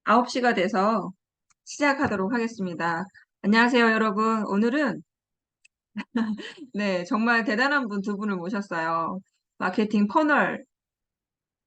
9시가 돼서 시작하도록 하겠습니다. 안녕하세요, 여러분. 오늘은 네, 정말 대단한 분 두 분을 모셨어요. 마케팅 퍼널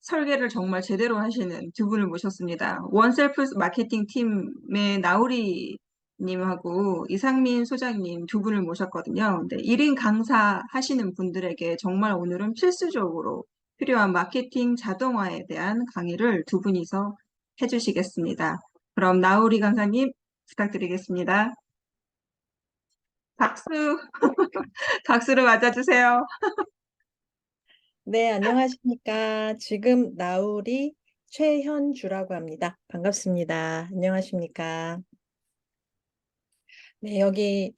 설계를 정말 제대로 하시는 두 분을 모셨습니다. 원셀프 마케팅 팀의 나우리 님하고 이상민 소장님 두 분을 모셨거든요. 근데 1인 강사 하시는 분들에게 정말 오늘은 필수적으로 필요한 마케팅 자동화에 대한 강의를 두 분이서 해주시겠습니다. 그럼 나우리 강사님 부탁드리겠습니다. 박수, 박수로 맞아주세요. 네, 안녕하십니까. 지금 나우리 최현주라고 합니다. 반갑습니다. 안녕하십니까. 네, 여기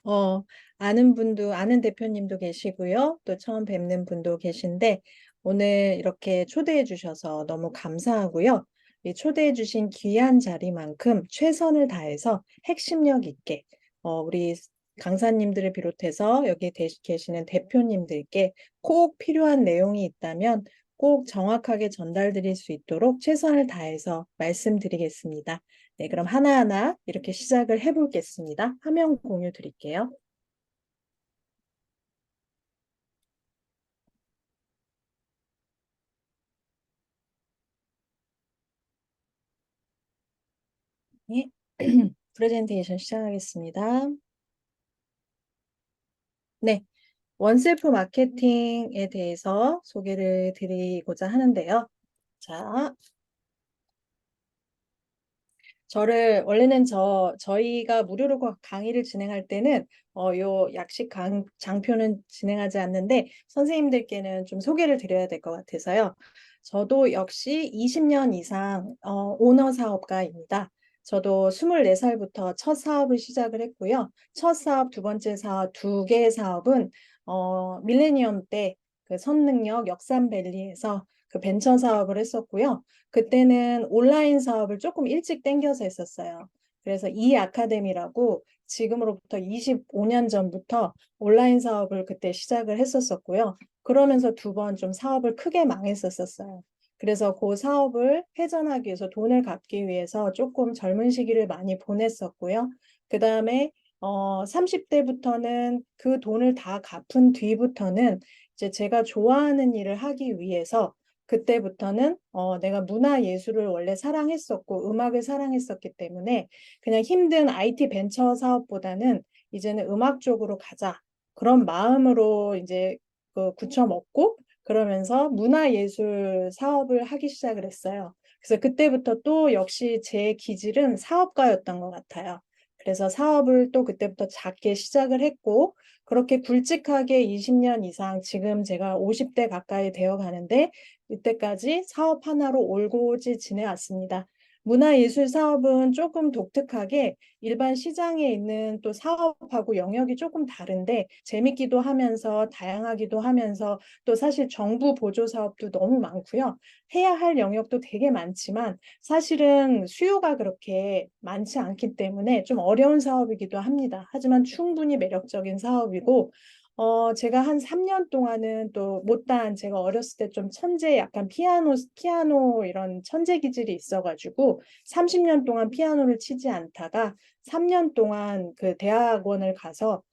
아는 분도 아는 대표님도 계시고요. 또 처음 뵙는 분도 계신데 오늘 이렇게 초대해 주셔서 너무 감사하고요. 이 초대해 주신 귀한 자리만큼 최선을 다해서 핵심력 있게 우리 강사님들을 비롯해서 여기 계시는 대표님들께 꼭 필요한 내용이 있다면 꼭 정확하게 전달드릴 수 있도록 최선을 다해서 말씀드리겠습니다. 네, 그럼 하나하나 이렇게 시작을 해보겠습니다. 화면 공유 드릴게요. 네, 프레젠테이션 시작하겠습니다. 네, 원셀프 마케팅에 대해서 소개를 드리고자 하는데요. 자, 원래는 저희가 무료로 강의를 진행할 때는 요 약식 장표는 진행하지 않는데 선생님들께는 좀 소개를 드려야 될 것 같아서요. 저도 역시 20년 이상 오너 사업가입니다. 저도 24살부터 첫 사업을 시작을 했고요. 첫 사업, 두 번째 사업, 두 개의 사업은 밀레니엄 때 그 선능력 역삼밸리에서 그 벤처 사업을 했었고요. 그때는 온라인 사업을 조금 일찍 당겨서 했었어요. 그래서 이 아카데미라고 지금으로부터 25년 전부터 온라인 사업을 그때 시작을 했었었고요. 그러면서 두 번 좀 사업을 크게 망했었어요. 그래서 그 사업을 회전하기 위해서 돈을 갚기 위해서 조금 젊은 시기를 많이 보냈었고요. 그 다음에 30대부터는 그 돈을 다 갚은 뒤부터는 이제 제가 좋아하는 일을 하기 위해서 그때부터는 내가 문화 예술을 원래 사랑했었고 음악을 사랑했었기 때문에 그냥 힘든 IT 벤처 사업보다는 이제는 음악 쪽으로 가자. 그런 마음으로 이제 그 굳혀먹고 그러면서 문화 예술 사업을 하기 시작을 했어요. 그래서 그때부터 또 역시 제 기질은 사업가였던 것 같아요. 그래서 사업을 또 그때부터 작게 시작을 했고 그렇게 굵직하게 20년 이상 지금 제가 50대 가까이 되어 가는데 이때까지 사업 하나로 올곧이 지내왔습니다. 문화예술 사업은 조금 독특하게 일반 시장에 있는 또 사업하고 영역이 조금 다른데 재밌기도 하면서 다양하기도 하면서 또 사실 정부 보조 사업도 너무 많고요. 해야 할 영역도 되게 많지만 사실은 수요가 그렇게 많지 않기 때문에 좀 어려운 사업이기도 합니다. 하지만 충분히 매력적인 사업이고 제가 한 3년 동안은 또 못다한 제가 어렸을 때 좀 천재 약간 피아노 이런 천재 기질이 있어가지고 30년 동안 피아노를 치지 않다가 3년 동안 그 대학원을 가서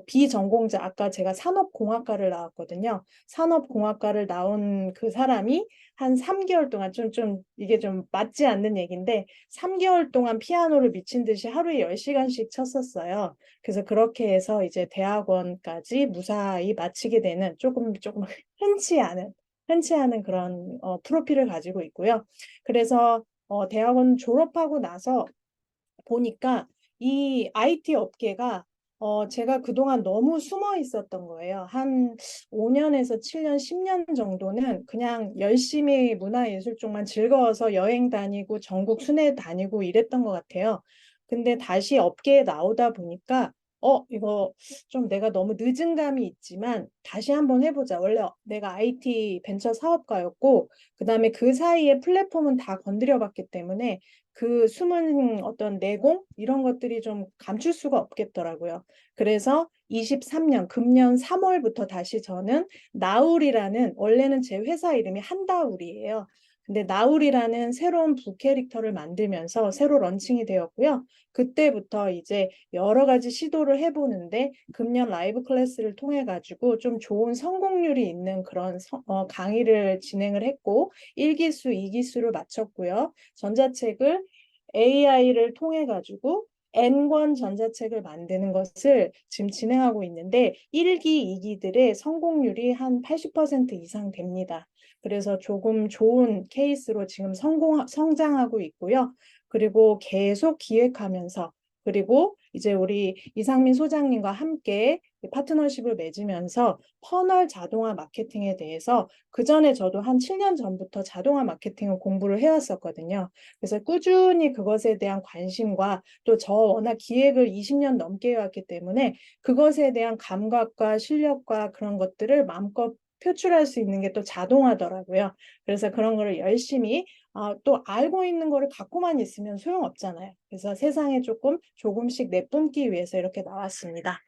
비전공자 아까 제가 산업공학과를 나왔거든요. 산업공학과를 나온 그 사람이 한 3개월 동안 좀 이게 좀 맞지 않는 얘기인데 3개월 동안 피아노를 미친 듯이 하루에 10시간씩 쳤었어요. 그래서 그렇게 해서 이제 대학원까지 무사히 마치게 되는 조금 흔치 않은 그런 프로필을 가지고 있고요. 그래서 대학원 졸업하고 나서 보니까 이 IT 업계가 제가 그동안 너무 숨어 있었던 거예요. 한 5년에서 7년, 10년 정도는 그냥 열심히 문화예술 쪽만 즐거워서 여행 다니고 전국 순회 다니고 이랬던 것 같아요. 근데 다시 업계에 나오다 보니까 이거 좀 내가 너무 늦은 감이 있지만 다시 한번 해보자. 원래 내가 IT 벤처 사업가였고 그다음에 그 사이에 플랫폼은 다 건드려봤기 때문에 그 숨은 어떤 내공 이런 것들이 좀 감출 수가 없겠더라고요. 그래서 23년 금년 3월부터 다시 저는 나울이라는 원래는 제 회사 이름이 한다울이에요. 근데 나울이라는 새로운 부캐릭터를 만들면서 새로 런칭이 되었고요. 그때부터 이제 여러 가지 시도를 해보는데 금년 라이브 클래스를 통해 가지고 좀 좋은 성공률이 있는 그런 강의를 진행을 했고 1기수, 2기수를 마쳤고요. 전자책을 AI를 통해 가지고 N권 전자책을 만드는 것을 지금 진행하고 있는데 1기, 2기들의 성공률이 한 80% 이상 됩니다. 그래서 조금 좋은 케이스로 지금 성장하고 있고요. 그리고 계속 기획하면서 그리고 이제 우리 이상민 소장님과 함께 파트너십을 맺으면서 퍼널 자동화 마케팅에 대해서 그 전에 저도 한 7년 전부터 자동화 마케팅을 공부를 해왔었거든요. 그래서 꾸준히 그것에 대한 관심과 또 저 워낙 기획을 20년 넘게 해왔기 때문에 그것에 대한 감각과 실력과 그런 것들을 마음껏 표출할 수 있는 게 또 자동화더라고요. 그래서 그런 거를 열심히 또 알고 있는 거를 갖고만 있으면 소용없잖아요. 그래서 세상에 조금씩 내뿜기 위해서 이렇게 나왔습니다.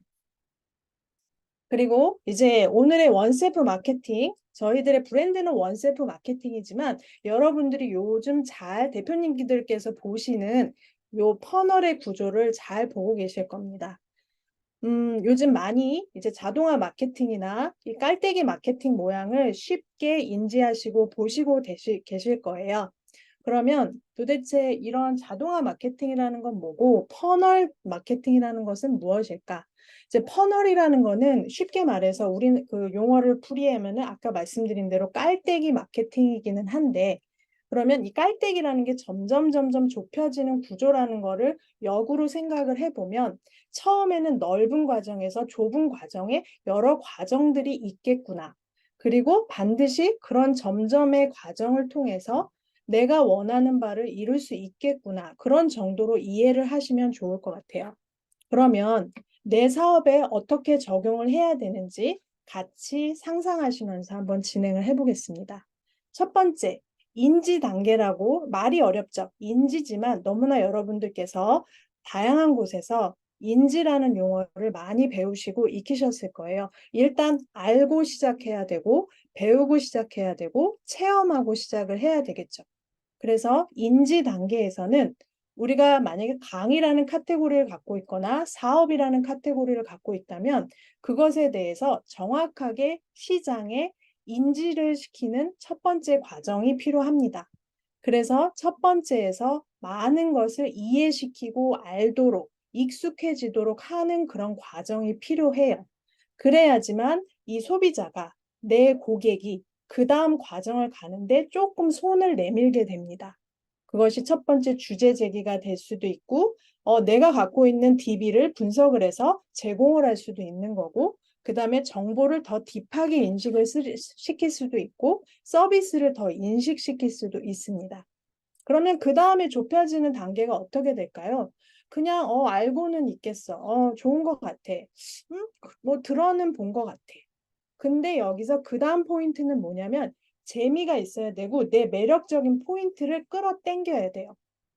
그리고 이제 오늘의 원셀프 마케팅, 저희들의 브랜드는 원셀프 마케팅이지만 여러분들이 요즘 잘 대표님들께서 보시는 요 퍼널의 구조를 잘 보고 계실 겁니다. 요즘 많이 이제 자동화 마케팅이나 이 깔때기 마케팅 모양을 쉽게 인지하시고 보시고 계실 거예요. 그러면 도대체 이런 자동화 마케팅이라는 건 뭐고 퍼널 마케팅이라는 것은 무엇일까? 이제 퍼널이라는 거는 쉽게 말해서 우리는 그 용어를 풀이하면은 아까 말씀드린 대로 깔때기 마케팅이기는 한데 그러면 이 깔때기라는 게 점점 좁혀지는 구조라는 거를 역으로 생각을 해보면 처음에는 넓은 과정에서 좁은 과정에 여러 과정들이 있겠구나. 그리고 반드시 그런 점점의 과정을 통해서 내가 원하는 바를 이룰 수 있겠구나. 그런 정도로 이해를 하시면 좋을 것 같아요. 그러면 내 사업에 어떻게 적용을 해야 되는지 같이 상상하시면서 한번 진행을 해보겠습니다. 첫 번째, 인지 단계라고 말이 어렵죠. 인지지만 너무나 여러분들께서 다양한 곳에서 인지라는 용어를 많이 배우시고 익히셨을 거예요. 일단 알고 시작해야 되고 배우고 시작해야 되고 체험하고 시작을 해야 되겠죠. 그래서 인지 단계에서는 우리가 만약에 강의라는 카테고리를 갖고 있거나 사업이라는 카테고리를 갖고 있다면 그것에 대해서 정확하게 시장에 인지를 시키는 첫 번째 과정이 필요합니다. 그래서 첫 번째에서 많은 것을 이해시키고 알도록 익숙해지도록 하는 그런 과정이 필요해요. 그래야지만 이 소비자가 내 고객이 그 다음 과정을 가는데 조금 손을 내밀게 됩니다. 그것이 첫 번째 주제 제기가 될 수도 있고, 내가 갖고 있는 DB를 분석을 해서 제공을 할 수도 있는 거고, 그 다음에 정보를 더 딥하게 인식을 시킬 수도 있고, 서비스를 더 인식시킬 수도 있습니다. 그러면 그 다음에 좁혀지는 단계가 어떻게 될까요? 그냥 알고는 있겠어. 좋은 것 같아. 뭐 들어는 본 것 같아. 근데 여기서 그 다음 포인트는 뭐냐면 재미가 있어야 되고 내 매력적인 포인트를 끌어당겨야 돼요.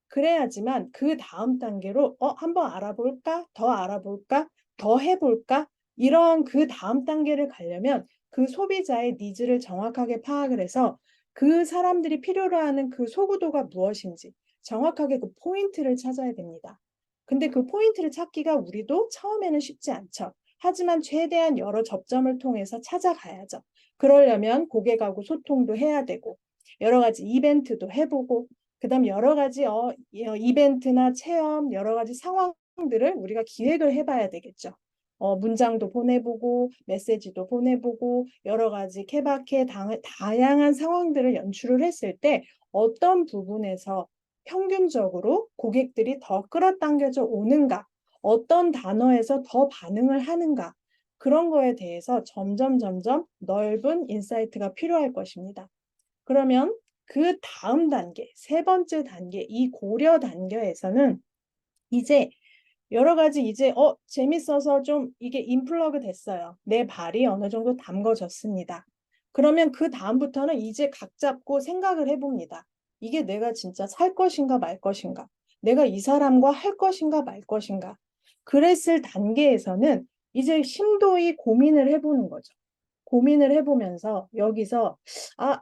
그래야지만 그 다음 단계로 한번 알아볼까? 더 알아볼까? 더 해볼까? 이런 그 다음 단계를 가려면 그 소비자의 니즈를 정확하게 파악을 해서 그 사람들이 필요로 하는 그 소구도가 무엇인지 정확하게 그 포인트를 찾아야 됩니다. 근데 그 포인트를 찾기가 우리도 처음에는 쉽지 않죠. 하지만 최대한 여러 접점을 통해서 찾아가야죠. 그러려면 고객하고 소통도 해야 되고 여러 가지 이벤트도 해보고 그다음 여러 가지 이벤트나 체험 여러 가지 상황들을 우리가 기획을 해봐야 되겠죠. 문장도 보내보고 메시지도 보내보고 여러 가지 케바케 다양한 상황들을 연출을 했을 때 어떤 부분에서 평균적으로 고객들이 더 끌어당겨져 오는가 어떤 단어에서 더 반응을 하는가 그런 거에 대해서 점점 넓은 인사이트가 필요할 것입니다. 그러면 그 다음 단계, 세 번째 단계, 이 고려 단계에서는 이제 여러 가지 이제 재밌어서 좀 이게 인플러그 됐어요. 내 발이 어느 정도 담궈졌습니다. 그러면 그 다음부터는 이제 각 잡고 생각을 해봅니다. 이게 내가 진짜 살 것인가 말 것인가? 내가 이 사람과 할 것인가 말 것인가? 그랬을 단계에서는 이제 심도히 고민을 해보는 거죠. 고민을 해보면서 여기서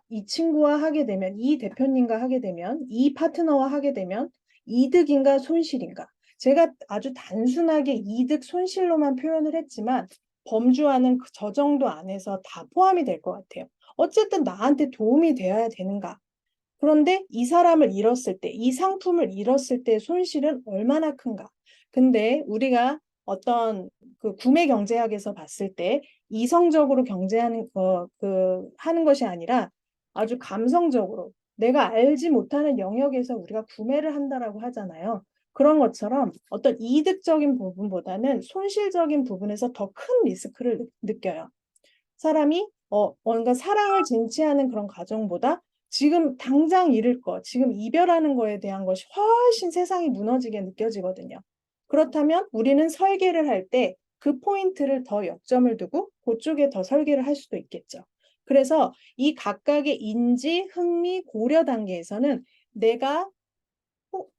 이 친구와 하게 되면, 이 대표님과 하게 되면, 이 파트너와 하게 되면 이득인가 손실인가? 제가 아주 단순하게 이득 손실로만 표현을 했지만 범주와는 저 정도 안에서 다 포함이 될 것 같아요. 어쨌든 나한테 도움이 되어야 되는가? 그런데 이 사람을 잃었을 때, 이 상품을 잃었을 때 손실은 얼마나 큰가? 근데 우리가 어떤 그 구매 경제학에서 봤을 때 이성적으로 경제하는 하는 것이 아니라 아주 감성적으로 내가 알지 못하는 영역에서 우리가 구매를 한다라고 하잖아요. 그런 것처럼 어떤 이득적인 부분보다는 손실적인 부분에서 더 큰 리스크를 느껴요. 사람이 뭔가 사랑을 쟁취하는 그런 과정보다 지금 당장 잃을 거, 지금 이별하는 거에 대한 것이 훨씬 세상이 무너지게 느껴지거든요. 그렇다면 우리는 설계를 할 때 그 포인트를 더 역점을 두고 그쪽에 더 설계를 할 수도 있겠죠. 그래서 이 각각의 인지, 흥미, 고려 단계에서는 내가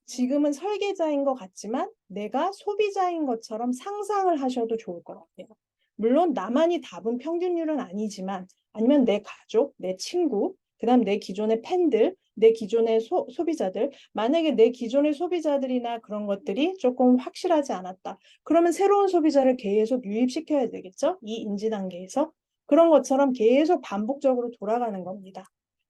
지금은 설계자인 것 같지만 내가 소비자인 것처럼 상상을 하셔도 좋을 것 같아요. 물론 나만이 답은 평균율은 아니지만 아니면 내 가족, 내 친구, 그다음 내 기존의 팬들, 내 기존의 소비자들, 만약에 내 기존의 소비자들이나 그런 것들이 조금 확실하지 않았다. 그러면 새로운 소비자를 계속 유입시켜야 되겠죠? 이 인지 단계에서. 그런 것처럼 계속 반복적으로 돌아가는 겁니다.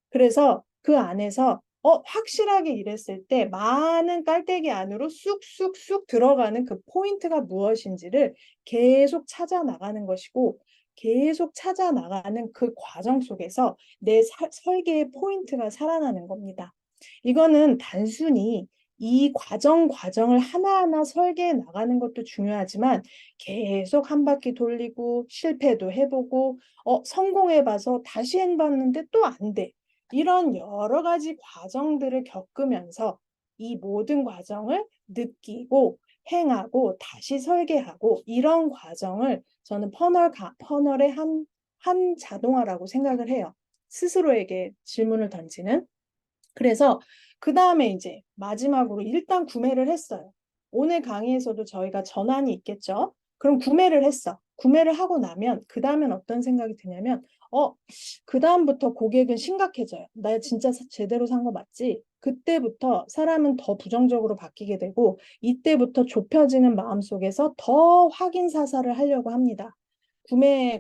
그래서 그 안에서 확실하게 일했을 때 많은 깔때기 안으로 쑥쑥쑥 들어가는 그 포인트가 무엇인지를 계속 찾아 나가는 것이고 계속 찾아 나가는 그 과정 속에서 내 설계의 포인트가 살아나는 겁니다. 이거는 단순히 이 과정을 하나하나 설계해 나가는 것도 중요하지만 계속 한 바퀴 돌리고 실패도 해보고 성공해봐서 다시 해봤는데 또 안 돼. 이런 여러 가지 과정들을 겪으면서 이 모든 과정을 느끼고 행하고 다시 설계하고 이런 과정을 저는 퍼널의 한 자동화라고 생각을 해요. 스스로에게 질문을 던지는. 그래서 그 다음에 이제 마지막으로 일단 구매를 했어요. 오늘 강의에서도 저희가 전환이 있겠죠. 그럼 구매를 했어. 구매를 하고 나면 그 다음엔 어떤 생각이 드냐면 그 다음부터 고객은 심각해져요. 나 진짜 제대로 산 거 맞지? 그때부터 사람은 더 부정적으로 바뀌게 되고 이때부터 좁혀지는 마음속에서 더 확인 사살을 하려고 합니다.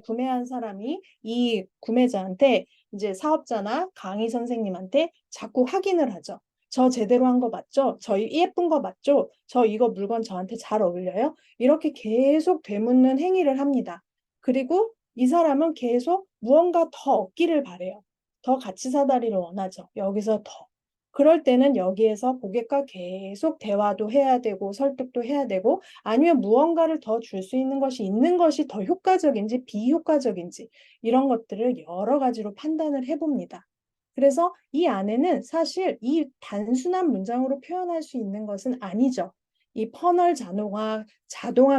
구매한 사람이 이 구매자한테 이제 사업자나 강의 선생님한테 자꾸 확인을 하죠. 저 제대로 한 거 맞죠? 저 예쁜 거 맞죠? 저 이거 물건 저한테 잘 어울려요? 이렇게 계속 되묻는 행위를 합니다. 그리고 이 사람은 계속 무언가 더 얻기를 바래요. 더 같이 사다리를 원하죠. 여기서 더. 그럴 때는 여기에서 고객과 계속 대화도 해야 되고 설득도 해야 되고 아니면 무언가를 더 줄 수 있는 것이 더 효과적인지 비효과적인지 이런 것들을 여러 가지로 판단을 해봅니다. 그래서 이 안에는 사실 이 단순한 문장으로 표현할 수 있는 것은 아니죠. 이 퍼널 자동화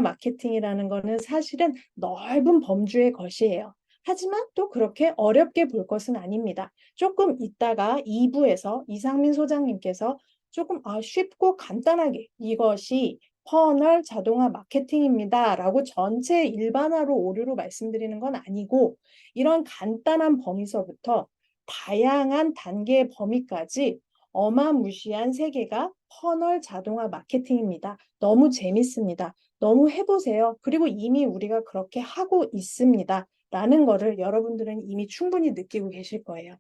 마케팅이라는 거는 사실은 넓은 범주의 것이에요. 하지만 또 그렇게 어렵게 볼 것은 아닙니다. 조금 있다가 2부에서 이상민 소장님께서 조금 쉽고 간단하게 이것이 퍼널 자동화 마케팅입니다. 라고 전체 일반화로 오류로 말씀드리는 건 아니고 이런 간단한 범위서부터 다양한 단계의 범위까지 어마무시한 세계가 퍼널 자동화 마케팅입니다. 너무 재밌습니다. 너무 해보세요. 그리고 이미 우리가 그렇게 하고 있습니다. 라는 거를 여러분들은 이미 충분히 느끼고 계실 거예요.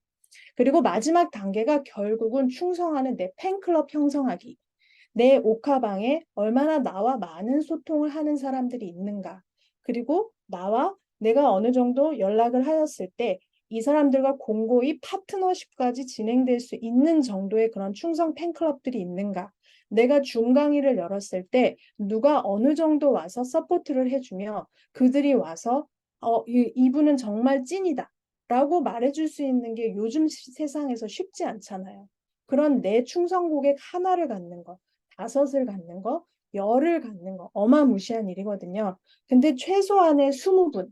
그리고 마지막 단계가 결국은 충성하는 내 팬클럽 형성하기. 내 옥하방에 얼마나 나와 많은 소통을 하는 사람들이 있는가. 그리고 내가 어느 정도 연락을 하였을 때 이 사람들과 공고히 파트너십까지 진행될 수 있는 정도의 그런 충성 팬클럽들이 있는가. 내가 중강의를 열었을 때 누가 어느 정도 와서 서포트를 해주며 그들이 와서 이분은 정말 찐이다. 라고 말해줄 수 있는 게 요즘 세상에서 쉽지 않잖아요. 그런 내 충성 고객 하나를 갖는 것. 5을 갖는 거, 10을 갖는 거 어마무시한 일이거든요. 근데 최소한의 20분,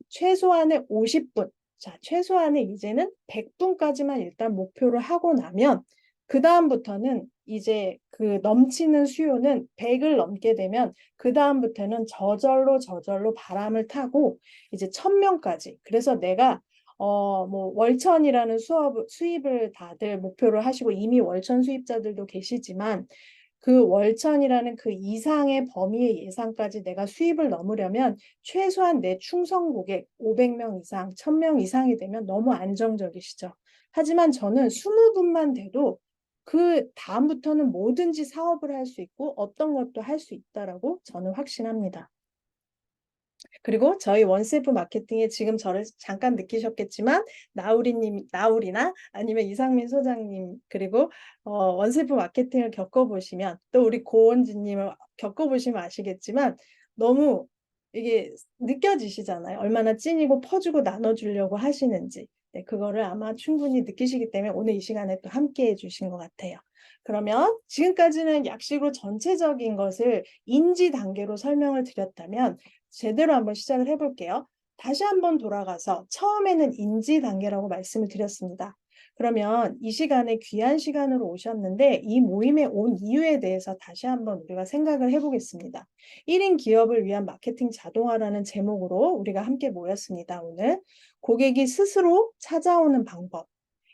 최소한의 50분, 자, 최소한의 이제는 100분까지만 일단 목표를 하고 나면 그 다음부터는 이제 그 넘치는 수요는 100을 넘게 되면 그 다음부터는 저절로 바람을 타고 이제 1000명까지. 그래서 내가 뭐 월천이라는 수입을 다들 목표로 하시고 이미 월천 수입자들도 계시지만 그 월천이라는 그 이상의 범위의 예상까지 내가 수입을 넘으려면 최소한 내 충성 고객 500명 이상, 1000명 이상이 되면 너무 안정적이시죠. 하지만 저는 20분만 돼도 그 다음부터는 뭐든지 사업을 할 수 있고 어떤 것도 할 수 있다라고 저는 확신합니다. 그리고 저희 원셀프 마케팅에 지금 저를 잠깐 느끼셨겠지만 나우리나 아니면 이상민 소장님 그리고 원셀프 마케팅을 겪어보시면 또 우리 고원진님을 겪어보시면 아시겠지만 너무 이게 느껴지시잖아요. 얼마나 찐이고 퍼주고 나눠주려고 하시는지. 네, 그거를 아마 충분히 느끼시기 때문에 오늘 이 시간에 또 함께 해주신 것 같아요. 그러면 지금까지는 약식으로 전체적인 것을 인지 단계로 설명을 드렸다면 제대로 한번 시작을 해볼게요. 다시 한번 돌아가서 처음에는 인지 단계라고 말씀을 드렸습니다. 그러면 이 시간에 귀한 시간으로 오셨는데 이 모임에 온 이유에 대해서 다시 한번 우리가 생각을 해보겠습니다. 1인 기업을 위한 마케팅 자동화라는 제목으로 우리가 함께 모였습니다. 오늘 고객이 스스로 찾아오는 방법,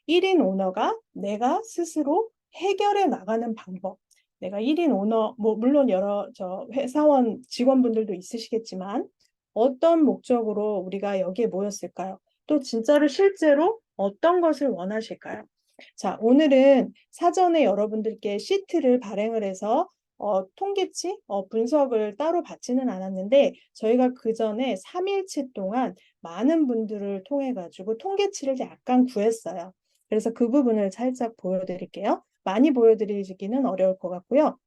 1인 오너가 내가 스스로 해결해 나가는 방법. 내가 1인 오너, 뭐 물론 여러 회사원 직원분들도 있으시겠지만 어떤 목적으로 우리가 여기에 모였을까요? 또 진짜로 실제로 어떤 것을 원하실까요? 자, 오늘은 사전에 여러분들께 시트를 발행을 해서 통계치, 분석을 따로 받지는 않았는데 저희가 그 전에 3일치 동안 많은 분들을 통해 가지고 통계치를 약간 구했어요. 그래서 그 부분을 살짝 보여드릴게요. 많이 보여드리기는 어려울 것 같고요.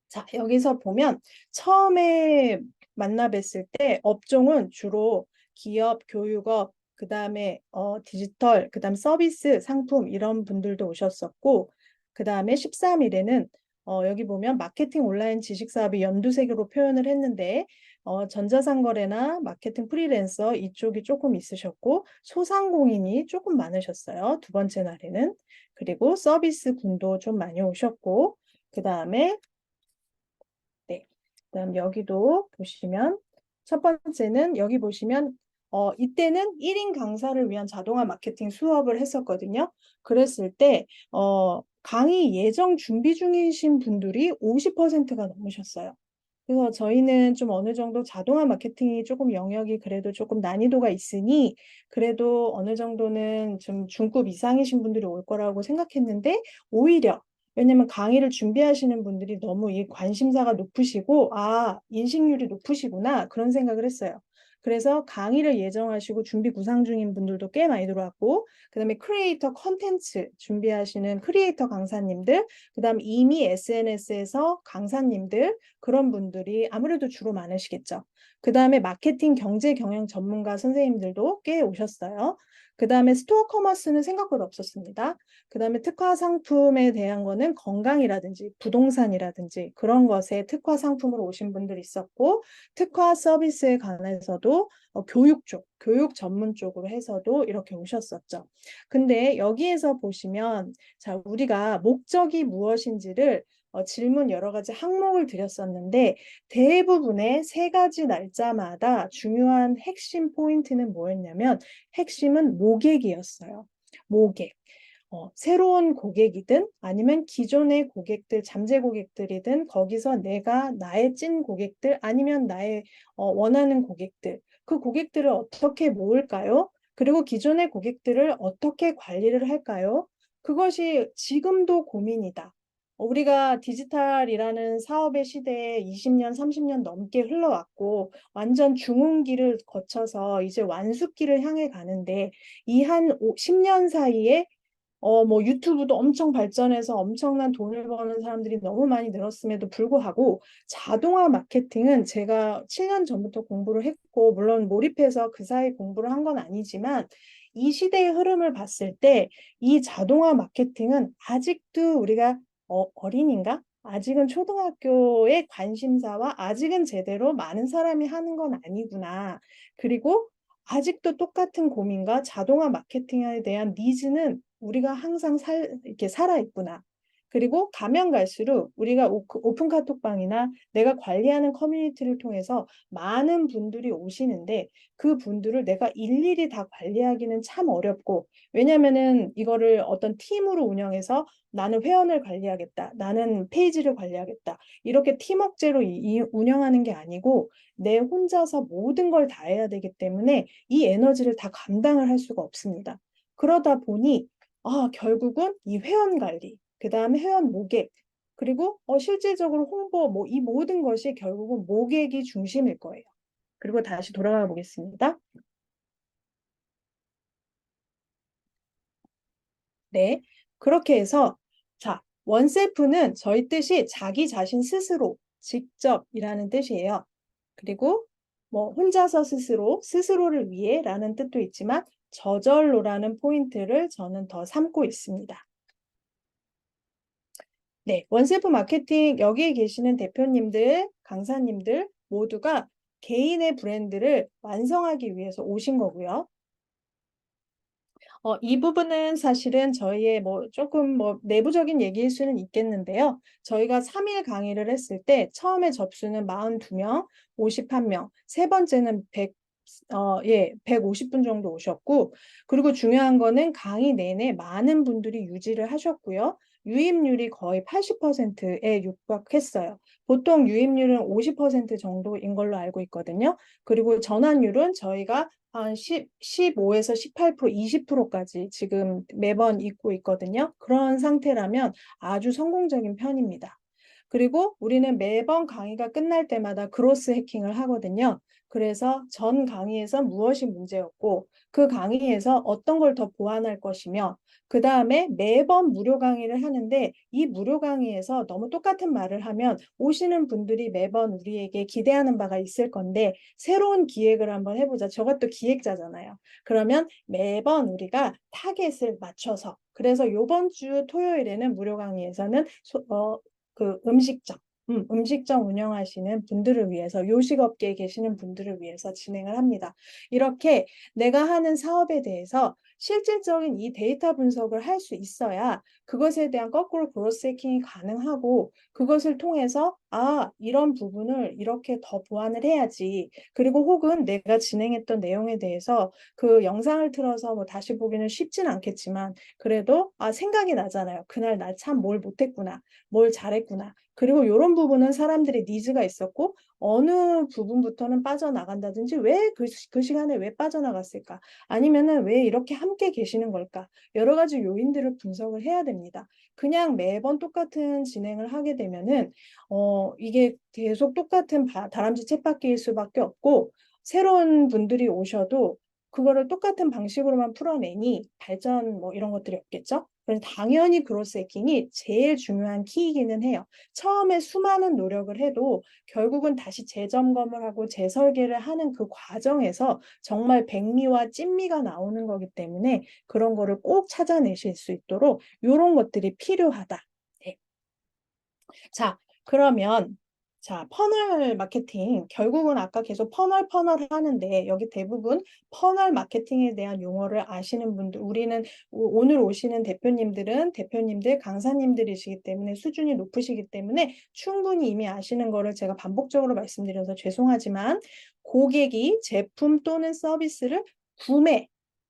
자, 여기서 보면 처음에 만나 뵀을 때 업종은 주로 기업, 교육업, 그 다음에 디지털, 그 다음 서비스, 상품 이런 분들도 오셨었고 그 다음에 13일에는 여기 보면 마케팅 온라인 지식사업이 연두색으로 표현을 했는데 전자상거래나 마케팅 프리랜서 이쪽이 조금 있으셨고 소상공인이 조금 많으셨어요. 두 번째 날에는. 그리고 서비스 군도 좀 많이 오셨고 그 다음에 네. 그다음 여기도 보시면 첫 번째는 여기 보시면 이때는 1인 강사를 위한 자동화 마케팅 수업을 했었거든요. 그랬을 때 강의 예정 준비 중이신 분들이 50%가 넘으셨어요. 그래서 저희는 좀 어느 정도 자동화 마케팅이 조금 영역이 그래도 조금 난이도가 있으니 그래도 어느 정도는 좀 중급 이상이신 분들이 올 거라고 생각했는데 오히려 왜냐면 강의를 준비하시는 분들이 너무 이 관심사가 높으시고 인식률이 높으시구나 그런 생각을 했어요. 그래서 강의를 예정하시고 준비 구상 중인 분들도 꽤 많이 들어왔고 그다음에 크리에이터 컨텐츠 준비하시는 크리에이터 강사님들 그다음 이미 SNS에서 강사님들 그런 분들이 아무래도 주로 많으시겠죠. 그 다음에 마케팅 경제 경영 전문가 선생님들도 꽤 오셨어요. 그 다음에 스토어 커머스는 생각보다 없었습니다. 그 다음에 특화 상품에 대한 거는 건강이라든지 부동산이라든지 그런 것에 특화 상품으로 오신 분들이 있었고 특화 서비스에 관해서도 교육 쪽, 교육 전문 쪽으로 해서도 이렇게 오셨었죠. 근데 여기에서 보시면 자, 우리가 목적이 무엇인지를 질문 여러 가지 항목을 드렸었는데 대부분의 세 가지 날짜마다 중요한 핵심 포인트는 뭐였냐면 핵심은 모객이었어요. 모객. 새로운 고객이든 아니면 기존의 고객들, 잠재 고객들이든 거기서 내가 나의 찐 고객들 아니면 나의 원하는 고객들 그 고객들을 어떻게 모을까요? 그리고 기존의 고객들을 어떻게 관리를 할까요? 그것이 지금도 고민이다. 우리가 디지털이라는 사업의 시대에 20년, 30년 넘게 흘러왔고 완전 중흥기를 거쳐서 이제 완숙기를 향해 가는데 이 한 10년 사이에 뭐 유튜브도 엄청 발전해서 엄청난 돈을 버는 사람들이 너무 많이 늘었음에도 불구하고 자동화 마케팅은 제가 7년 전부터 공부를 했고 물론 몰입해서 그 사이 공부를 한 건 아니지만 이 시대의 흐름을 봤을 때 이 자동화 마케팅은 아직도 우리가 어린인가? 아직은 초등학교의 관심사와 아직은 제대로 많은 사람이 하는 건 아니구나. 그리고 아직도 똑같은 고민과 자동화 마케팅에 대한 니즈는 우리가 항상 이렇게 살아있구나. 그리고 가면 갈수록 우리가 오픈 카톡방이나 내가 관리하는 커뮤니티를 통해서 많은 분들이 오시는데 그 분들을 내가 일일이 다 관리하기는 참 어렵고 왜냐면은 이거를 어떤 팀으로 운영해서 나는 회원을 관리하겠다. 나는 페이지를 관리하겠다. 이렇게 팀워크제로 운영하는 게 아니고 내 혼자서 모든 걸 다 해야 되기 때문에 이 에너지를 다 감당을 할 수가 없습니다. 그러다 보니 결국은 이 회원 관리, 그 다음에 회원 모객, 그리고 실질적으로 홍보, 뭐 이 모든 것이 결국은 모객이 중심일 거예요. 그리고 다시 돌아가 보겠습니다. 네. 그렇게 해서, 자, 원셀프는 저희 뜻이 자기 자신 스스로, 직접이라는 뜻이에요. 그리고 뭐 혼자서 스스로, 스스로를 위해라는 뜻도 있지만 저절로라는 포인트를 저는 더 삼고 있습니다. 네, 원셀프 마케팅 여기에 계시는 대표님들, 강사님들 모두가 개인의 브랜드를 완성하기 위해서 오신 거고요. 이 부분은 사실은 저희의 뭐 조금 뭐 내부적인 얘기일 수는 있겠는데요. 저희가 3일 강의를 했을 때 처음에 접수는 42명, 51명, 세 번째는 150분 정도 오셨고, 그리고 중요한 거는 강의 내내 많은 분들이 유지를 하셨고요. 유입률이 거의 80%에 육박했어요. 보통 유입률은 50% 정도인 걸로 알고 있거든요. 그리고 전환율은 저희가 한 15에서 18%, 20%까지 지금 매번 있고 있거든요. 그런 상태라면 아주 성공적인 편입니다. 그리고 우리는 매번 강의가 끝날 때마다 그로스 해킹을 하거든요. 그래서 전 강의에서 무엇이 문제였고 그 강의에서 어떤 걸 더 보완할 것이며 그 다음에 매번 무료 강의를 하는데 이 무료 강의에서 너무 똑같은 말을 하면 오시는 분들이 매번 우리에게 기대하는 바가 있을 건데 새로운 기획을 한번 해보자. 저것도 기획자잖아요. 그러면 매번 우리가 타겟을 맞춰서 그래서 이번 주 토요일에는 무료 강의에서는 음식점 운영하시는 분들을 위해서, 요식업계에 계시는 분들을 위해서 진행을 합니다. 이렇게 내가 하는 사업에 대해서 실질적인 이 데이터 분석을 할 수 있어야 그것에 대한 거꾸로 그로스 해킹이 가능하고 그것을 통해서 이런 부분을 이렇게 더 보완을 해야지. 그리고 혹은 내가 진행했던 내용에 대해서 그 영상을 틀어서 뭐 다시 보기는 쉽진 않겠지만 그래도 생각이 나잖아요. 그날 나 참 뭘 못했구나. 뭘 잘했구나. 그리고 이런 부분은 사람들의 니즈가 있었고 어느 부분부터는 빠져나간다든지 왜 그 시간에 왜 빠져나갔을까? 아니면은 왜 이렇게 함께 계시는 걸까? 여러 가지 요인들을 분석을 해야 됩니다. 그냥 매번 똑같은 진행을 하게 되면은 이게 계속 똑같은 다람쥐 쳇바퀴일 수밖에 없고 새로운 분들이 오셔도 그거를 똑같은 방식으로만 풀어내니 발전 뭐 이런 것들이 없겠죠? 그래서 당연히 그로스 해킹이 제일 중요한 키이기는 해요. 처음에 수많은 노력을 해도 결국은 다시 재점검을 하고 재설계를 하는 그 과정에서 정말 백미와 찐미가 나오는 거기 때문에 그런 거를 꼭 찾아내실 수 있도록 이런 것들이 필요하다. 네. 자, 그러면 퍼널 마케팅 결국은 아까 계속 퍼널 하는데 여기 대부분 퍼널 마케팅에 대한 용어를 아시는 분들 우리는 오늘 오시는 대표님들 강사님들이시기 때문에 수준이 높으시기 때문에 충분히 이미 아시는 거를 제가 반복적으로 말씀드려서 죄송하지만 고객이 제품 또는 서비스를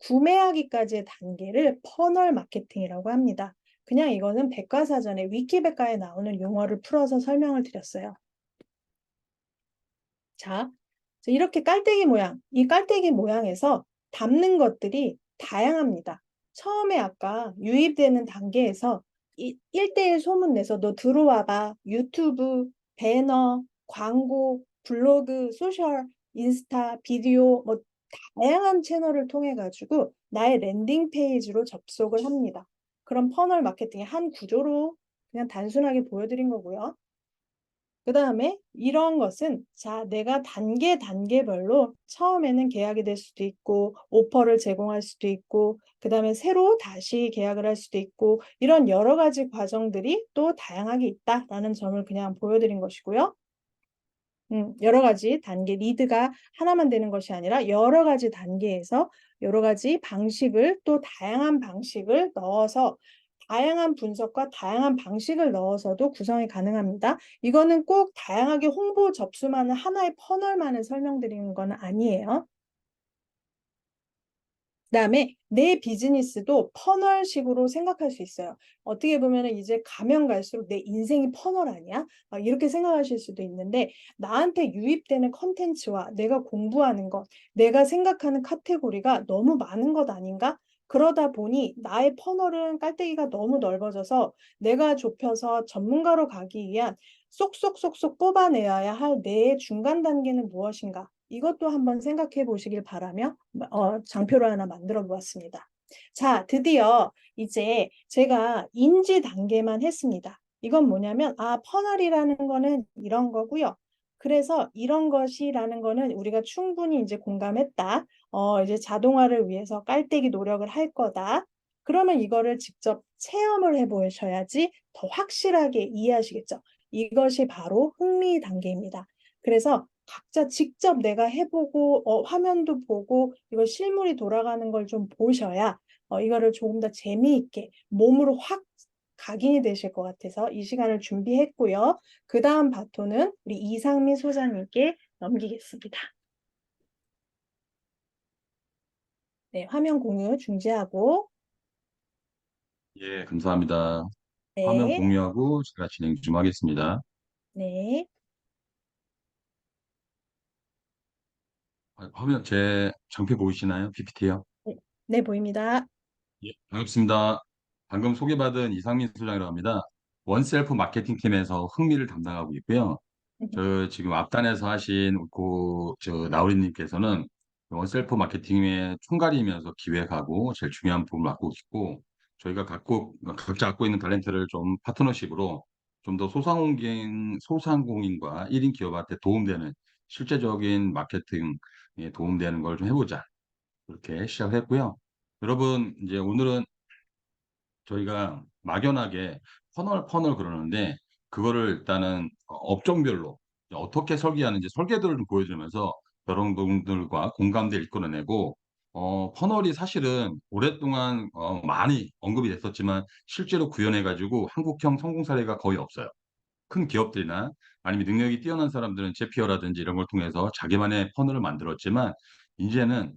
구매하기까지의 단계를 퍼널 마케팅이라고 합니다. 그냥 이거는 백과사전에 위키백과에 나오는 용어를 풀어서 설명을 드렸어요. 자, 이렇게 깔때기 모양, 이 깔때기 모양에서 담는 것들이 다양합니다. 처음에 아까 유입되는 단계에서 1대1 소문 내서 너 들어와 봐. 유튜브, 배너, 광고, 블로그, 소셜, 인스타, 비디오 뭐 다양한 채널을 통해 가지고 나의 랜딩 페이지로 접속을 합니다. 그럼 퍼널 마케팅의 한 구조로 그냥 단순하게 보여드린 거고요. 그 다음에 이런 것은 내가 단계별로 처음에는 계약이 될 수도 있고 오퍼를 제공할 수도 있고 그 다음에 새로 다시 계약을 할 수도 있고 이런 여러 가지 과정들이 또 다양하게 있다라는 점을 그냥 보여드린 것이고요. 여러 가지 단계, 리드가 하나만 되는 것이 아니라 여러 가지 단계에서 여러 가지 방식을 또 다양한 방식을 넣어서 다양한 분석과 다양한 방식을 넣어서도 구성이 가능합니다. 이거는 꼭 다양하게 홍보 접수만을 하나의 퍼널만을 설명드리는 건 아니에요. 그다음에 내 비즈니스도 퍼널식으로 생각할 수 있어요. 어떻게 보면은 이제 가면 갈수록 내 인생이 퍼널 아니야? 이렇게 생각하실 수도 있는데 나한테 유입되는 컨텐츠와 내가 공부하는 것, 내가 생각하는 카테고리가 너무 많은 것 아닌가? 그러다 보니 나의 퍼널은 깔때기가 너무 넓어져서 내가 좁혀서 전문가로 가기 위한 쏙쏙쏙쏙 뽑아내야 할 내 중간 단계는 무엇인가? 이것도 한번 생각해 보시길 바라며 장표를 하나 만들어 보았습니다. 자, 드디어 이제 제가 인지 단계만 했습니다. 이건 뭐냐면, 퍼널이라는 거는 이런 거고요. 그래서 이런 것이라는 거는 우리가 충분히 이제 공감했다. 이제 자동화를 위해서 깔때기 노력을 할 거다. 그러면 이거를 직접 체험을 해 보셔야지 더 확실하게 이해하시겠죠. 이것이 바로 흥미 단계입니다. 그래서 각자 직접 내가 해보고 화면도 보고 이거 실물이 돌아가는 걸 좀 보셔야 이거를 조금 더 재미있게 몸으로 확 각인이 되실 것 같아서 이 시간을 준비했고요. 그 다음 바톤은 우리 이상미 소장님께 넘기겠습니다. 네, 화면 공유 중지하고 예, 감사합니다. 화면 네, 공유하고 제가 진행 좀 하겠습니다. 네, 화면 제 장표 보이시나요? PPT요? 네, 네, 보입니다. 예, 반갑습니다. 방금 소개받은 이상민 소장이라고 합니다. 원셀프 마케팅 팀에서 흥미를 담당하고 있고요. 저 지금 앞단에서 하신 나우리님께서는 원셀프 마케팅의 총괄이면서 기획하고 제일 중요한 부분을 맡고 있고 저희가 각자 갖고 있는 탤런트를 좀 파트너십으로 좀 더 소상공인과 1인 기업한테 도움되는 실제적인 마케팅에 도움되는 걸 좀 해보자. 그렇게 시작을 했고요. 여러분, 이제 오늘은 저희가 막연하게 퍼널 그러는데 그거를 일단은 업종별로 어떻게 설계하는지 설계도를 좀 보여주면서 여러분들과 공감대를 이끌어내고 퍼널이 사실은 오랫동안 많이 언급이 됐었지만 실제로 구현해가지고 한국형 성공 사례가 거의 없어요. 큰 기업들이나 아니면 능력이 뛰어난 사람들은 제피어라든지 이런 걸 통해서 자기만의 퍼널을 만들었지만 이제는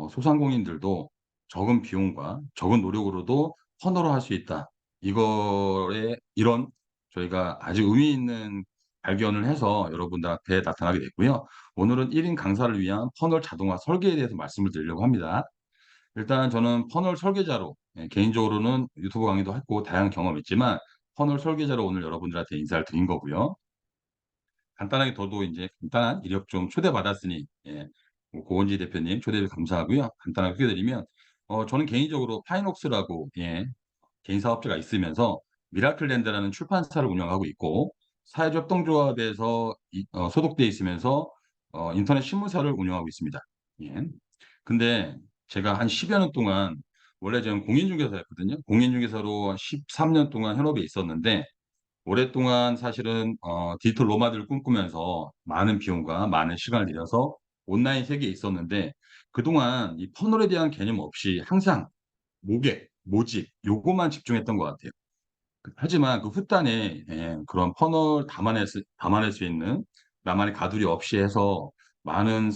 소상공인들도 적은 비용과 적은 노력으로도 퍼널을 할 수 있다. 이거에 이런 저희가 아주 의미 있는 발견을 해서 여러분들 앞에 나타나게 됐고요. 오늘은 1인 강사를 위한 퍼널 자동화 설계에 대해서 말씀을 드리려고 합니다. 일단 저는 퍼널 설계자로 개인적으로는 유튜브 강의도 했고 다양한 경험이 있지만 퍼널 설계자로 오늘 여러분들한테 인사를 드린 거고요. 간단하게 저도 이제 간단한 이력 좀 초대받았으니 뭐 고은지 대표님 초대를 감사하고요. 간단하게 소개드리면 저는 개인적으로 파이녹스라고 개인 사업자가 있으면서 미라클랜드라는 출판사를 운영하고 있고 사회협동조합에서 소속돼 있으면서 인터넷 신문사를 운영하고 있습니다. 예. 근데 제가 한 10여 년 동안 원래 저는 공인중개사였거든요. 공인중개사로 13년 동안 현업에 있었는데 오랫동안 사실은 디지털 노마드를 꿈꾸면서 많은 비용과 많은 시간을 들여서 온라인 세계에 있었는데 그동안 이 퍼널에 대한 개념 없이 항상 모객, 모집 요것만 집중했던 것 같아요. 하지만 그 후단에 그런 퍼널 담아낼 수 있는 나만의 가두리 없이 해서 많은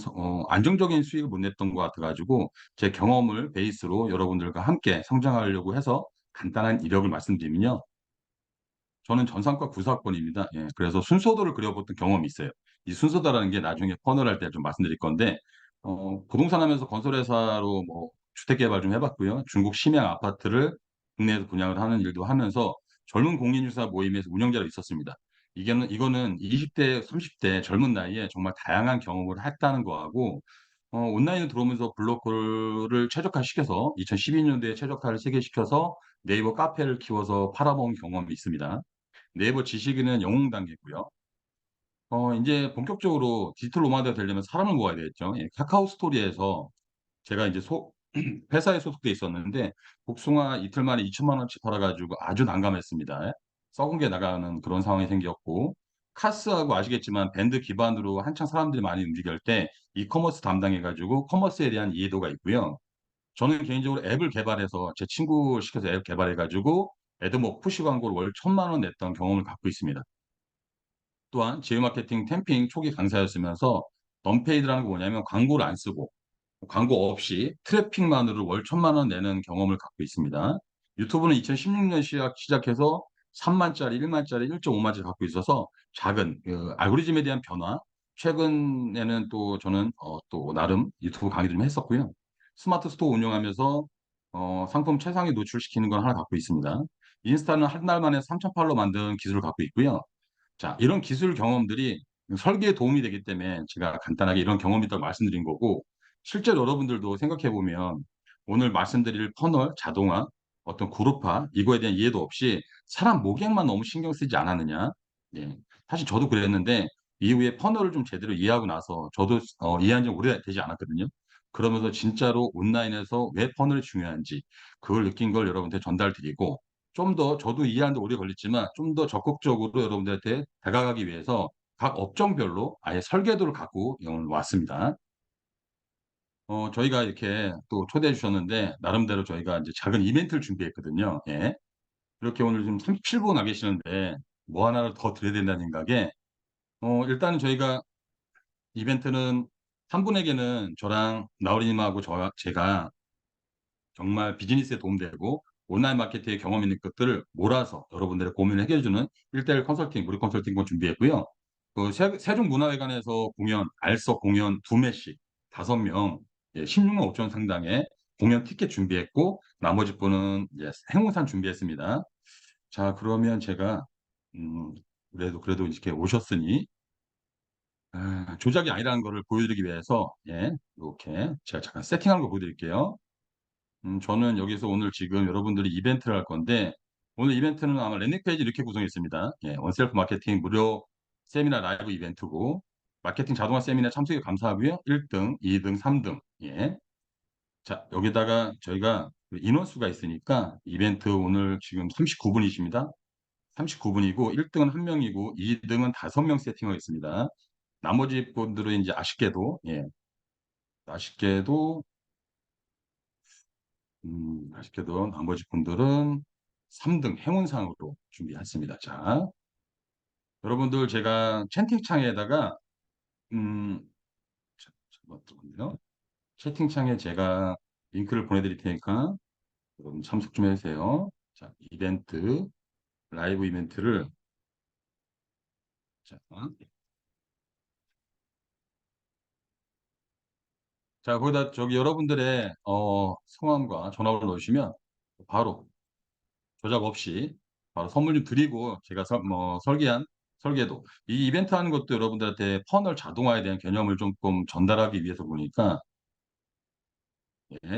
안정적인 수익을 못 냈던 것 같아가지고 제 경험을 베이스로 여러분들과 함께 성장하려고 해서 간단한 이력을 말씀드리면요. 저는 전산과 구사학번입니다. 예, 그래서 순서도를 그려봤던 경험이 있어요. 이 순서도라는 게 나중에 퍼널할 때 좀 말씀드릴 건데, 부동산 하면서 건설회사로 뭐 주택개발 좀 해봤고요. 중국 심양 아파트를 국내에서 분양을 하는 일도 하면서 젊은 공인주사 모임에서 운영자로 있었습니다. 이거는 20대, 30대 젊은 나이에 정말 다양한 경험을 했다는 거하고, 온라인에 들어오면서 블로그를 최적화시켜서 2012년도에 최적화를 체계시켜서 네이버 카페를 키워서 팔아본 경험이 있습니다. 네이버 지식인은 영웅 단계고요. 이제 본격적으로 디지털 노마드가 되려면 사람을 모아야 되겠죠. 예, 카카오 스토리에서 제가 이제 회사에 소속돼 있었는데 복숭아 이틀 만에 2천만 원치 팔아가지고 아주 난감했습니다. 썩은 게 나가는 그런 상황이 생겼고 카스하고 아시겠지만 밴드 기반으로 한창 사람들이 많이 움직일 때 이커머스 담당해가지고 커머스에 대한 이해도가 있고요. 저는 개인적으로 앱을 개발해서 제 친구 시켜서 앱 개발해가지고 애드목 푸시 광고를 월 1,000만 원 냈던 경험을 갖고 있습니다. 또한 제휴마케팅 캠핑 초기 강사였으면서 넌페이드라는 게 뭐냐면 광고를 안 쓰고 광고 없이 트래픽만으로 월 1,000만 원 내는 경험을 갖고 있습니다. 유튜브는 2016년 시작해서 3만짜리, 1만짜리, 1.5만짜리 갖고 있어서 작은 그 알고리즘에 대한 변화, 최근에는 또 저는 또 나름 유튜브 강의도 좀 했었고요. 스마트 스토어 운영하면서 상품 최상위 노출시키는 걸 하나 갖고 있습니다. 인스타는 한 달 만에 3,000팔로 만든 기술을 갖고 있고요. 자, 이런 기술 경험들이 설계에 도움이 되기 때문에 제가 간단하게 이런 경험이 있다고 말씀드린 거고, 실제로 여러분들도 생각해 보면 오늘 말씀드릴 퍼널, 자동화, 어떤 그룹화, 이거에 대한 이해도 없이 사람 모객만 너무 신경 쓰지 않았느냐. 예. 사실 저도 그랬는데, 이후에 퍼널을 좀 제대로 이해하고 나서 저도 이해한 지 오래되지 않았거든요. 그러면서 진짜로 온라인에서 왜 퍼널이 중요한지 그걸 느낀 걸 여러분한테 전달드리고, 좀 더 저도 이해하는 데 오래 걸렸지만 좀 더 적극적으로 여러분들한테 다가가기 위해서 각 업종별로 아예 설계도를 갖고 오늘 왔습니다. 저희가 이렇게 또 초대해 주셨는데 나름대로 저희가 이제 작은 이벤트를 준비했거든요. 예. 이렇게 오늘 지금 37분 와 계시는데 뭐 하나를 더 드려야 된다는 생각에 일단은 저희가 이벤트는 한 분에게는 저랑 나우리님하고 제가 정말 비즈니스에 도움되고 온라인 마케팅에 경험 있는 것들을 몰아서 여러분들의 고민을 해결해주는 1대1 컨설팅, 무료 컨설팅을 준비했고요. 그 세종문화회관에서 공연, 알석 공연 2매씩 5명, 16만 5천 원 상당의 공연 티켓 준비했고 나머지 분은 이제 행운산 준비했습니다. 자, 그러면 제가 음, 그래도 이렇게 오셨으니 조작이 아니라는 것을 보여드리기 위해서 이렇게 제가 잠깐 세팅하는 거 보여드릴게요. 저는 여기서 오늘 지금 여러분들이 이벤트를 할 건데, 오늘 이벤트는 아마 랜딩 페이지 이렇게 구성해 있습니다. 원셀프 마케팅 무료 세미나 라이브 이벤트고, 마케팅 자동화 세미나 참석에 감사하고요. 1등, 2등, 3등. 예. 자, 여기다가 저희가 그 인원수가 있으니까 이벤트 오늘 지금 39분이십니다. 39분이고, 1등은 1명이고, 2등은 5명 세팅하겠습니다. 나머지 분들은 이제 아쉽게도 아쉽게도 나머지 분들은 3등 행운상으로 준비했습니다. 자, 여러분들 제가 채팅창에다가 음, 잠깐만요. 채팅창에 제가 링크를 보내드릴 테니까 여러분 참석 좀 해주세요. 자, 라이브 이벤트를 자, 거기다 저기 여러분들의 성함과 전화번호 넣으시면 바로 조작 없이 바로 선물 좀 드리고 제가 설계한 설계도 이 이벤트 하는 것도 여러분들한테 퍼널 자동화에 대한 개념을 조금 전달하기 위해서 보니까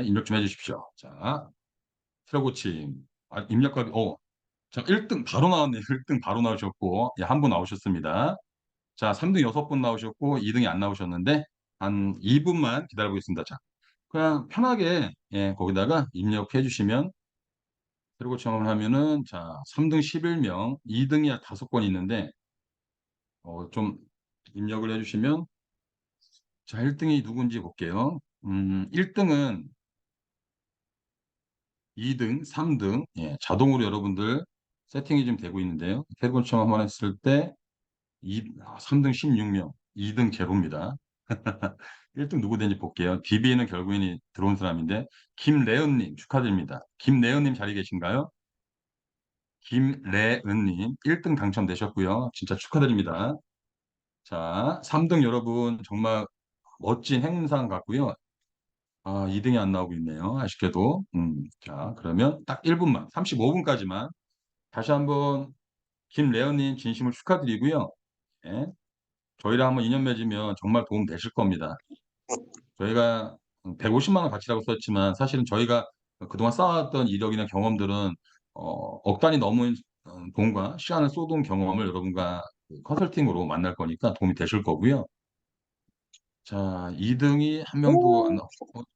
입력 좀 해주십시오. 자, 트러고침 입력하기 자 1등 바로 나왔네요. 1등 바로 나오셨고 한 분 나오셨습니다. 자 3등 6분 나오셨고 2등이 안 나오셨는데 한 2분만 기다려보겠습니다. 자 그냥 편하게 거기다가 입력해 주시면 그리고 청을 하면은 자 3등 11명, 2등이 5건 있는데 좀 입력을 해주시면 자 1등이 누군지 볼게요. 1등은 2등, 3등 자동으로 여러분들 세팅이 좀 되고 있는데요. 세번 청한 했을 때 3등 16명, 2등 제로입니다. 1등 누구 되는지 볼게요. DB에는 결국에는 들어온 사람인데 김래은님 축하드립니다. 김래은님 자리 계신가요? 김래은님 1등 당첨되셨고요. 진짜 축하드립니다. 자, 3등 여러분 정말 멋진 행운상 같고요. 2등이 안 나오고 있네요. 아쉽게도. 자, 그러면 딱 1분만, 35분까지만 다시 한번 김래은님 진심을 축하드리고요. 예, 저희랑 한번 인연 맺으면 정말 도움 되실 겁니다. 저희가 150만 원 가치라고 썼지만 사실은 저희가 그동안 쌓아왔던 이력이나 경험들은 억 단위 넘은 돈과 시간을 쏟은 경험을 여러분과 그 컨설팅으로 만날 거니까 도움이 되실 거고요. 자, 2등이 한 명도 안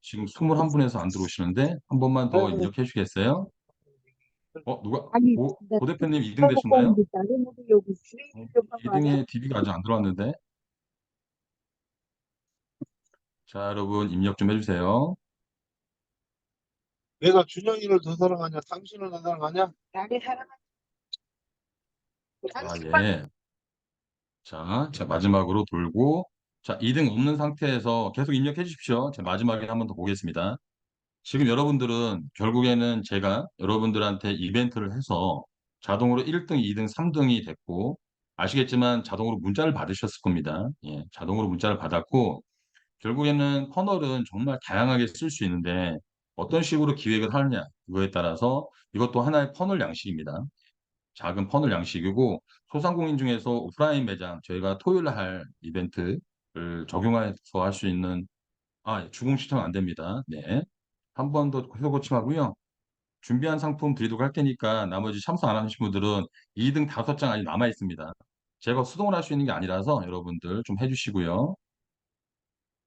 지금 21분에서 안 들어오시는데 한 번만 더 입력해 주시겠어요? 누가 아니, 고 대표님 2등 먹고 되셨나요? 오는데 다른 우리 여기 주인님 한 말이야? 2등에 DB가 아직 안 들어왔는데. 자, 여러분 입력 좀 해주세요. 내가 준영이를 더 사랑하냐? 당신을 더 사랑하냐? 나를 사랑하는 아, 당신만 예. 자, 마지막으로 돌고, 자, 2등 없는 상태에서 계속 입력해 주십시오. 자, 마지막에 한 번 더 보겠습니다. 지금 여러분들은 결국에는 제가 여러분들한테 이벤트를 해서 자동으로 1등, 2등, 3등이 됐고, 아시겠지만 자동으로 문자를 받으셨을 겁니다. 예, 자동으로 문자를 받았고, 결국에는 퍼널은 정말 다양하게 쓸 수 있는데, 어떤 식으로 기획을 하느냐, 그거에 따라서 이것도 하나의 퍼널 양식입니다. 작은 퍼널 양식이고, 소상공인 중에서 오프라인 매장, 저희가 토요일 날 할 이벤트를 적용해서 할 수 있는, 예, 주공 시청 안 됩니다. 네. 한 번 더 해서 고침하고요. 준비한 상품 드리도록 할 테니까 나머지 참석 안 하신 분들은 2등 5장 아직 남아 있습니다. 제가 수동을 할 수 있는 게 아니라서 여러분들 좀 해주시고요.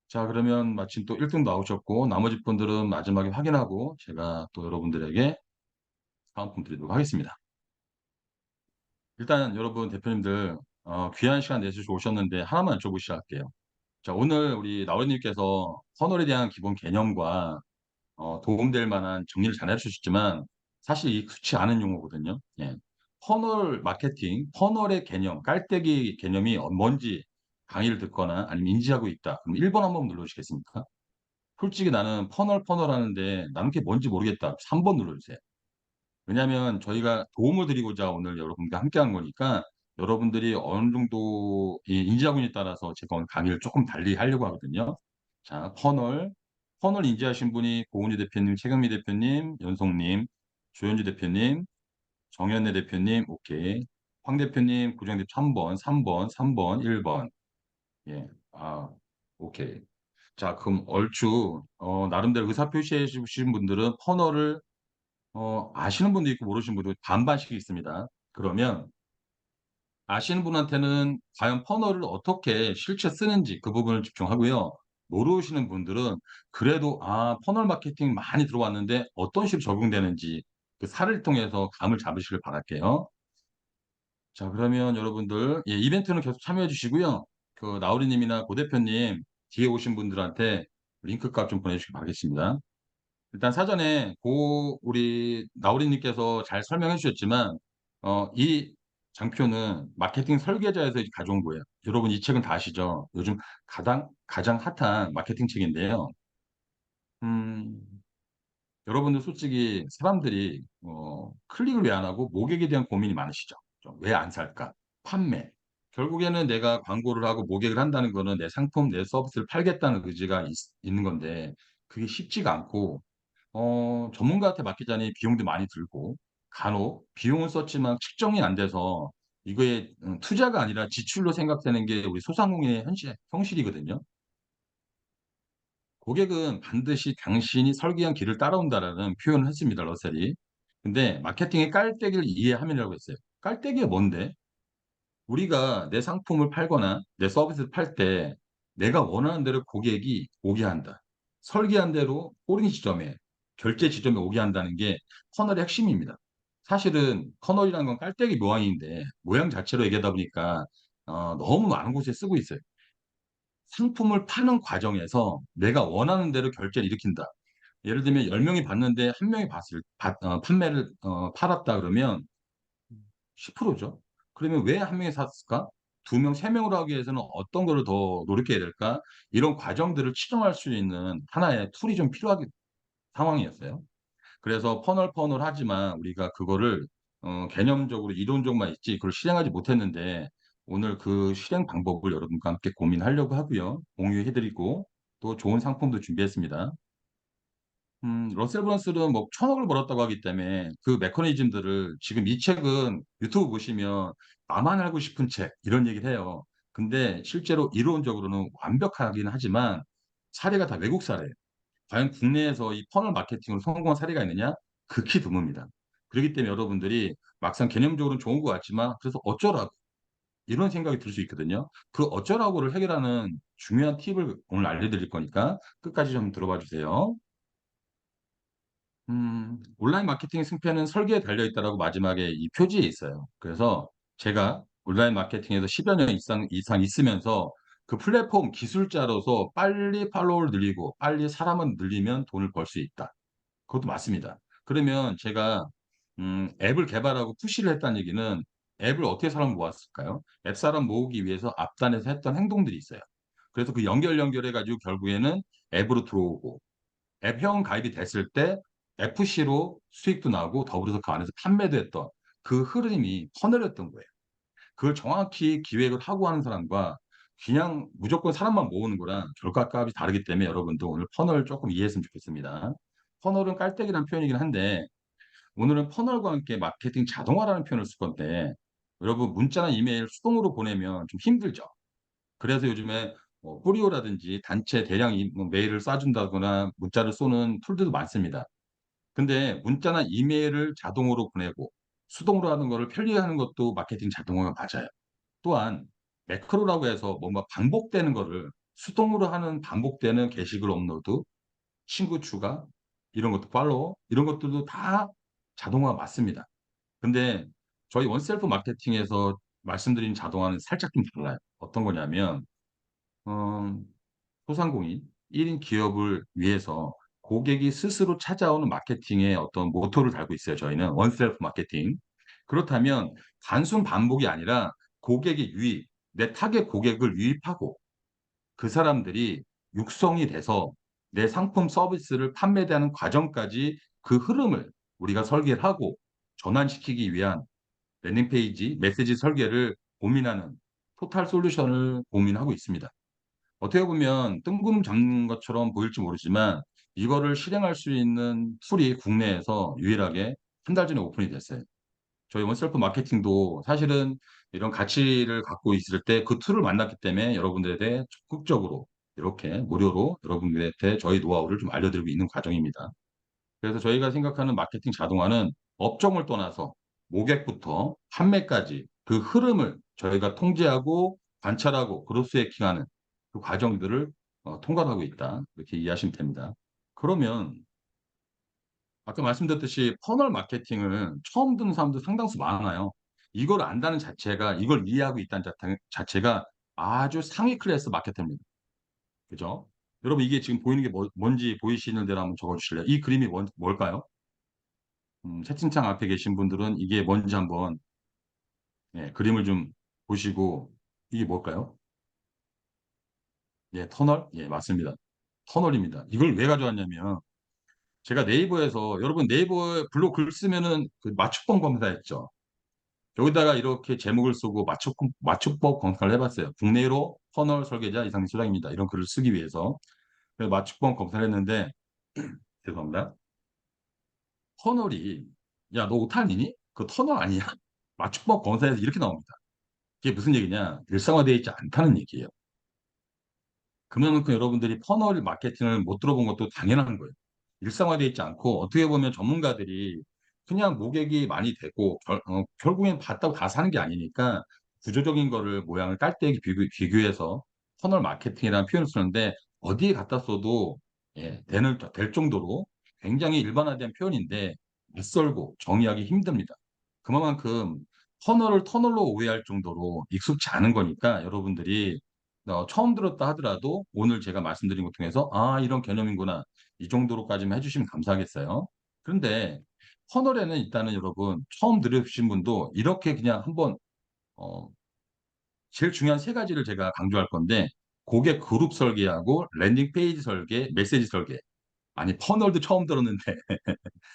자, 그러면 마침 또 1등 나오셨고, 나머지 분들은 마지막에 확인하고 제가 또 여러분들에게 사은품 드리도록 하겠습니다. 일단 여러분 대표님들 귀한 시간 내주시고 오셨는데 하나만 여쭤보시죠 할게요. 자, 오늘 우리 나우리님께서 선월에 대한 기본 개념과 도움될 만한 정리를 잘 해주셨지만 사실 이 그렇지 않은 용어거든요. 예. 퍼널 마케팅, 퍼널의 개념, 깔때기 개념이 뭔지 강의를 듣거나 아니면 인지하고 있다. 그럼 1번 한번 눌러주시겠습니까? 솔직히 나는 퍼널 하는데 나는 그게 뭔지 모르겠다. 3번 눌러주세요. 왜냐하면 저희가 도움을 드리고자 오늘 여러분과 함께 한 거니까 여러분들이 어느 정도 인지하고에 따라서 제가 오늘 강의를 조금 달리 하려고 하거든요. 자, 퍼널 인지하신 분이 고은희 대표님, 최경미 대표님, 연송님, 조현주 대표님, 정현래 대표님, 오케이. 황 대표님, 구정 대표 3번, 1번. 예, 오케이. 자, 그럼 얼추 나름대로 의사 표시해 주신 분들은 퍼널을 아시는 분도 있고 모르시는 분도 반반씩 있습니다. 그러면 아시는 분한테는 과연 퍼널을 어떻게 실제 쓰는지 그 부분을 집중하고요. 모르시는 분들은 그래도 퍼널 마케팅 많이 들어왔는데 어떤 식으로 적용되는지 그 사례를 통해서 감을 잡으시길 바랄게요. 자, 그러면 여러분들 예, 이벤트는 계속 참여해 주시고요. 그 나우리님이나 고 대표님 뒤에 오신 분들한테 링크 값 좀 보내주시기 바라겠습니다. 일단 사전에 우리 나우리님께서 잘 설명해 주셨지만 이 장표는 마케팅 설계자에서 가져온 거예요. 여러분 이 책은 다 아시죠? 요즘 가장 핫한 마케팅 책인데요. 음, 여러분들 솔직히 사람들이 클릭을 왜 안 하고 모객에 대한 고민이 많으시죠? 왜 안 살까? 판매. 결국에는 내가 광고를 하고 모객을 한다는 거는 내 상품, 내 서비스를 팔겠다는 의지가 있는 건데 그게 쉽지가 않고 전문가한테 맡기자니 비용도 많이 들고, 간혹 비용을 썼지만 측정이 안 돼서 이거에 투자가 아니라 지출로 생각되는 게 우리 소상공인의 현실이거든요. 고객은 반드시 당신이 설계한 길을 따라온다라는 표현을 했습니다, 러셀이. 근데 마케팅의 깔때기를 이해하면이라고 했어요. 깔때기가 뭔데? 우리가 내 상품을 팔거나 내 서비스를 팔 때 내가 원하는 대로 고객이 오게 한다. 설계한 대로 꼬리 지점에, 결제 지점에 오게 한다는 게 커널의 핵심입니다. 사실은 커널이라는 건 깔때기 모양인데 모양 자체로 얘기하다 보니까 너무 많은 곳에 쓰고 있어요. 상품을 파는 과정에서 내가 원하는 대로 결제를 일으킨다. 예를 들면 10명이 봤는데 한 명이 판매를 팔았다 그러면 10%죠. 그러면 왜 한 명이 샀을까? 두 명, 세 명으로 하기 위해서는 어떤 거를 더 노력해야 될까? 이런 과정들을 치정할 수 있는 하나의 툴이 좀 필요한 상황이었어요. 그래서 퍼널 하지만 우리가 그거를 개념적으로 이론적만 있지 그걸 실행하지 못했는데 오늘 그 실행 방법을 여러분과 함께 고민하려고 하고요. 공유해드리고 또 좋은 상품도 준비했습니다. 러셀 브런스는 뭐 1,000억을 벌었다고 하기 때문에 그 메커니즘들을 지금 이 책은 유튜브 보시면 나만 알고 싶은 책 이런 얘기를 해요. 근데 실제로 이론적으로는 완벽하긴 하지만 사례가 다 외국 사례예요. 과연 국내에서 이 퍼널 마케팅으로 성공한 사례가 있느냐? 극히 드뭅니다. 그렇기 때문에 여러분들이 막상 개념적으로는 좋은 것 같지만 그래서 어쩌라고 이런 생각이 들 수 있거든요. 그 어쩌라고를 해결하는 중요한 팁을 오늘 알려드릴 거니까 끝까지 좀 들어봐 주세요. 온라인 마케팅 승패는 설계에 달려 있다라고 마지막에 이 표지에 있어요. 그래서 제가 온라인 마케팅에서 10여 년 이상 있으면서 그 플랫폼 기술자로서 빨리 팔로워를 늘리고 빨리 사람을 늘리면 돈을 벌 수 있다. 그것도 맞습니다. 그러면 제가 앱을 개발하고 푸시를 했다는 얘기는 앱을 어떻게 사람 모았을까요? 앱 사람 모으기 위해서 앞단에서 했던 행동들이 있어요. 그래서 그 연결해가지고 결국에는 앱으로 들어오고 앱 회원 가입이 됐을 때 FC로 수익도 나고 더불어서 그 안에서 판매도 했던 그 흐름이 퍼널이었던 거예요. 그걸 정확히 기획을 하고 하는 사람과 그냥 무조건 사람만 모으는 거랑 결과값이 다르기 때문에 여러분도 오늘 퍼널 조금 이해했으면 좋겠습니다. 퍼널은 깔때기라는 표현이긴 한데 오늘은 퍼널과 함께 마케팅 자동화라는 표현을 쓸 건데 여러분 문자나 이메일 수동으로 보내면 좀 힘들죠. 그래서 요즘에 뭐 뿌리오라든지 단체 대량 뭐 메일을 쏴준다거나 문자를 쏘는 툴들도 많습니다. 근데 문자나 이메일을 자동으로 보내고 수동으로 하는 거를 편리하는 것도 마케팅 자동화가 맞아요. 또한 매크로라고 해서 뭔가 반복되는 거를 수동으로 하는 반복되는 게시글 업로드, 친구 추가, 이런 것도 팔로워, 이런 것들도 다 자동화 맞습니다. 근데 저희 원셀프 마케팅에서 말씀드린 자동화는 살짝 좀 달라요. 어떤 거냐면 어, 소상공인 1인 기업을 위해서 고객이 스스로 찾아오는 마케팅의 어떤 모토를 달고 있어요. 저희는 원셀프 마케팅. 그렇다면 단순 반복이 아니라 고객의 유입, 내 타겟 고객을 유입하고 그 사람들이 육성이 돼서 내 상품 서비스를 판매되는 과정까지 그 흐름을 우리가 설계를 하고 전환시키기 위한 랜딩페이지, 메시지 설계를 고민하는 토탈 솔루션을 고민하고 있습니다. 어떻게 보면 뜬구름 잡는 것처럼 보일지 모르지만 이거를 실행할 수 있는 툴이 국내에서 유일하게 한 달 전에 오픈이 됐어요. 저희 원셀프 마케팅도 사실은 이런 가치를 갖고 있을 때 그 툴을 만났기 때문에 여러분들에 대해 적극적으로 이렇게 무료로 여러분들한테 저희 노하우를 좀 알려드리고 있는 과정입니다. 그래서 저희가 생각하는 마케팅 자동화는 업종을 떠나서 모객부터 판매까지 그 흐름을 저희가 통제하고 관찰하고 그로스 해킹하는 그 과정들을 통과하고 있다. 이렇게 이해하시면 됩니다. 그러면 아까 말씀드렸듯이 퍼널 마케팅을 처음 듣는 사람도 상당수 많아요. 이걸 안다는 자체가 이걸 이해하고 있다는 자체가 아주 상위 클래스 마케터입니다. 그죠? 여러분 이게 지금 보이는 게 뭔지 보이시는 대로 한번 적어주실래요? 이 그림이 뭘까요? 채팅창 앞에 계신 분들은 이게 뭔지 한번 예, 그림을 좀 보시고 이게 뭘까요? 예, 터널? 예, 맞습니다. 터널입니다. 이걸 왜 가져왔냐면 제가 네이버에서 여러분 네이버에 블로그 글 쓰면은 그 맞춤법 검사했죠. 여기다가 이렇게 제목을 쓰고 맞춤법 검사를 해봤어요. 국내로 터널 설계자 이상민 소장입니다. 이런 글을 쓰기 위해서 그래서 맞춤법 검사를 했는데 죄송합니다. 터널이 야, 너 오타니니? 그 터널 아니야? 맞춤법 검사에서 이렇게 나옵니다. 이게 무슨 얘기냐? 일상화되어 있지 않다는 얘기예요. 그만큼 여러분들이 퍼널 마케팅을 못 들어본 것도 당연한 거예요. 일상화되어 있지 않고 어떻게 보면 전문가들이 그냥 모객이 많이 되고 결국엔 봤다고 다 사는 게 아니니까 구조적인 거를 모양을 깔때기 비교해서 퍼널 마케팅이라는 표현을 쓰는데 어디에 갖다 써도 예, 될 정도로 굉장히 일반화된 표현인데 낯설고 정의하기 힘듭니다. 그만큼 터널을 터널로 오해할 정도로 익숙치 않은 거니까 여러분들이 처음 들었다 하더라도 오늘 제가 말씀드린 것 통해서 아, 이런 개념이구나. 이 정도로까지만 해주시면 감사하겠어요. 그런데 터널에는 일단은 여러분 처음 들으신 분도 이렇게 그냥 한번 어, 제일 중요한 세 가지를 제가 강조할 건데 고객 그룹 설계하고 랜딩 페이지 설계, 메시지 설계. 아니 터널도 처음 들었는데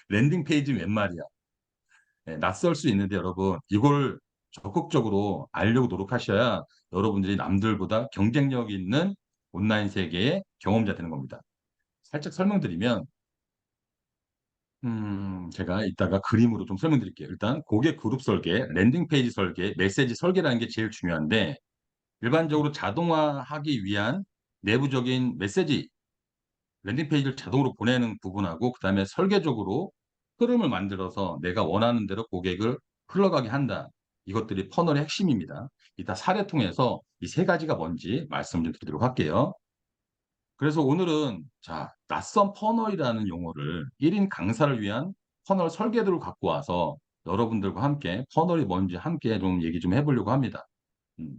랜딩 페이지 웬 말이야. 네, 낯설 수 있는데 여러분 이걸 적극적으로 알려고 노력하셔야 여러분들이 남들보다 경쟁력 있는 온라인 세계의 경험자 되는 겁니다. 살짝 설명드리면 제가 이따가 그림으로 좀 설명드릴게요. 일단 고객 그룹 설계, 랜딩 페이지 설계, 메시지 설계라는 게 제일 중요한데 일반적으로 자동화하기 위한 내부적인 메시지 랜딩 페이지를 자동으로 보내는 부분하고 그다음에 설계적으로 흐름을 만들어서 내가 원하는 대로 고객을 흘러가게 한다. 이것들이 퍼널의 핵심입니다. 이따 사례 통해서 이 세 가지가 뭔지 말씀 좀 드리도록 할게요. 그래서 오늘은 자, 낯선 퍼널이라는 용어를 1인 강사를 위한 퍼널 설계도를 갖고 와서 여러분들과 함께 퍼널이 뭔지 함께 좀 얘기 좀 해보려고 합니다. 음.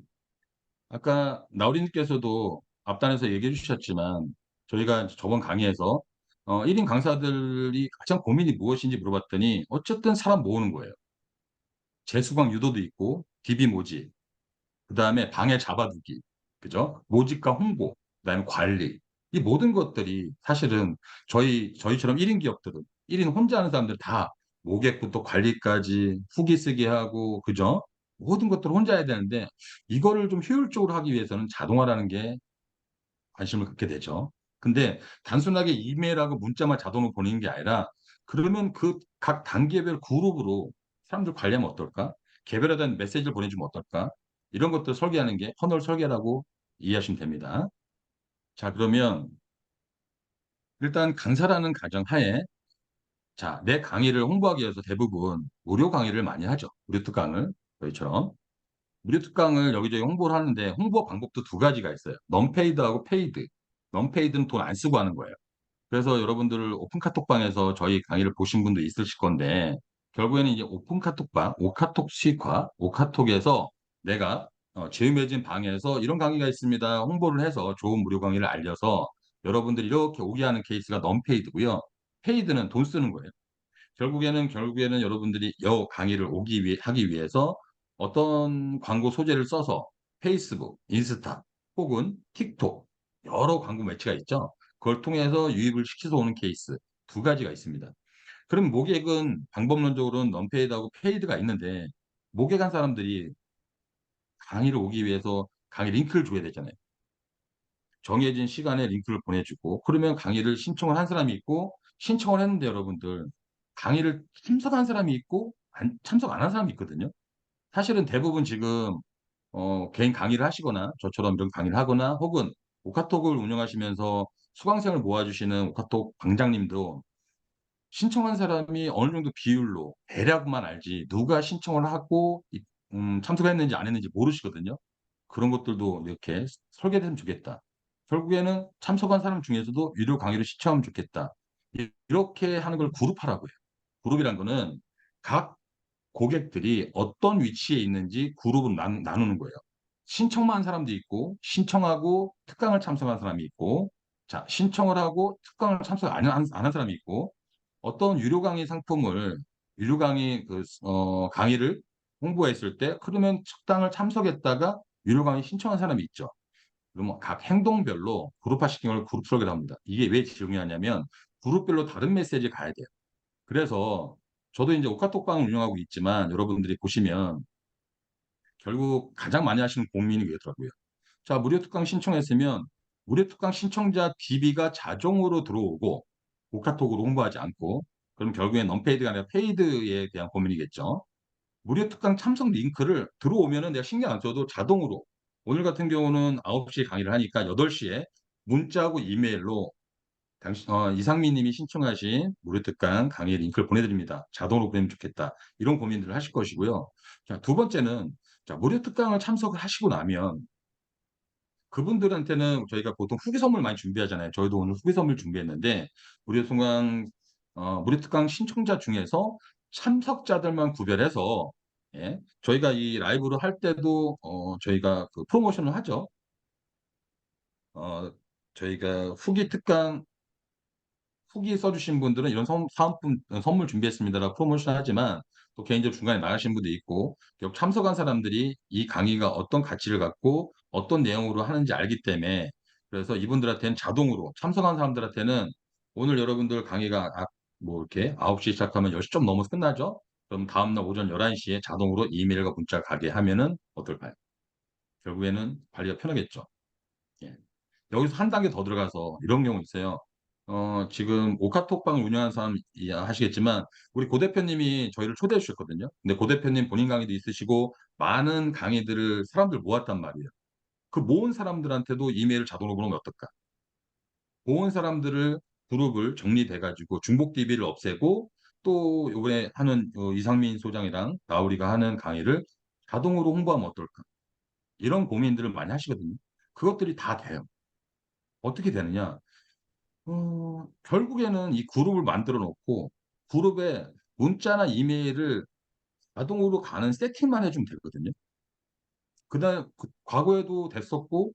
아까 나우리님께서도 앞단에서 얘기해 주셨지만 저희가 저번 강의에서 1인 강사들이 가장 고민이 무엇인지 물어봤더니 어쨌든 사람 모으는 거예요. 재수강 유도도 있고, DB 모집, 그 다음에 방해 잡아두기, 그죠? 모집과 홍보, 그 다음에 관리. 이 모든 것들이 사실은 저희처럼 1인 기업들은, 1인 혼자 하는 사람들 다 모객부터 관리까지 후기 쓰기 하고, 그죠? 모든 것들을 혼자 해야 되는데, 이거를 좀 효율적으로 하기 위해서는 자동화라는 게 관심을 갖게 되죠. 근데 단순하게 이메일하고 문자만 자동으로 보내는 게 아니라, 그러면 그 각 단계별 그룹으로 사람들 관리하면 어떨까? 개별화된 메시지를 보내주면 어떨까? 이런 것들 설계하는 게 퍼널 설계라고 이해하시면 됩니다. 자, 그러면 일단 강사라는 가정하에, 자, 내 강의를 홍보하기 위해서 대부분 무료 강의를 많이 하죠. 무료 특강을, 저희처럼. 무료 특강을 여기저기 홍보를 하는데 홍보 방법도 두 가지가 있어요. 넌페이드하고 페이드. 넌페이드는 돈 안 쓰고 하는 거예요. 그래서 여러분들 오픈 카톡방에서 저희 강의를 보신 분도 있으실 건데, 결국에는 이제 오픈 카톡방, 오카톡 수익화, 오카톡에서 내가 제휴맺은 방에서 이런 강의가 있습니다. 홍보를 해서 좋은 무료 강의를 알려서 여러분들이 이렇게 오게 하는 케이스가 넌페이드고요. 페이드는 돈 쓰는 거예요. 결국에는 여러분들이 강의를 하기 위해서 어떤 광고 소재를 써서 페이스북, 인스타 혹은 틱톡 여러 광고 매체가 있죠. 그걸 통해서 유입을 시켜서 오는 케이스 두 가지가 있습니다. 그럼 모객은 방법론적으로는 넌페이드하고 페이드가 있는데, 모객한 사람들이 강의를 오기 위해서 강의 링크를 줘야 되잖아요. 정해진 시간에 링크를 보내주고, 그러면 강의를 신청을 한 사람이 있고, 신청을 했는데 여러분들 강의를 참석한 사람이 있고 참석 안 한 사람이 있거든요. 사실은 대부분 지금 개인 강의를 하시거나 저처럼 이런 강의를 하거나 혹은 오카톡을 운영하시면서 수강생을 모아주시는 오카톡 방장님도 신청한 사람이 어느 정도 비율로 대략만 알지 누가 신청을 하고 참석했는지 안 했는지 모르시거든요. 그런 것들도 이렇게 설계됐으면 좋겠다. 결국에는 참석한 사람 중에서도 유료 강의를 시청하면 좋겠다. 이렇게 하는 걸 그룹하라고 해요. 그룹이란 거는 각 고객들이 어떤 위치에 있는지 그룹으로 나누는 거예요. 신청만 한 사람도 있고, 신청하고 특강을 참석한 사람이 있고, 자, 신청을 하고 특강을 참석 안 한 사람이 있고, 어떤 유료 강의 상품을, 유료 강의 강의를 홍보했을 때, 그러면 특강을 참석했다가 유료 강의 신청한 사람이 있죠. 그러면 각 행동별로 그룹화 시키는 걸 그룹 설계를 합니다. 이게 왜 중요하냐면, 그룹별로 다른 메시지를 가야 돼요. 그래서 저도 이제 오카톡방을 운영하고 있지만 여러분들이 보시면 결국 가장 많이 하시는 고민이 그렇더라고요. 자, 무료 특강 신청했으면 무료 특강 신청자 DB가 자동으로 들어오고 오카톡으로 홍보하지 않고, 그럼 결국엔 언페이드가 아니라 페이드에 대한 고민이겠죠. 무료 특강 참석 링크를 들어오면은 내가 신경 안 써도 자동으로, 오늘 같은 경우는 9시에 강의를 하니까 8시에 문자하고 이메일로 이상민 님이 신청하신 무료 특강 강의 링크를 보내드립니다. 자동으로 보내면 좋겠다. 이런 고민들을 하실 것이고요. 자, 두 번째는, 자, 무료 특강을 참석을 하시고 나면 그분들한테는 저희가 보통 후기 선물 많이 준비하잖아요. 저희도 오늘 후기 선물 준비했는데, 무료 특강, 무료 특강 신청자 중에서 참석자들만 구별해서, 예, 저희가 이 라이브를 할 때도, 저희가 그 프로모션을 하죠. 어, 저희가 후기 써주신 분들은 이런 사은품 선물 준비했습니다라고 프로모션 하지만, 또 개인적으로 중간에 나가신 분도 있고, 결국 참석한 사람들이 이 강의가 어떤 가치를 갖고 어떤 내용으로 하는지 알기 때문에, 그래서 이분들한테는 자동으로, 참석한 사람들한테는 오늘 여러분들 강의가 뭐 이렇게 9시 시작하면 10시 좀 넘어서 끝나죠? 그럼 다음날 오전 11시에 자동으로 이메일과 문자가 가게 하면은 어떨까요? 결국에는 관리가 편하겠죠. 예. 여기서 한 단계 더 들어가서 이런 경우 있어요. 지금 오카톡방을 운영하는 사람 하시겠지만, 우리 고 대표님이 저희를 초대해 주셨거든요. 근데 고 대표님 본인 강의도 있으시고 많은 강의들을 사람들 모았단 말이에요. 그 모은 사람들한테도 이메일을 자동으로 보내면 어떨까? 모은 사람들을 그룹을 정리돼가지고 중복 DB를 없애고, 또 이번에 하는 이상민 소장이랑 나우리가 하는 강의를 자동으로 홍보하면 어떨까? 이런 고민들을 많이 하시거든요. 그것들이 다 돼요. 어떻게 되느냐? 결국에는 이 그룹을 만들어 놓고 그룹에 문자나 이메일을 자동으로 가는 세팅만 해주면 되거든요. 과거에도 됐었고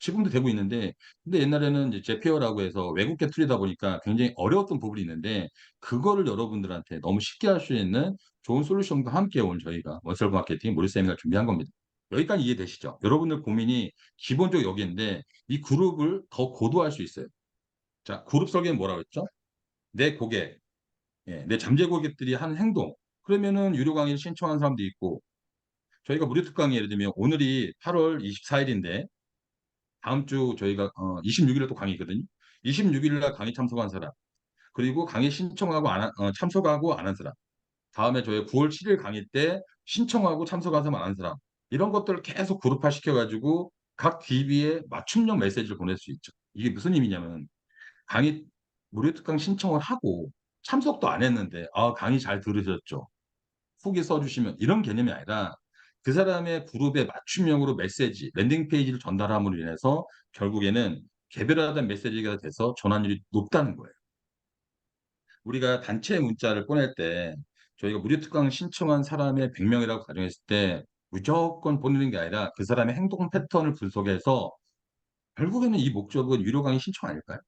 지금도 되고 있는데, 근데 옛날에는 이제 제페어라고 해서 외국계 툴이다 보니까 굉장히 어려웠던 부분이 있는데, 그거를 여러분들한테 너무 쉽게 할 수 있는 좋은 솔루션과 함께 온 저희가 원셀프 마케팅 무료 세미나를 준비한 겁니다. 여기까지 이해되시죠? 여러분들 고민이 기본적으로 여기인데, 이 그룹을 더 고도화할 수 있어요. 자, 그룹 설계는 뭐라고 했죠? 내 고객, 내 잠재 고객들이 하는 행동. 그러면은 유료 강의를 신청한 사람도 있고, 저희가 무료 특강이 예를 들면 오늘이 8월 24일인데 다음 주 저희가 26일에 또 강의거든요. 26일 날 강의 참석한 사람, 그리고 강의 신청하고 참석하고 안 한 사람, 다음에 저희 9월 7일 강의 때 신청하고 참석한 사람 안 한 사람, 이런 것들을 계속 그룹화 시켜가지고 각 DB에 맞춤형 메시지를 보낼 수 있죠. 이게 무슨 의미냐면 강의 무료 특강 신청을 하고 참석도 안 했는데 강의 잘 들으셨죠? 후기 써주시면 이런 개념이 아니라 그 사람의 그룹에 맞춤형으로 메시지, 랜딩 페이지를 전달함으로 인해서 결국에는 개별화된 메시지가 돼서 전환율이 높다는 거예요. 우리가 단체 문자를 보낼 때 저희가 무료 특강 신청한 사람의 100명이라고 가정했을 때 무조건 보내는 게 아니라 그 사람의 행동 패턴을 분석해서 결국에는 이 목적은 유료 강의 신청 아닐까요?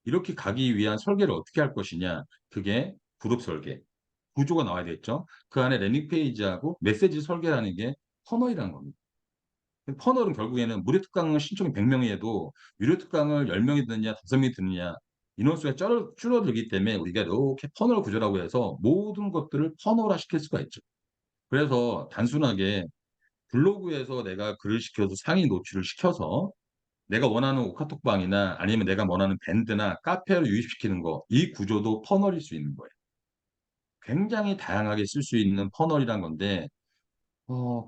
이렇게 가기 위한 설계를 어떻게 할 것이냐. 그게 그룹 설계. 구조가 나와야 되겠죠. 그 안에 랜딩 페이지하고 메시지 설계라는 게 퍼널이라는 겁니다. 퍼널은 결국에는 무료 특강을 신청이 100명이 해도 유료 특강을 10명이 듣느냐 5명이 듣느냐 인원수가 줄어들기 때문에 우리가 이렇게 퍼널 구조라고 해서 모든 것들을 퍼널화 시킬 수가 있죠. 그래서 단순하게 블로그에서 내가 글을 시켜서 상위 노출을 시켜서 내가 원하는 오카톡방이나 아니면 내가 원하는 밴드나 카페로 유입시키는 거, 이 구조도 퍼널일 수 있는 거예요. 굉장히 다양하게 쓸 수 있는 퍼널이란 건데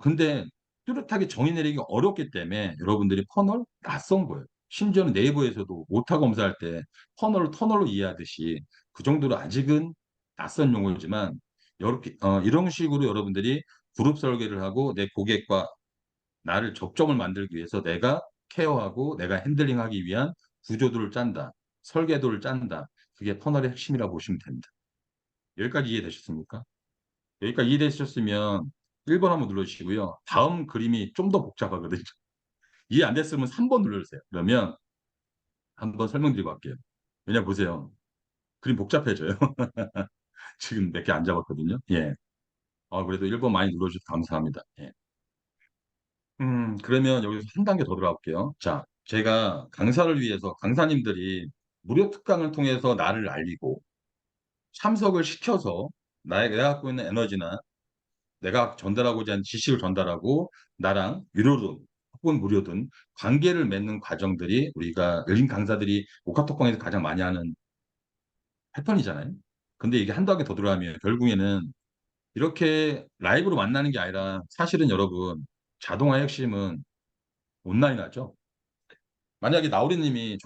근데 뚜렷하게 정의 내리기 어렵기 때문에 여러분들이 퍼널 낯선 거예요. 심지어는 네이버에서도 오타 검사할 때 퍼널을 터널로 이해하듯이 그 정도로 아직은 낯선 용어지만 이런 식으로 여러분들이 그룹 설계를 하고 내 고객과 나를 접점을 만들기 위해서 내가 케어하고 내가 핸들링하기 위한 구조도를 짠다. 설계도를 짠다. 그게 퍼널의 핵심이라고 보시면 됩니다. 여기까지 이해되셨습니까? 여기까지 이해되셨으면 1번 한번 눌러주시고요. 다음 그림이 좀 더 복잡하거든요. 이해 안 됐으면 3번 눌러주세요. 그러면 한번 설명드리고 갈게요. 왜냐 보세요. 그림 복잡해져요. 지금 몇 개 안 잡았거든요. 예. 그래도 1번 많이 눌러주셔서 감사합니다. 예. 그러면 여기서 한 단계 더 들어갈게요. 자, 제가 강사를 위해서 강사님들이 무료 특강을 통해서 나를 알리고 참석을 시켜서 내가 갖고 있는 에너지나 내가 전달하고자 하는 지식을 전달하고 나랑 유료든 혹은 무료든 관계를 맺는 과정들이 우리가 열린 강사들이 오카톡방에서 가장 많이 하는 패턴이잖아요. 근데 이게 한 단계 더 들어가면 결국에는 이렇게 라이브로 만나는 게 아니라 사실은 여러분 자동화의 핵심은 온라인화죠. 만약에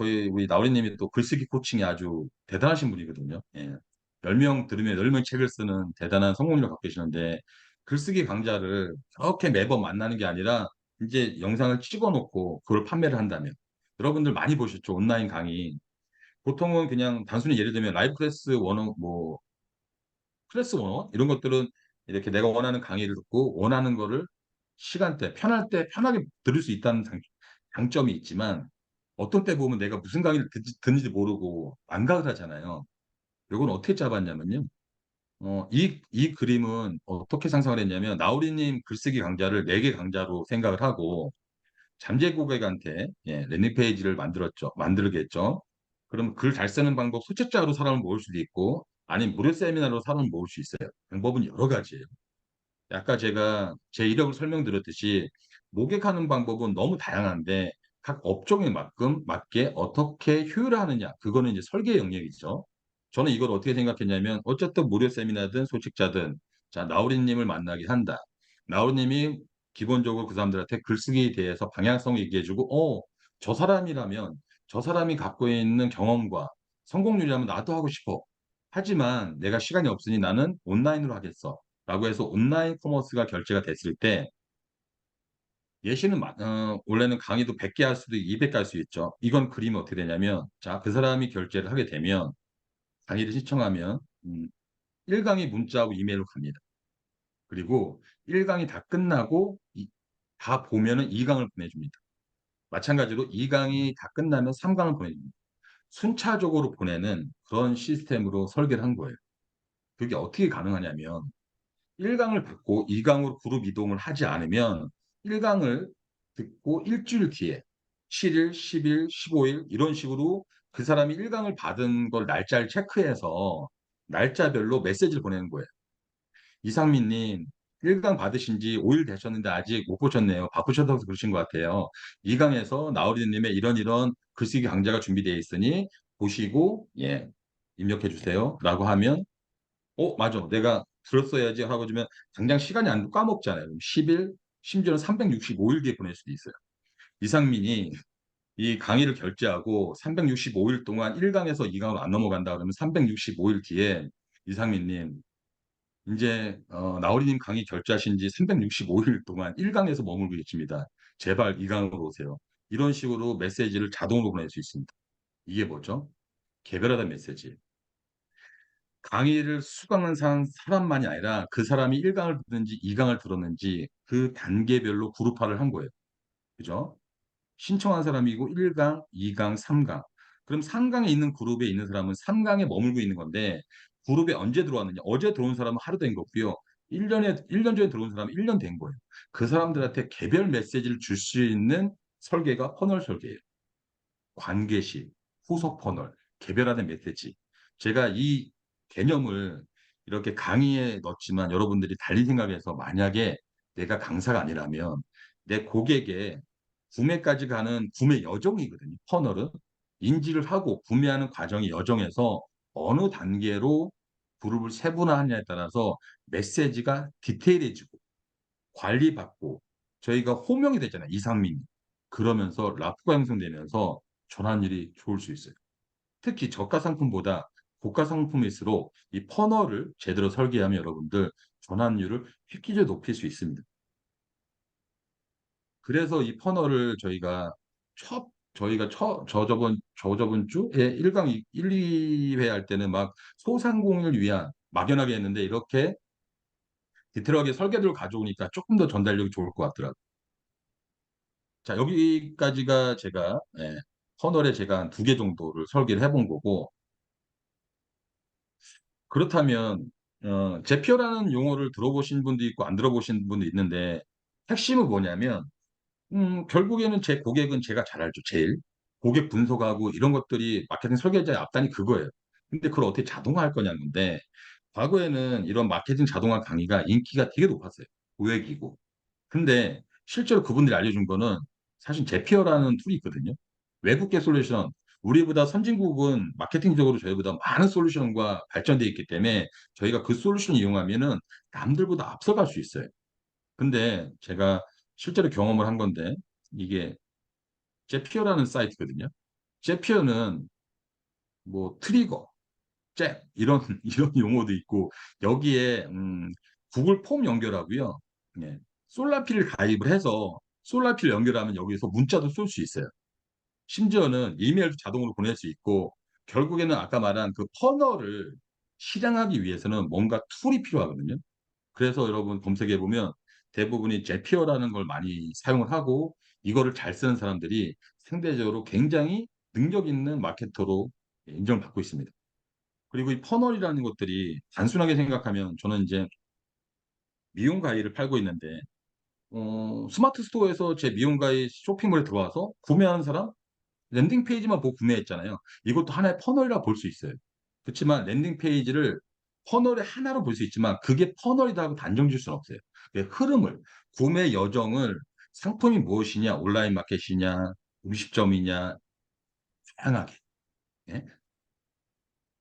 우리 나우리님이 또 글쓰기 코칭이 아주 대단하신 분이거든요. 예. 10명 들으면 10명 책을 쓰는 대단한 성공률을 갖고 계시는데 글쓰기 강좌를 그렇게 매번 만나는 게 아니라 이제 영상을 찍어 놓고 그걸 판매를 한다면 여러분들 많이 보셨죠? 온라인 강의. 보통은 그냥 단순히 예를 들면 라이브 클래스 원어 뭐 클래스 원어 이런 것들은 이렇게 내가 원하는 강의를 듣고 원하는 거를 시간대 편할 때 편하게 들을 수 있다는 장점이 있지만 어떤 때 보면 내가 무슨 강의를 듣는지 모르고 망각을 하잖아요. 이건 어떻게 잡았냐면요. 이 그림은 어떻게 상상을 했냐면 나우리님 글쓰기 강좌를 4개 강좌로 생각을 하고 잠재 고객한테 랜딩 페이지를 만들겠죠. 그럼 글 잘 쓰는 방법 소책자로 사람을 모을 수도 있고 아니면 무료 세미나로 사람을 모을 수 있어요. 방법은 여러 가지예요. 아까 제가 제 이력을 설명드렸듯이 모객하는 방법은 너무 다양한데 각 업종에 맞게 어떻게 효율화하느냐 그거는 이제 설계 영역이죠. 저는 이걸 어떻게 생각했냐면 어쨌든 무료 세미나든 소식자든 자 나우리님을 만나게 한다. 나우리님이 기본적으로 그 사람들한테 글쓰기에 대해서 방향성 얘기해주고 저 사람이라면 저 사람이 갖고 있는 경험과 성공률이라면 나도 하고 싶어. 하지만 내가 시간이 없으니 나는 온라인으로 하겠어. 라고 해서 온라인 커머스가 결제가 됐을 때 예시는 원래는 강의도 100개 할 수도 200개 할 수 있죠. 이건 그림이 어떻게 되냐면 자, 그 사람이 결제를 하게 되면 강의를 시청하면 1강의 문자하고 이메일로 갑니다. 그리고 1강이 다 끝나고 다 보면은 2강을 보내줍니다. 마찬가지로 2강이 다 끝나면 3강을 보내줍니다. 순차적으로 보내는 그런 시스템으로 설계를 한 거예요. 그게 어떻게 가능하냐면 1강을 받고 2강으로 그룹 이동을 하지 않으면 1강을 듣고 일주일 뒤에 7일, 10일, 15일 이런 식으로 그 사람이 1강을 받은 걸 날짜를 체크해서 날짜별로 메시지를 보내는 거예요. 이상민님, 1강 받으신 지 5일 되셨는데 아직 못 보셨네요. 바쁘셔서 그러신 것 같아요. 2강에서 나우리님의 이런 글쓰기 강좌가 준비되어 있으니 보시고, 예, 입력해 주세요. 라고 하면, 맞아. 내가 들었어야지 하고 주면 당장 시간이 안 까먹잖아요. 그럼 10일, 심지어는 365일 뒤에 보낼 수도 있어요. 이상민이 이 강의를 결제하고 365일 동안 1강에서 2강으로 안 넘어간다 그러면 365일 뒤에 이상민님, 이제 나우리님 강의 결제하신 지 365일 동안 1강에서 머물고 계십니다. 제발 2강으로 오세요. 이런 식으로 메시지를 자동으로 보낼 수 있습니다. 이게 뭐죠? 개별화된 메시지. 강의를 수강한 사람만이 아니라 그 사람이 1강을 듣는지 2강을 들었는지 그 단계별로 그룹화를 한 거예요. 그죠? 신청한 사람이고 1강, 2강, 3강. 그럼 3강에 있는 그룹에 있는 사람은 3강에 머물고 있는 건데 그룹에 언제 들어왔느냐? 어제 들어온 사람은 하루 된 거고요. 1년 전에 들어온 사람은 1년 된 거예요. 그 사람들한테 개별 메시지를 줄 수 있는 설계가 퍼널 설계예요. 관계식, 후속 퍼널, 개별화된 메시지. 제가 이 개념을 이렇게 강의에 넣었지만 여러분들이 달리 생각해서 만약에 내가 강사가 아니라면 내 고객의 구매까지 가는 구매 여정이거든요. 퍼널은 인지를 하고 구매하는 과정의 여정에서 어느 단계로 그룹을 세분화하느냐에 따라서 메시지가 디테일해지고 관리받고 저희가 호명이 되잖아요. 이상민. 그러면서 라프가 형성되면서 전환율이 좋을 수 있어요. 특히 저가 상품보다 고가 상품일수록 이 퍼널을 제대로 설계하면 여러분들 전환율을 획기적으로 높일 수 있습니다. 그래서 이 퍼널을 저저번 주에 1강 1, 2회 할 때는 막 소상공인을 위한 막연하게 했는데 이렇게 디테일하게 설계도를 가져오니까 조금 더 전달력이 좋을 것 같더라고요. 자, 여기까지가 제가 퍼널에 제가 한 2개 정도를 설계를 해본 거고 그렇다면 제피어라는 용어를 들어보신 분도 있고 안 들어보신 분도 있는데 핵심은 뭐냐면 결국에는 제 고객은 제가 잘 알죠. 제일 고객 분석하고 이런 것들이 마케팅 설계자의 앞단이 그거예요. 근데 그걸 어떻게 자동화할 거냐는 건데 과거에는 이런 마케팅 자동화 강의가 인기가 되게 높았어요. 고액이고. 근데 실제로 그분들이 알려준 거는 사실 제피어라는 툴이 있거든요. 외국계 솔루션, 우리보다 선진국은 마케팅적으로 저희보다 많은 솔루션과 발전되어 있기 때문에 저희가 그 솔루션을 이용하면은 남들보다 앞서갈 수 있어요. 근데 제가 실제로 경험을 한 건데 이게 제피어라는 사이트거든요. 제피어는 뭐 트리거, 잭 이런 이런 용어도 있고 여기에 구글 폼 연결하고요. 네. 솔라피를 가입을 해서 솔라피를 연결하면 여기서 문자도 쏠 수 있어요. 심지어는 이메일도 자동으로 보낼 수 있고 결국에는 아까 말한 그 퍼널을 실행하기 위해서는 뭔가 툴이 필요하거든요. 그래서 여러분 검색해 보면 대부분이 제피어라는 걸 많이 사용을 하고 이거를 잘 쓰는 사람들이 상대적으로 굉장히 능력 있는 마케터로 인정을 받고 있습니다. 그리고 이 퍼널이라는 것들이 단순하게 생각하면 저는 이제 미용 가위를 팔고 있는데 스마트 스토어에서 제 미용 가위 쇼핑몰에 들어와서 구매하는 사람 랜딩 페이지만 보고 구매했잖아요. 이것도 하나의 퍼널이라 볼 수 있어요. 그렇지만 랜딩 페이지를 퍼널의 하나로 볼 수 있지만 그게 퍼널이다 고 단정 지을 수는 없어요. 그 흐름을 구매 여정을 상품이 무엇이냐, 온라인 마켓이냐, 음식점이냐 다양하게 예?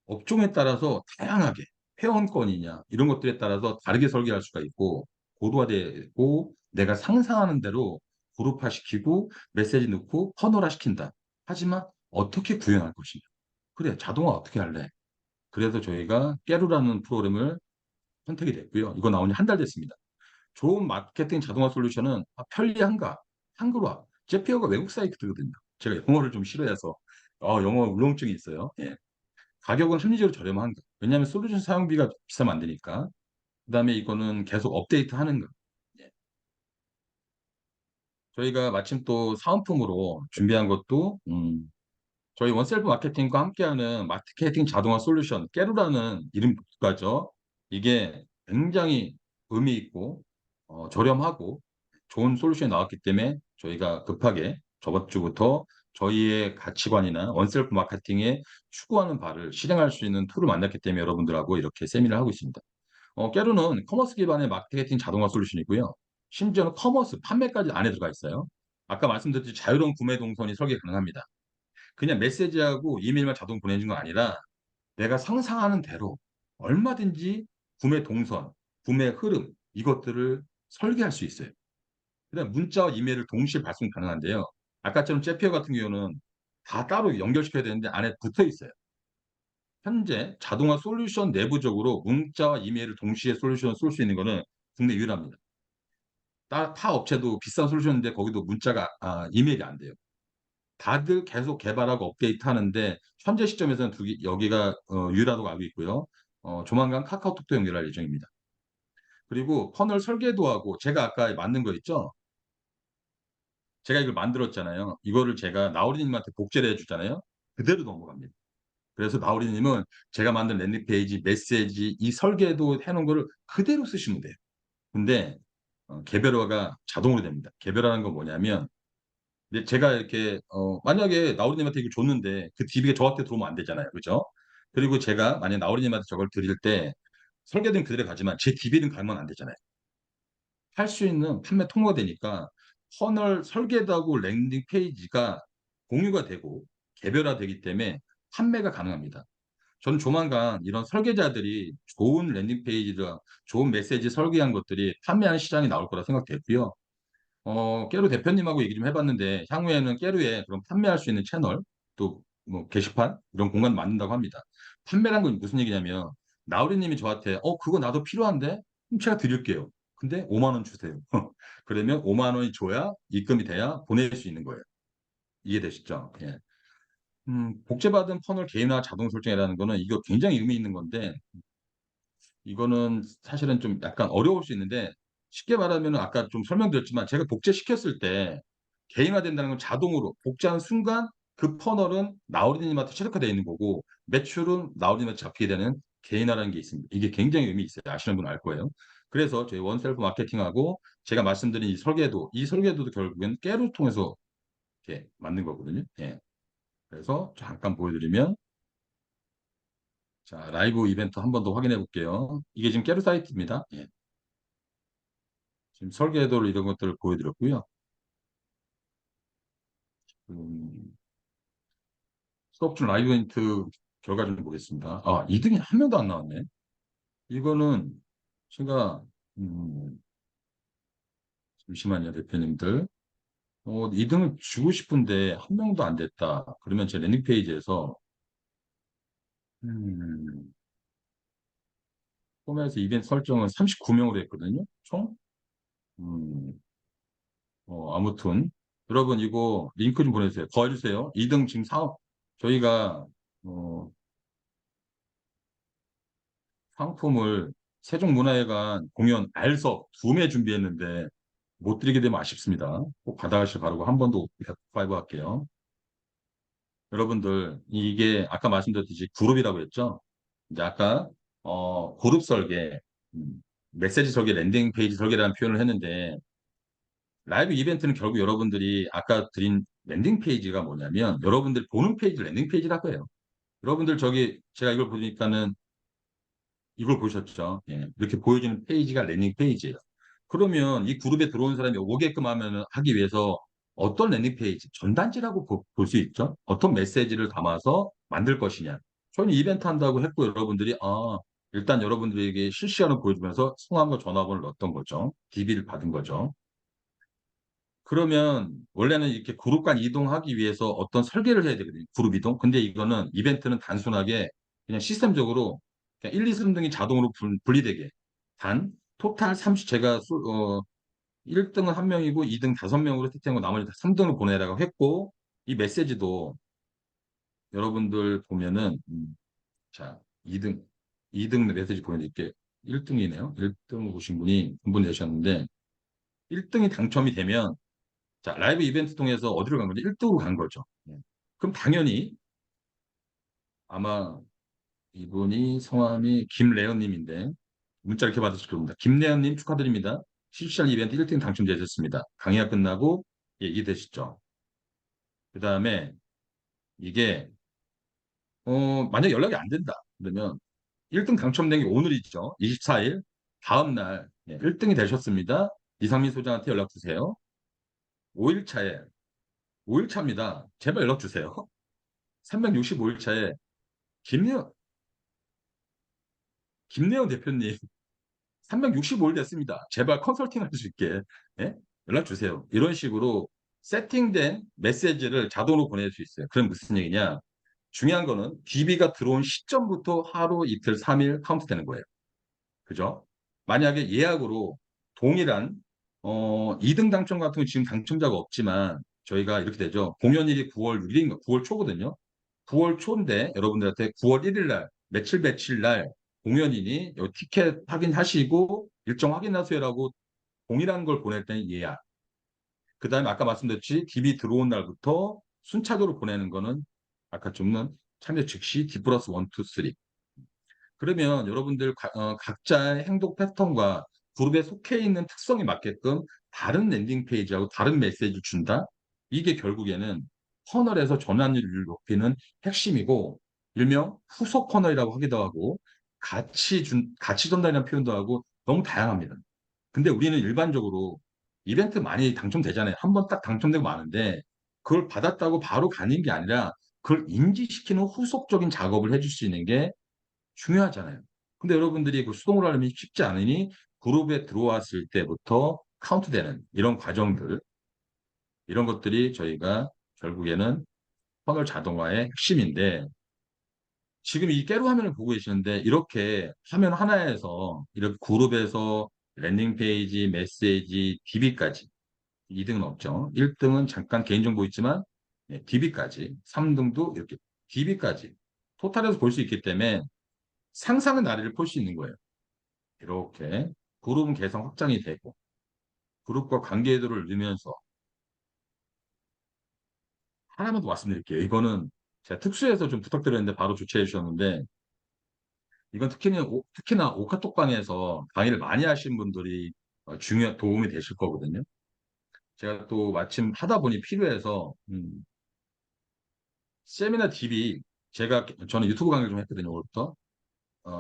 업종에 따라서 다양하게 회원권이냐 이런 것들에 따라서 다르게 설계할 수가 있고 고도화되고 내가 상상하는 대로 그룹화시키고 메시지 넣고 퍼널화 시킨다. 하지만 어떻게 구현할 것이냐. 그래 자동화 어떻게 할래? 그래서 저희가 깨루라는 프로그램을 선택이 됐고요. 이거 나온 지 한 달 됐습니다. 좋은 마케팅 자동화 솔루션은 편리한가? 한글화. 제피어가 외국 사이트거든요. 제가 영어를 좀 싫어해서 영어 울렁증이 있어요. 예. 가격은 합리적으로 저렴한가? 왜냐하면 솔루션 사용비가 비싸면 안 되니까. 그다음에 이거는 계속 업데이트 하는 거. 예. 저희가 마침 또 사은품으로 준비한 것도 저희 원셀프 마케팅과 함께하는 마케팅 자동화 솔루션 깨루라는 이름까죠. 이게 굉장히 의미 있고 저렴하고 좋은 솔루션이 나왔기 때문에 저희가 급하게 저번 주부터 저희의 가치관이나 원셀프 마케팅에 추구하는 바를 실행할 수 있는 툴을 만났기 때문에 여러분들하고 이렇게 세미나를 하고 있습니다. 깨루는 커머스 기반의 마케팅 자동화 솔루션이고요. 심지어는 커머스 판매까지 안에 들어가 있어요. 아까 말씀드렸듯이 자유로운 구매 동선이 설계 가능합니다. 그냥 메시지하고 이메일만 자동 보내주는 거 아니라 내가 상상하는 대로 얼마든지 구매 동선, 구매 흐름 이것들을 설계할 수 있어요. 그다음 문자와 이메일을 동시에 발송 가능한데요. 아까처럼 제피어 같은 경우는 다 따로 연결시켜야 되는데 안에 붙어 있어요. 현재 자동화 솔루션 내부적으로 문자와 이메일을 동시에 솔루션을 쏠 수 있는 거는 국내 유일합니다. 타 업체도 비싼 솔루션인데 거기도 문자가 이메일이 안 돼요. 다들 계속 개발하고 업데이트 하는데 현재 시점에서는 여기가 유일하다고 알고 있고요. 조만간 카카오톡도 연결할 예정입니다. 그리고 퍼널 설계도 하고 제가 아까 만든 거 있죠? 제가 이걸 만들었잖아요. 이거를 제가 나우리님한테 복제를 해주잖아요. 그대로 넘어갑니다. 그래서 나우리님은 제가 만든 랜딩 페이지, 메시지, 이 설계도 해놓은 거를 그대로 쓰시면 돼요. 근데 개별화가 자동으로 됩니다. 개별화라는 건 뭐냐면 근데 제가 이렇게 만약에 나우리님한테 이거 줬는데 그 DB가 저한테 들어오면 안 되잖아요. 그죠? 그리고 제가 만약 나우리님한테 저걸 드릴 때 설계된 그대로 가지만 제 DB는 가면 안 되잖아요. 할 수 있는 판매 통로가 되니까 퍼널 설계도하고 랜딩 페이지가 공유가 되고 개별화되기 때문에 판매가 가능합니다. 저는 조만간 이런 설계자들이 좋은 랜딩 페이지랑 좋은 메시지 설계한 것들이 판매하는 시장이 나올 거라 생각됐고요. 깨루 대표님하고 얘기 좀 해봤는데 향후에는 깨루에 그런 판매할 수 있는 채널 또 뭐 게시판 이런 공간 만든다고 합니다. 판매란 건 무슨 얘기냐면 나우리님이 저한테 그거 나도 필요한데 그럼 제가 드릴게요. 근데 5만 원 주세요. 그러면 5만 원이 줘야 입금이 돼야 보낼 수 있는 거예요. 이해되시죠? 예. 복제받은 퍼널 개인화 자동 설정이라는 거는 이거 굉장히 의미 있는 건데 이거는 사실은 좀 약간 어려울 수 있는데 쉽게 말하면 아까 좀 설명드렸지만 제가 복제시켰을 때 개인화된다는 건 자동으로 복제하는 순간 그 퍼널은 나우리님한테 최적화되어 있는 거고 매출은 나우리님한테 잡히게 되는 개인화라는 게 있습니다. 이게 굉장히 의미 있어요. 아시는 분은 알 거예요. 그래서 저희 원셀프 마케팅하고 제가 말씀드린 이 설계도도 결국엔 깨를 통해서 이렇게 만든 거거든요. 예. 그래서 잠깐 보여드리면 자 라이브 이벤트 한 번 더 확인해 볼게요. 이게 지금 깨르 사이트입니다. 예. 지금 설계도를 이런 것들을 보여드렸고요. 음, 수업 중 라이브 이벤트 결과 좀 보겠습니다. 2등이 한 명도 안 나왔네. 이거는 제가 잠시만요, 대표님들. 2등을 주고 싶은데 한 명도 안 됐다. 그러면 제 랜딩 페이지에서 음, 홈에서 이벤트 설정은 39명으로 했거든요. 총. 음, 아무튼 여러분 이거 링크 좀 보내주세요. 더 해주세요. 2등 지금 사업 저희가 어, 상품을 세종문화회관 공연 알석 2매 준비했는데 못 드리게 되면 아쉽습니다. 꼭 받아가시길 바라고 한 번 더 파이브 할게요. 여러분들 이게 아까 말씀드렸듯이 그룹이라고 했죠. 이제 아까 그룹 설계, 메시지 설계, 랜딩 페이지 설계라는 표현을 했는데 라이브 이벤트는 결국 여러분들이 아까 드린 랜딩 페이지가 뭐냐면 여러분들 보는 페이지 랜딩 페이지라고 해요. 여러분들 저기 제가 이걸 보니까는 이걸 보셨죠? 예, 이렇게 보여지는 페이지가 랜딩 페이지예요. 그러면 이 그룹에 들어온 사람이 오게끔 하기 위해서 어떤 랜딩 페이지, 전단지라고 볼 수 있죠? 어떤 메시지를 담아서 만들 것이냐. 저는 이벤트 한다고 했고 여러분들이 일단 여러분들에게 실시간으로 보여주면서 성함과 전화번호를 넣었던 거죠. DB를 받은 거죠. 그러면 원래는 이렇게 그룹 간 이동하기 위해서 어떤 설계를 해야 되거든요. 그룹 이동. 근데 이거는 이벤트는 단순하게 그냥 시스템적으로 그냥 1, 2, 3등이 자동으로 분리되게 단 토탈 30 제가 1등은 한 명이고 2등 5명으로 세팅하고 나머지 다 3등으로 보내라고 했고 이 메시지도 여러분들 보면은 자 2등 메시지 보내드릴게요. 1등이네요. 1등 보신 분이 한 분 되셨는데 1등이 당첨이 되면 자, 라이브 이벤트 통해서 어디로 간 거죠? 1등으로 간 거죠. 그럼 당연히 아마 이분이 성함이 김래연님인데 문자 이렇게 받으실 겁니다. 김래연님 축하드립니다. 실시간 이벤트 1등 당첨되셨습니다. 강의가 끝나고 얘기되시죠. 그 다음에 이게 만약 연락이 안 된다. 그러면 1등 당첨된 게 오늘이죠. 24일. 다음 날 1등이 되셨습니다. 이상민 소장한테 연락 주세요. 5일 차에 5일 차입니다. 제발 연락 주세요. 365일 차에 김래연 김래연 대표님 365일 됐습니다. 제발 컨설팅 할 수 있게 연락 주세요. 이런 식으로 세팅된 메시지를 자동으로 보낼 수 있어요. 그럼 무슨 얘기냐? 중요한 거는 DB가 들어온 시점부터 하루, 이틀, 3일 카운트되는 거예요. 그죠? 만약에 예약으로 동일한 2등 당첨 같은 경우 지금 당첨자가 없지만 저희가 이렇게 되죠. 공연일이 9월 6일인가 9월 초거든요. 9월 초인데 여러분들한테 9월 1일 날 며칠 날 공연이니 요 티켓 확인하시고 일정 확인하세요라고 동일한 걸 보낼 때는 예약. 그다음에 아까 말씀드렸지 DB 들어온 날부터 순차적으로 보내는 거는 아까 좀는 참여 즉시 D 플러스 1, 2, 3. 그러면 여러분들 각자의 행동 패턴과 그룹에 속해 있는 특성에 맞게끔 다른 랜딩 페이지하고 다른 메시지를 준다. 이게 결국에는 퍼널에서 전환율을 높이는 핵심이고 일명 후속 퍼널이라고 하기도 하고 가치 전달이라는 표현도 하고 너무 다양합니다. 근데 우리는 일반적으로 이벤트 많이 당첨되잖아요. 한 번 딱 당첨되고 마는데 그걸 받았다고 바로 가는 게 아니라 그걸 인지시키는 후속적인 작업을 해줄 수 있는 게 중요하잖아요. 근데 여러분들이 그 수동으로 하려면 쉽지 않으니 그룹에 들어왔을 때부터 카운트되는 이런 과정들, 이런 것들이 저희가 결국에는 퍼널 자동화의 핵심인데 지금 이 깨로 화면을 보고 계시는데 이렇게 화면 하나에서 이렇게 그룹에서 랜딩 페이지, 메시지, DB까지 2등은 없죠. 1등은 잠깐 개인정보 있지만 DB까지, 3등도 이렇게 DB까지 토탈에서 볼 수 있기 때문에 상상의 나래를 볼 수 있는 거예요. 이렇게 그룹은 개성 확장이 되고 그룹과 관계도를 넣으면서 하나만 더 말씀드릴게요. 이거는 제가 특수해서 좀 부탁드렸는데 바로 조치해 주셨는데 이건 특히나 오카톡방에서 강의를 많이 하신 분들이 중요한 도움이 되실 거거든요. 제가 또 마침 하다 보니 필요해서 세미나 DB 저는 유튜브 강의를 좀 했거든요. 오늘부터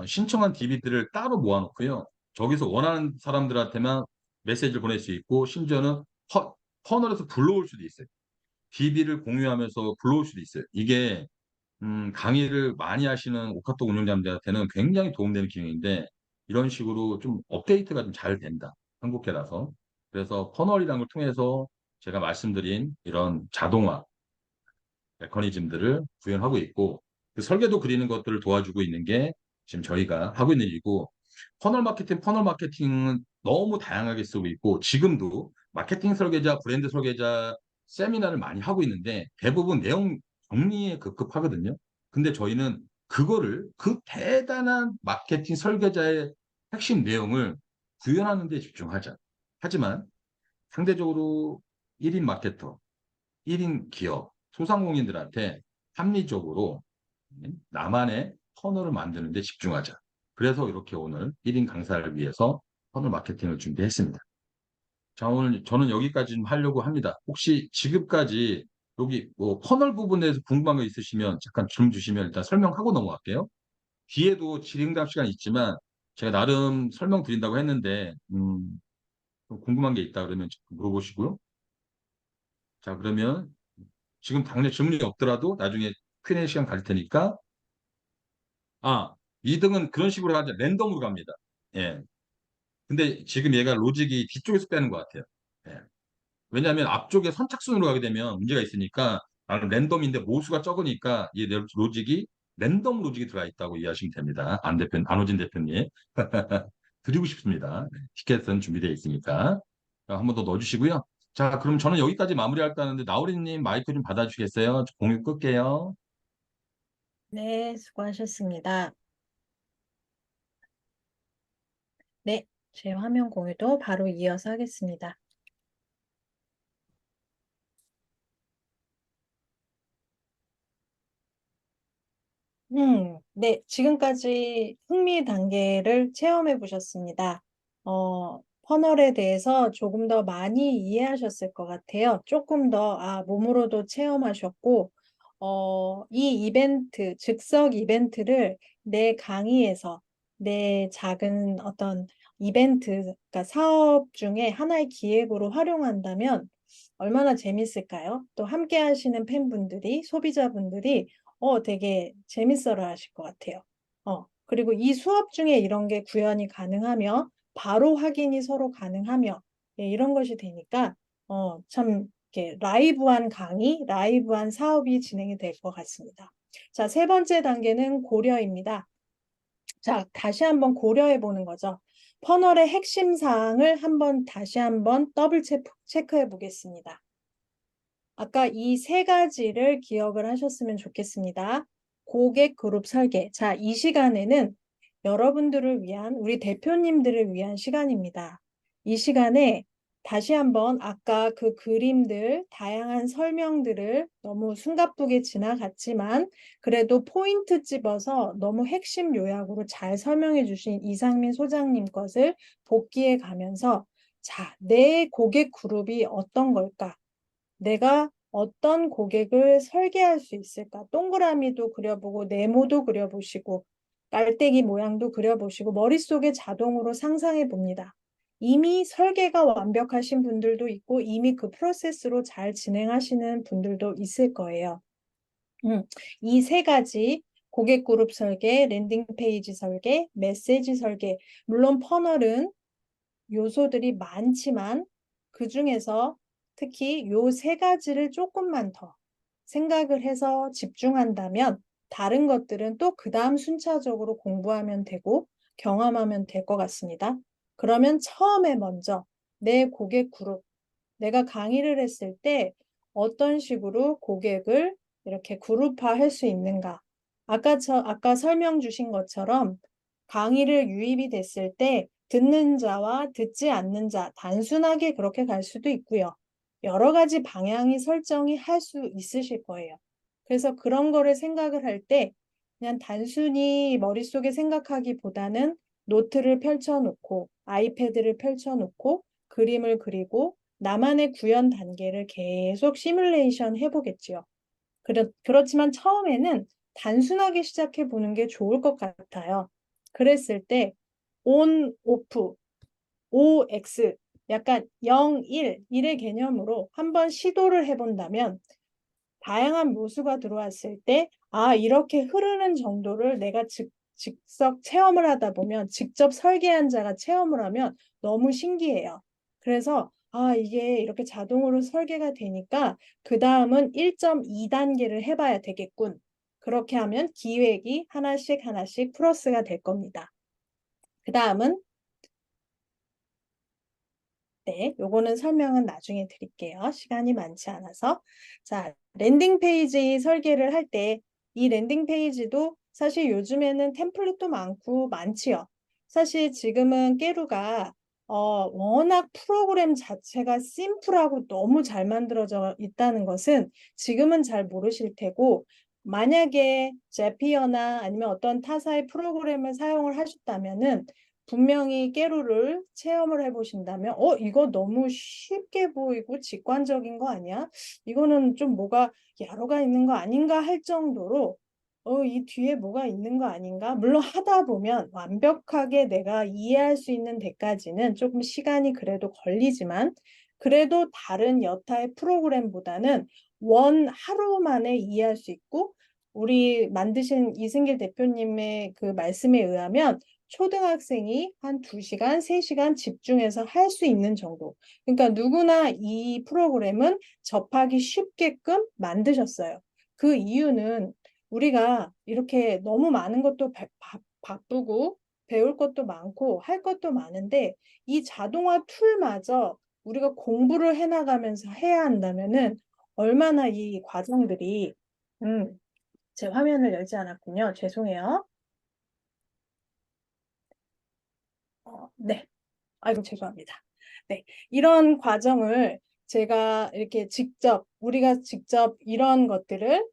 신청한 DB들을 따로 모아놓고요. 저기서 원하는 사람들한테만 메시지를 보낼 수 있고 심지어는 퍼널에서 불러올 수도 있어요. DB를 공유하면서 불러올 수도 있어요. 이게 강의를 많이 하시는 오카톡 운영자분들한테는 굉장히 도움되는 기능인데 이런 식으로 좀 업데이트가 좀 잘 된다. 한국계라서. 그래서 퍼널이라는 걸 통해서 제가 말씀드린 이런 자동화 메커니즘들을 구현하고 있고 그 설계도 그리는 것들을 도와주고 있는 게 지금 저희가 하고 있는 일이고 퍼널 마케팅은 너무 다양하게 쓰고 있고 지금도 마케팅 설계자, 브랜드 설계자 세미나를 많이 하고 있는데 대부분 내용 정리에 급급하거든요. 근데 저희는 그거를 그 대단한 마케팅 설계자의 핵심 내용을 구현하는 데 집중하자. 하지만 상대적으로 1인 마케터, 1인 기업, 소상공인들한테 합리적으로 나만의 터널을 만드는 데 집중하자. 그래서 이렇게 오늘 1인 강사를 위해서 터널 마케팅을 준비했습니다. 자, 오늘 저는 여기까지 좀 하려고 합니다. 혹시 지금까지 여기 뭐 터널 부분에 대해서 궁금한 거 있으시면 잠깐 질문 주시면 일단 설명하고 넘어갈게요. 뒤에도 질의응답 시간 있지만 제가 나름 설명드린다고 했는데 좀 궁금한 게 있다 그러면 물어보시고요. 자, 그러면 지금 당장 질문이 없더라도 나중에 Q&A 시간 가질 테니까 2등은 그런 식으로 하자. 랜덤으로 갑니다. 예. 근데 지금 얘가 로직이 뒤쪽에서 빼는 것 같아요. 예. 왜냐하면 앞쪽에 선착순으로 가게 되면 문제가 있으니까 랜덤인데 모수가 적으니까 이 로직이 랜덤 로직이 들어가 있다고 이해하시면 됩니다. 안호진 대표님. 드리고 싶습니다. 티켓은 준비되어 있으니까. 한 번 더 넣어주시고요. 자, 그럼 저는 여기까지 마무리할까 하는데 나우리님 마이크 좀 받아주시겠어요? 공유 끌게요. 네, 수고하셨습니다. 네, 제 화면 공유도 바로 이어서 하겠습니다. 네, 지금까지 흥미 단계를 체험해 보셨습니다. 퍼널에 대해서 조금 더 많이 이해하셨을 것 같아요. 조금 더, 몸으로도 체험하셨고, 이 이벤트, 즉석 이벤트를 내 강의에서 내 작은 어떤 이벤트, 그러니까 사업 중에 하나의 기획으로 활용한다면 얼마나 재밌을까요? 또 함께 하시는 팬분들이, 소비자분들이 되게 재밌어라 하실 것 같아요. 그리고 이 수업 중에 이런 게 구현이 가능하며 바로 확인이 서로 가능하며 예, 이런 것이 되니까 참 이렇게 라이브한 강의, 라이브한 사업이 진행이 될 것 같습니다. 자, 세 번째 단계는 고려입니다. 자, 다시 한번 고려해 보는 거죠. 퍼널의 핵심 사항을 다시 한번 더블 체크해 보겠습니다. 아까 이 세 가지를 기억을 하셨으면 좋겠습니다. 고객 그룹 설계. 자, 이 시간에는 여러분들을 위한, 우리 대표님들을 위한 시간입니다. 이 시간에 다시 한번 아까 그 그림들, 다양한 설명들을 너무 숨가쁘게 지나갔지만 그래도 포인트 집어서 너무 핵심 요약으로 잘 설명해 주신 이상민 소장님 것을 복기해 가면서 자, 내 고객 그룹이 어떤 걸까? 내가 어떤 고객을 설계할 수 있을까? 동그라미도 그려보고 네모도 그려보시고 깔때기 모양도 그려보시고 머릿속에 자동으로 상상해 봅니다. 이미 설계가 완벽하신 분들도 있고 이미 그 프로세스로 잘 진행하시는 분들도 있을 거예요. 이 세 가지 고객 그룹 설계, 랜딩 페이지 설계, 메시지 설계, 물론 퍼널은 요소들이 많지만 그 중에서 특히 요 세 가지를 조금만 더 생각을 해서 집중한다면 다른 것들은 또 그 다음 순차적으로 공부하면 되고 경험하면 될 것 같습니다. 그러면 처음에 먼저 내 고객 그룹, 내가 강의를 했을 때 어떤 식으로 고객을 이렇게 그룹화할 수 있는가? 아까 설명 주신 것처럼 강의를 유입이 됐을 때 듣는 자와 듣지 않는 자 단순하게 그렇게 갈 수도 있고요. 여러 가지 방향이 설정이 할 수 있으실 거예요. 그래서 그런 거를 생각을 할 때 그냥 단순히 머릿속에 생각하기보다는 노트를 펼쳐놓고 아이패드를 펼쳐놓고 그림을 그리고 나만의 구현 단계를 계속 시뮬레이션 해보겠지요. 그렇지만 처음에는 단순하게 시작해 보는 게 좋을 것 같아요. 그랬을 때 on, off, OX, 약간 0, 1, 1의 개념으로 한번 시도를 해본다면 다양한 묘수가 들어왔을 때, 이렇게 흐르는 정도를 내가 직접 체험을 하다 보면, 직접 설계한 자가 체험을 하면 너무 신기해요. 그래서, 이게 이렇게 자동으로 설계가 되니까, 그 다음은 1.2단계를 해봐야 되겠군. 그렇게 하면 기획이 하나씩 하나씩 플러스가 될 겁니다. 그 다음은 네, 요거는 설명은 나중에 드릴게요. 시간이 많지 않아서. 자, 랜딩 페이지 설계를 할 때 이 랜딩 페이지도 사실 요즘에는 템플릿도 많고 많지요. 사실 지금은 깨루가 워낙 프로그램 자체가 심플하고 너무 잘 만들어져 있다는 것은 지금은 잘 모르실 테고 만약에 제피어나 아니면 어떤 타사의 프로그램을 사용을 하셨다면은 분명히 깨루를 체험을 해보신다면 이거 너무 쉽게 보이고 직관적인 거 아니야? 이거는 좀 뭐가 야로가 있는 거 아닌가 할 정도로 이 뒤에 뭐가 있는 거 아닌가? 물론 하다 보면 완벽하게 내가 이해할 수 있는 데까지는 조금 시간이 그래도 걸리지만 그래도 다른 여타의 프로그램보다는 하루 만에 이해할 수 있고 우리 만드신 이승길 대표님의 그 말씀에 의하면 초등학생이 한 2시간, 3시간 집중해서 할 수 있는 정도. 그러니까 누구나 이 프로그램은 접하기 쉽게끔 만드셨어요. 그 이유는 우리가 이렇게 너무 많은 것도 바쁘고 배울 것도 많고 할 것도 많은데 이 자동화 툴마저 우리가 공부를 해나가면서 해야 한다면은 얼마나 이 과정들이 제 화면을 열지 않았군요. 죄송해요. 네. 아이고, 죄송합니다. 네. 이런 과정을 제가 이렇게 우리가 직접 이런 것들을,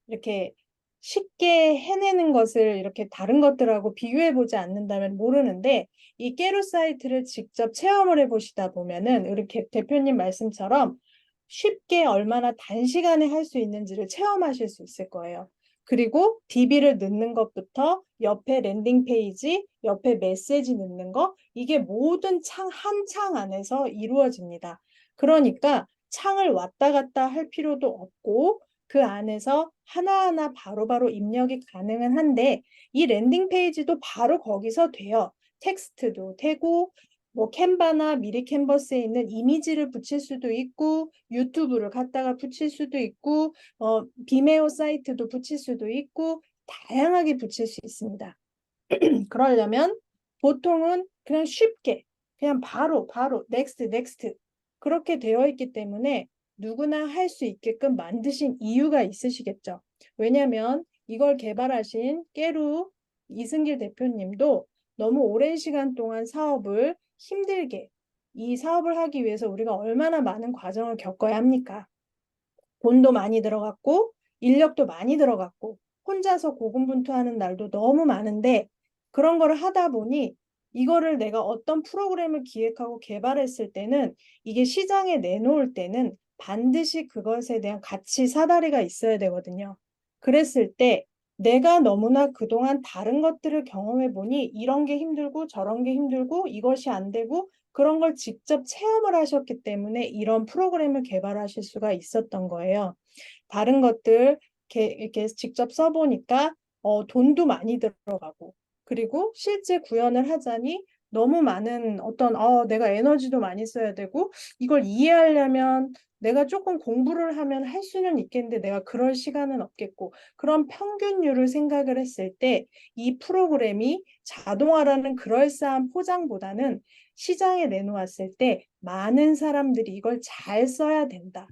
이렇게 쉽게 해내는 것을 이렇게 다른 것들하고 비교해 보지 않는다면 모르는데 이 깨루 사이트를 직접 체험을 해 보시다 보면은 이렇게 대표님 말씀처럼 쉽게 얼마나 단시간에 할 수 있는지를 체험하실 수 있을 거예요. 그리고 DB를 넣는 것부터 옆에 랜딩 페이지, 옆에 메시지 넣는 거, 이게 모든 한 창 안에서 이루어집니다. 그러니까 창을 왔다 갔다 할 필요도 없고 그 안에서 하나하나 바로바로 입력이 가능은 한데 이 랜딩 페이지도 바로 거기서 돼요. 텍스트도 되고 뭐 캔바나 미리 캔버스에 있는 이미지를 붙일 수도 있고 유튜브를 갖다가 붙일 수도 있고 비메오 사이트도 붙일 수도 있고 다양하게 붙일 수 있습니다. 그러려면 보통은 그냥 쉽게 그냥 바로 넥스트 그렇게 되어 있기 때문에 누구나 할 수 있게끔 만드신 이유가 있으시겠죠. 왜냐하면 이걸 개발하신 깨루 이승길 대표님도 너무 오랜 시간 동안 사업을 힘들게 이 사업을 하기 위해서 우리가 얼마나 많은 과정을 겪어야 합니까? 돈도 많이 들어갔고 인력도 많이 들어갔고 혼자서 고군분투하는 날도 너무 많은데 그런 거를 하다 보니 이거를 내가 어떤 프로그램을 기획하고 개발했을 때는 이게 시장에 내놓을 때는 반드시 그것에 대한 가치 사다리가 있어야 되거든요. 그랬을 때 내가 너무나 그동안 다른 것들을 경험해 보니 이런 게 힘들고 저런 게 힘들고 이것이 안 되고 그런 걸 직접 체험을 하셨기 때문에 이런 프로그램을 개발하실 수가 있었던 거예요. 다른 것들 이렇게 직접 써보니까 돈도 많이 들어가고 그리고 실제 구현을 하자니 너무 많은 어떤 내가 에너지도 많이 써야 되고 이걸 이해하려면 내가 조금 공부를 하면 할 수는 있겠는데 내가 그럴 시간은 없겠고 그런 평균율을 생각을 했을 때 이 프로그램이 자동화라는 그럴싸한 포장보다는 시장에 내놓았을 때 많은 사람들이 이걸 잘 써야 된다.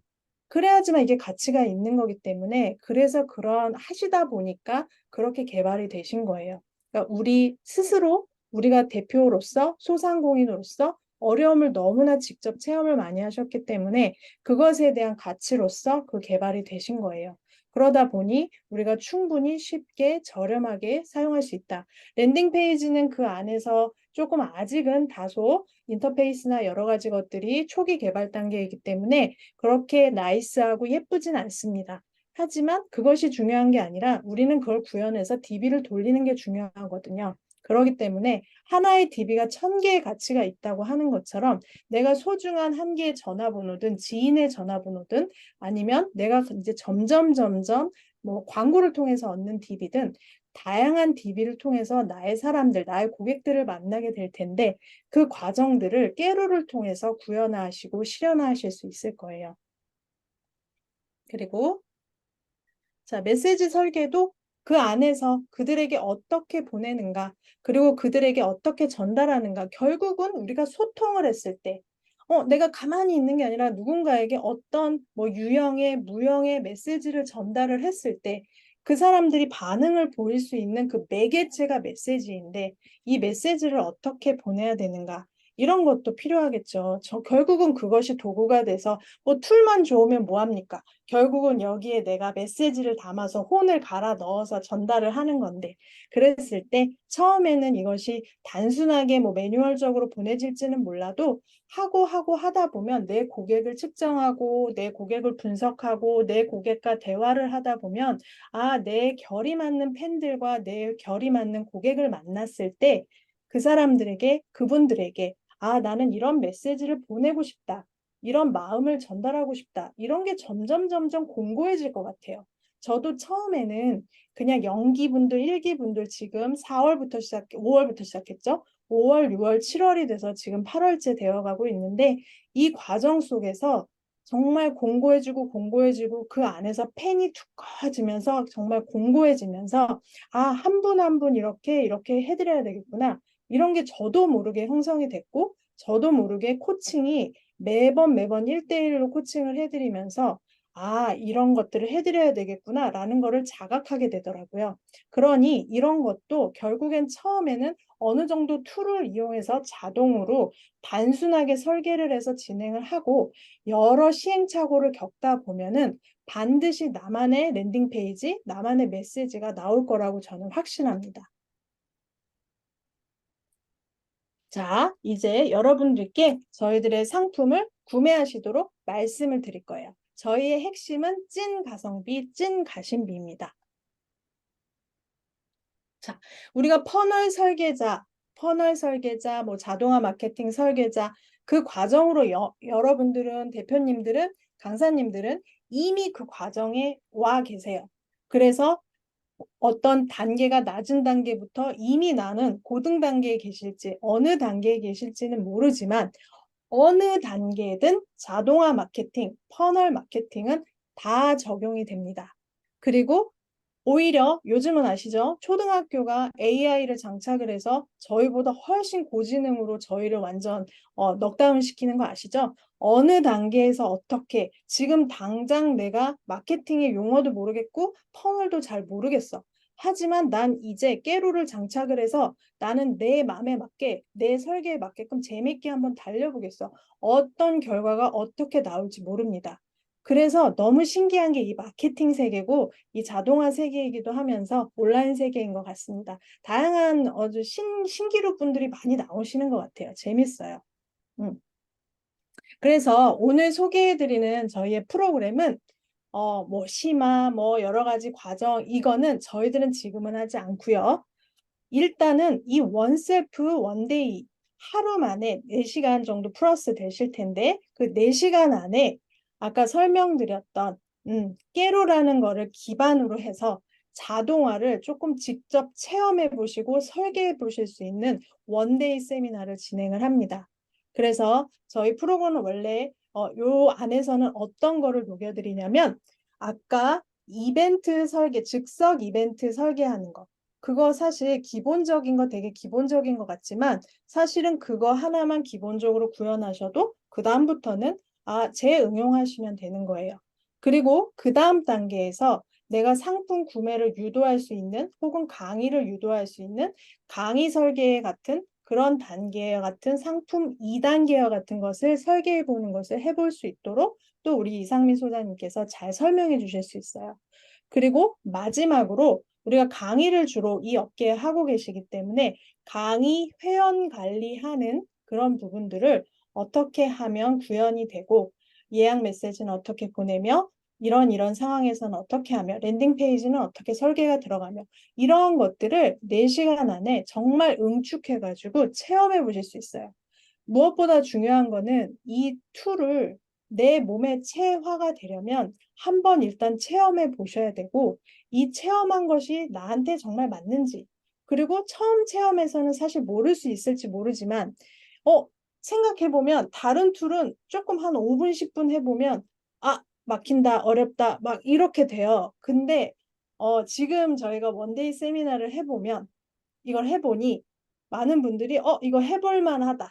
그래야지만 이게 가치가 있는 거기 때문에 그래서 그런 하시다 보니까 그렇게 개발이 되신 거예요. 그러니까 우리 스스로 우리가 대표로서 소상공인으로서 어려움을 너무나 직접 체험을 많이 하셨기 때문에 그것에 대한 가치로서 그 개발이 되신 거예요. 그러다 보니 우리가 충분히 쉽게 저렴하게 사용할 수 있다. 랜딩 페이지는 그 안에서 조금 아직은 다소 인터페이스나 여러 가지 것들이 초기 개발 단계이기 때문에 그렇게 나이스하고 예쁘진 않습니다. 하지만 그것이 중요한 게 아니라 우리는 그걸 구현해서 DB를 돌리는 게 중요하거든요. 그렇기 때문에 하나의 DB가 1000개의 가치가 있다고 하는 것처럼 내가 소중한 한 개의 전화번호든 지인의 전화번호든 아니면 내가 이제 점점 뭐 광고를 통해서 얻는 DB든 다양한 DB를 통해서 나의 사람들, 나의 고객들을 만나게 될 텐데 그 과정들을 깨루를 통해서 구현하시고 실현하실 수 있을 거예요. 그리고 자, 메시지 설계도 그 안에서 그들에게 어떻게 보내는가, 그리고 그들에게 어떻게 전달하는가, 결국은 우리가 소통을 했을 때, 내가 가만히 있는 게 아니라 누군가에게 어떤 뭐 유형의, 무형의 메시지를 전달을 했을 때, 그 사람들이 반응을 보일 수 있는 그 매개체가 메시지인데, 이 메시지를 어떻게 보내야 되는가, 이런 것도 필요하겠죠. 결국은 그것이 도구가 돼서 뭐 툴만 좋으면 뭐합니까? 결국은 여기에 내가 메시지를 담아서 혼을 갈아 넣어서 전달을 하는 건데 그랬을 때 처음에는 이것이 단순하게 뭐 매뉴얼적으로 보내질지는 몰라도 하고 하다 보면 내 고객을 측정하고 내 고객을 분석하고 내 고객과 대화를 하다 보면 내 결이 맞는 팬들과 내 결이 맞는 고객을 만났을 때 그 사람들에게 그분들에게 나는 이런 메시지를 보내고 싶다. 이런 마음을 전달하고 싶다. 이런 게 점점 공고해질 것 같아요. 저도 처음에는 그냥 연기분들, 일기분들 지금 5월부터 시작했죠. 5월, 6월, 7월이 돼서 지금 8월째 되어가고 있는데 이 과정 속에서 정말 공고해지고 그 안에서 팬이 두꺼워지면서 정말 공고해지면서 한 분 한 분 이렇게 해드려야 되겠구나. 이런 게 저도 모르게 형성이 됐고 저도 모르게 코칭이 매번 1대1로 코칭을 해드리면서 아, 이런 것들을 해드려야 되겠구나라는 거를 자각하게 되더라고요. 그러니 이런 것도 결국엔 처음에는 어느 정도 툴을 이용해서 자동으로 단순하게 설계를 해서 진행을 하고 여러 시행착오를 겪다 보면은 반드시 나만의 랜딩 페이지, 나만의 메시지가 나올 거라고 저는 확신합니다. 자, 이제 여러분들께 저희들의 상품을 구매하시도록 말씀을 드릴 거예요. 저희의 핵심은 찐 가성비, 찐 가심비입니다. 자, 우리가 퍼널 설계자, 뭐 자동화 마케팅 설계자, 그 과정으로 여러분들은, 대표님들은, 강사님들은 이미 그 과정에 와 계세요. 그래서 어떤 단계가 낮은 단계부터 이미 나는 고등 단계에 계실지 어느 단계에 계실지는 모르지만 어느 단계든 자동화 마케팅, 퍼널 마케팅은 다 적용이 됩니다. 그리고 오히려 요즘은 아시죠? 초등학교가 AI를 장착을 해서 저희보다 훨씬 고지능으로 저희를 완전 넉다운 시키는 거 아시죠? 어느 단계에서 어떻게 지금 당장 내가 마케팅의 용어도 모르겠고 퍼널도 잘 모르겠어. 하지만 난 이제 깨로를 장착을 해서 나는 내 마음에 맞게 내 설계에 맞게끔 재밌게 한번 달려보겠어. 어떤 결과가 어떻게 나올지 모릅니다. 그래서 너무 신기한 게 이 마케팅 세계고 이 자동화 세계이기도 하면서 온라인 세계인 것 같습니다. 다양한 아주 신기루 분들이 많이 나오시는 것 같아요. 재밌어요. 그래서 오늘 소개해드리는 저희의 프로그램은 뭐 심화, 뭐 여러 가지 과정 이거는 저희들은 지금은 하지 않고요. 일단은 이 원셀프 원데이 하루 만에 4시간 정도 플러스 되실 텐데 그 4시간 안에 아까 설명드렸던 깨로라는 거를 기반으로 해서 자동화를 조금 직접 체험해 보시고 설계해 보실 수 있는 원데이 세미나를 진행을 합니다. 그래서 저희 프로그램은 원래 요 안에서는 어떤 거를 녹여드리냐면 아까 이벤트 설계, 즉석 이벤트 설계하는 거 그거 사실 기본적인 거 되게 기본적인 것 같지만 사실은 그거 하나만 기본적으로 구현하셔도 그 다음부터는 재응용하시면 되는 거예요. 그리고 그 다음 단계에서 내가 상품 구매를 유도할 수 있는 혹은 강의를 유도할 수 있는 강의 설계 같은 그런 단계와 같은 상품 2단계와 같은 것을 설계해 보는 것을 해볼 수 있도록 또 우리 이상민 소장님께서 잘 설명해 주실 수 있어요. 그리고 마지막으로 우리가 강의를 주로 이 업계에 하고 계시기 때문에 강의 회원 관리하는 그런 부분들을 어떻게 하면 구현이 되고 예약 메시지는 어떻게 보내며 이런 상황에서는 어떻게 하며 랜딩 페이지는 어떻게 설계가 들어가며 이런 것들을 4시간 안에 정말 응축해가지고 체험해 보실 수 있어요. 무엇보다 중요한 거는 이 툴을 내 몸에 체화가 되려면 한번 일단 체험해 보셔야 되고 이 체험한 것이 나한테 정말 맞는지 그리고 처음 체험에서는 사실 모를 수 있을지 모르지만 생각해보면 다른 툴은 조금 한 5분, 10분 해보면 막힌다, 어렵다 막 이렇게 돼요. 근데 지금 저희가 원데이 세미나를 해보면 이걸 해보니 많은 분들이 이거 해볼 만하다.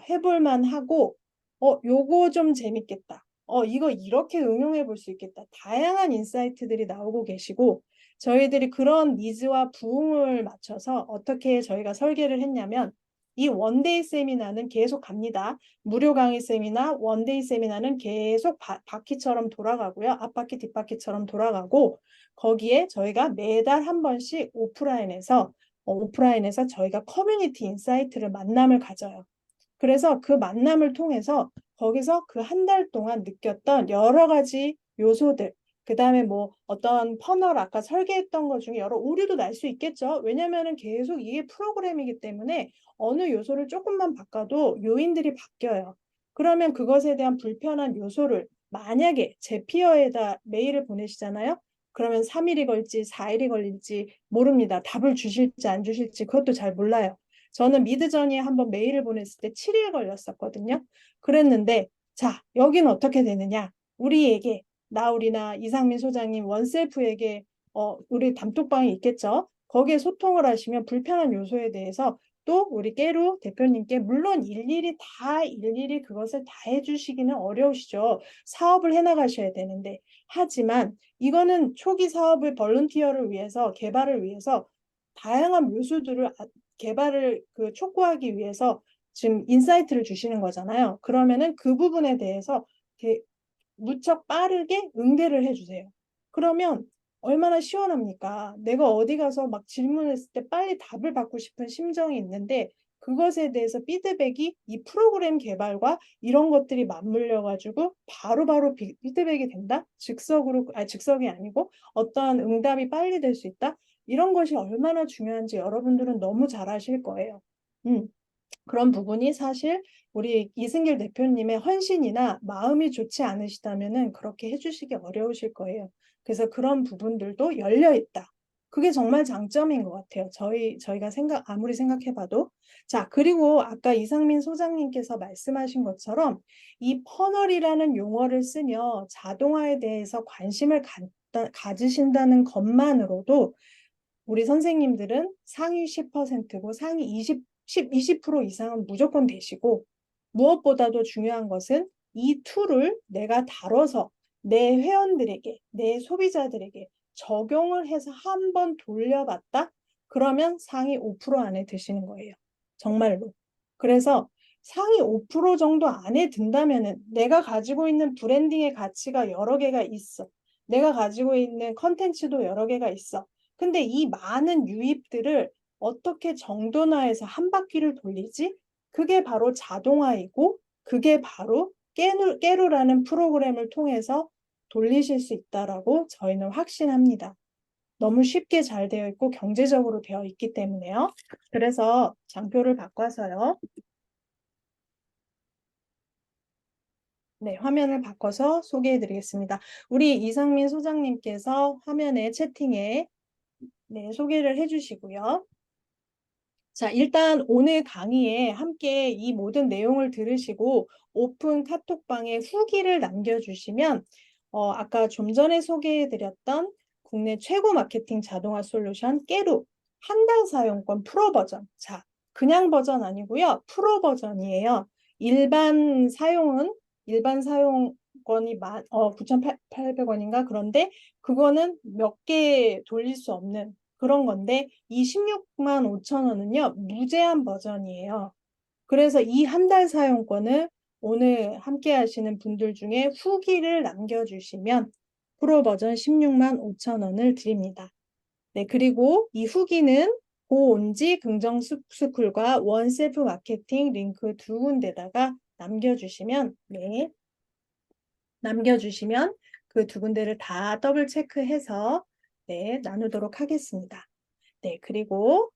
해볼 만하고 요거 좀 재밌겠다. 이거 이렇게 응용해 볼 수 있겠다. 다양한 인사이트들이 나오고 계시고 저희들이 그런 니즈와 부응을 맞춰서 어떻게 저희가 설계를 했냐면 이 원데이 세미나는 계속 갑니다. 무료 강의 세미나, 원데이 세미나는 계속 바퀴처럼 돌아가고요. 앞바퀴, 뒷바퀴처럼 돌아가고 거기에 저희가 매달 한 번씩 오프라인에서 저희가 커뮤니티 인사이트를 만남을 가져요. 그래서 그 만남을 통해서 거기서 그 한 달 동안 느꼈던 여러 가지 요소들, 그 다음에 뭐 어떤 퍼널 아까 설계했던 것 중에 여러 오류도 날 수 있겠죠. 왜냐면은 계속 이게 프로그램이기 때문에 어느 요소를 조금만 바꿔도 요인들이 바뀌어요. 그러면 그것에 대한 불편한 요소를 만약에 제 피어에다 메일을 보내시잖아요. 그러면 3일이 걸릴지 4일이 걸릴지 모릅니다. 답을 주실지 안 주실지 그것도 잘 몰라요. 저는 미드저니에 한번 메일을 보냈을 때 7일 걸렸었거든요. 그랬는데 자, 여기는 어떻게 되느냐? 우리에게 나우리나 이상민 소장님 원셀프에게 우리 단톡방이 있겠죠. 거기에 소통을 하시면 불편한 요소에 대해서 또 우리 깨루 대표님께 물론 일일이 그것을 다 해주시기는 어려우시죠. 사업을 해나가셔야 되는데. 하지만 이거는 초기 사업을 볼런티어를 위해서 개발을 위해서 다양한 묘수들을 개발을 촉구하기 위해서 지금 인사이트를 주시는 거잖아요. 그러면은 그 부분에 대해서 무척 빠르게 응대를 해주세요. 그러면 얼마나 시원합니까? 내가 어디 가서 막 질문했을 때 빨리 답을 받고 싶은 심정이 있는데 그것에 대해서 피드백이 이 프로그램 개발과 이런 것들이 맞물려 가지고 바로바로 피드백이 된다? 즉석이 아니고 어떠한 응답이 빨리 될 수 있다? 이런 것이 얼마나 중요한지 여러분들은 너무 잘 아실 거예요. 그런 부분이 사실 우리 이승길 대표님의 헌신이나 마음이 좋지 않으시다면은 그렇게 해주시기 어려우실 거예요. 그래서 그런 부분들도 열려 있다. 그게 정말 장점인 것 같아요. 저희가 아무리 생각해봐도. 자, 그리고 아까 이상민 소장님께서 말씀하신 것처럼 이 퍼널이라는 용어를 쓰며 자동화에 대해서 관심을 가지신다는 것만으로도 우리 선생님들은 상위 10%고 상위 20% 이상은 무조건 되시고 무엇보다도 중요한 것은 이 툴을 내가 다뤄서 내 회원들에게, 내 소비자들에게 적용을 해서 한번 돌려봤다? 그러면 상위 5% 안에 드시는 거예요. 정말로. 그래서 상위 5% 정도 안에 든다면은 내가 가지고 있는 브랜딩의 가치가 여러 개가 있어. 내가 가지고 있는 컨텐츠도 여러 개가 있어. 근데 이 많은 유입들을 어떻게 정돈화해서 한 바퀴를 돌리지? 그게 바로 자동화이고 그게 바로 깨루라는 프로그램을 통해서 돌리실 수 있다라고 저희는 확신합니다. 너무 쉽게 잘 되어 있고 경제적으로 되어 있기 때문에요. 그래서 장표를 바꿔서요. 네, 화면을 바꿔서 소개해 드리겠습니다. 우리 이상민 소장님께서 화면에 채팅에 소개를 해 주시고요. 자, 일단 오늘 강의에 함께 이 모든 내용을 들으시고 오픈 카톡방에 후기를 남겨주시면 아까 좀 전에 소개해드렸던 국내 최고 마케팅 자동화 솔루션 깨루 한 달 사용권 프로 버전. 자, 그냥 버전 아니고요. 프로 버전이에요. 일반 사용권이 9,800원인가? 그런데 그거는 몇 개 돌릴 수 없는 그런 건데 26만 5천 원은요 무제한 버전이에요. 그래서 이 한 달 사용권을 오늘 함께 하시는 분들 중에 후기를 남겨주시면 프로 버전 16만 5천 원을 드립니다. 네, 그리고 이 후기는 고온지 긍정스쿨과 원셀프 마케팅 링크 두 군데다가 남겨주시면 그 두 군데를 다 더블 체크해서 나누도록 하겠습니다. 네, 그리고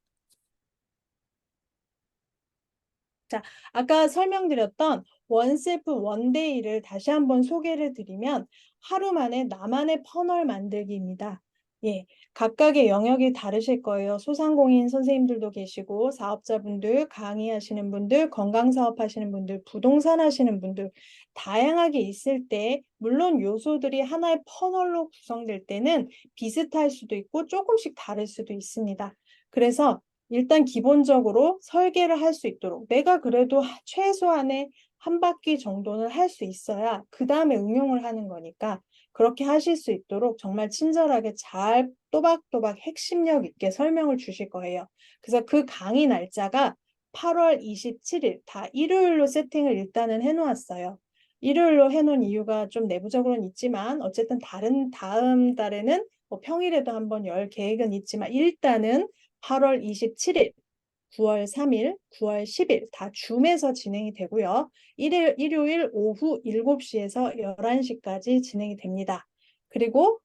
자, 아까 설명드렸던 원셀프 원데이를 다시 한번 소개를 드리면 하루 만에 나만의 퍼널 만들기입니다. 예, 각각의 영역이 다르실 거예요. 소상공인 선생님들도 계시고 사업자분들, 강의하시는 분들, 건강사업 하시는 분들, 부동산 하시는 분들 다양하게 있을 때 물론 요소들이 하나의 퍼널로 구성될 때는 비슷할 수도 있고 조금씩 다를 수도 있습니다. 그래서 일단 기본적으로 설계를 할 수 있도록 내가 그래도 최소한의 한 바퀴 정도는 할 수 있어야 그 다음에 응용을 하는 거니까 그렇게 하실 수 있도록 정말 친절하게 잘 또박또박 핵심력 있게 설명을 주실 거예요. 그래서 그 강의 날짜가 8월 27일 다 일요일로 세팅을 일단은 해놓았어요. 일요일로 해놓은 이유가 좀 내부적으로는 있지만 어쨌든 다음 달에는 뭐 평일에도 한번 열 계획은 있지만 일단은 8월 27일, 9월 3일, 9월 10일 다 줌에서 진행이 되고요. 일요일 오후 7시에서 11시까지 진행이 됩니다. 그리고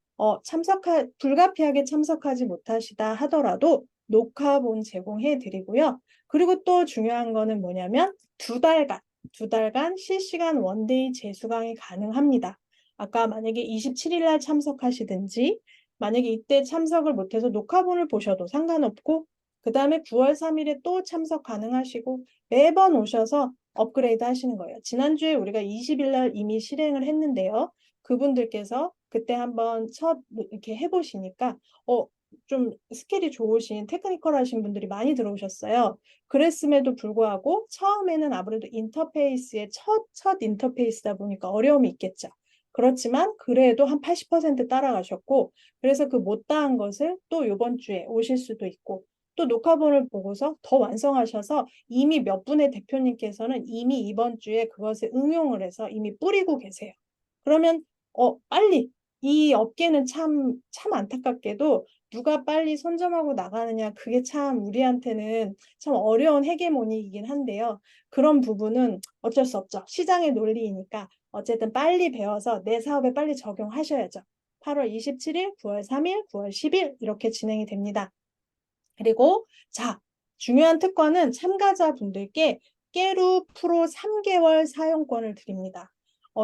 불가피하게 참석하지 못하시다 하더라도 녹화본 제공해 드리고요. 그리고 또 중요한 거는 뭐냐면 두 달간 실시간 원데이 재수 강의 가능합니다. 아까 만약에 27일 날 참석하시든지 만약에 이때 참석을 못해서 녹화본을 보셔도 상관없고 그 다음에 9월 3일에 또 참석 가능하시고 매번 오셔서 업그레이드 하시는 거예요. 지난주에 우리가 20일 날 이미 실행을 했는데요. 그분들께서 그때 한번 이렇게 해보시니까 좀 스킬이 좋으신 테크니컬하신 분들이 많이 들어오셨어요. 그랬음에도 불구하고 처음에는 아무래도 인터페이스의 첫 인터페이스다 보니까 어려움이 있겠죠. 그렇지만 그래도 한 80% 따라가셨고, 그래서 그 못다한 것을 또 이번 주에 오실 수도 있고, 또 녹화본을 보고서 더 완성하셔서 이미 몇 분의 대표님께서는 이미 이번 주에 그것을 응용을 해서 이미 뿌리고 계세요. 그러면 빨리 이 업계는 참 안타깝게도 누가 빨리 선점하고 나가느냐, 그게 참 우리한테는 참 어려운 헤게모니이긴 한데요. 그런 부분은 어쩔 수 없죠. 시장의 논리이니까 어쨌든 빨리 배워서 내 사업에 빨리 적용하셔야죠. 8월 27일, 9월 3일, 9월 10일 이렇게 진행이 됩니다. 그리고 자, 중요한 특권은 참가자분들께 깨루 프로 3개월 사용권을 드립니다.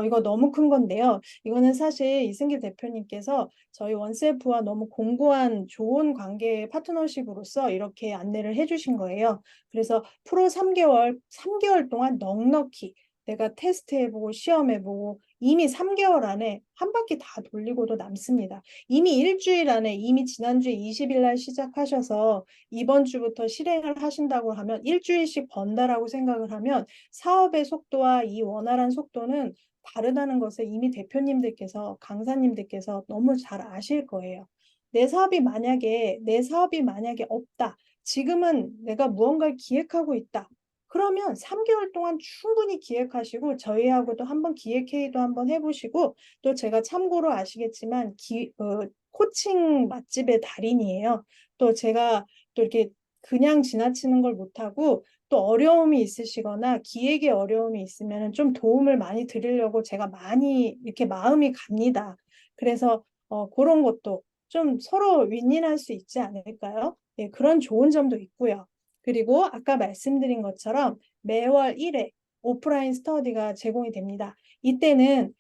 이거 너무 큰 건데요. 이거는 사실 이승길 대표님께서 저희 원셀프와 너무 공고한 좋은 관계 파트너십으로서 이렇게 안내를 해주신 거예요. 그래서 프로 3개월 동안 넉넉히 내가 테스트해보고 시험해보고 이미 3개월 안에 한 바퀴 다 돌리고도 남습니다. 이미 일주일 안에 이미 지난주에 20일 날 시작하셔서 이번 주부터 실행을 하신다고 하면 일주일씩 번다라고 생각을 하면 사업의 속도와 이 원활한 속도는 다르다는 것을 이미 대표님들께서 강사님들께서 너무 잘 아실 거예요. 내 사업이 만약에 없다. 지금은 내가 무언가를 기획하고 있다. 그러면 3개월 동안 충분히 기획하시고 저희하고도 한번 기획회의도 한번 해보시고 또 제가 참고로 아시겠지만 코칭 맛집의 달인이에요. 또 제가 또 이렇게 그냥 지나치는 걸 못하고 또 어려움이 있으시거나 기획에 어려움이 있으면 좀 도움을 많이 드리려고 제가 많이 이렇게 마음이 갑니다. 그래서 그런 것도 좀 서로 윈윈할 수 있지 않을까요? 네, 그런 좋은 점도 있고요. 그리고 아까 말씀드린 것처럼 매월 1회 오프라인 스터디가 제공이 됩니다. 이때는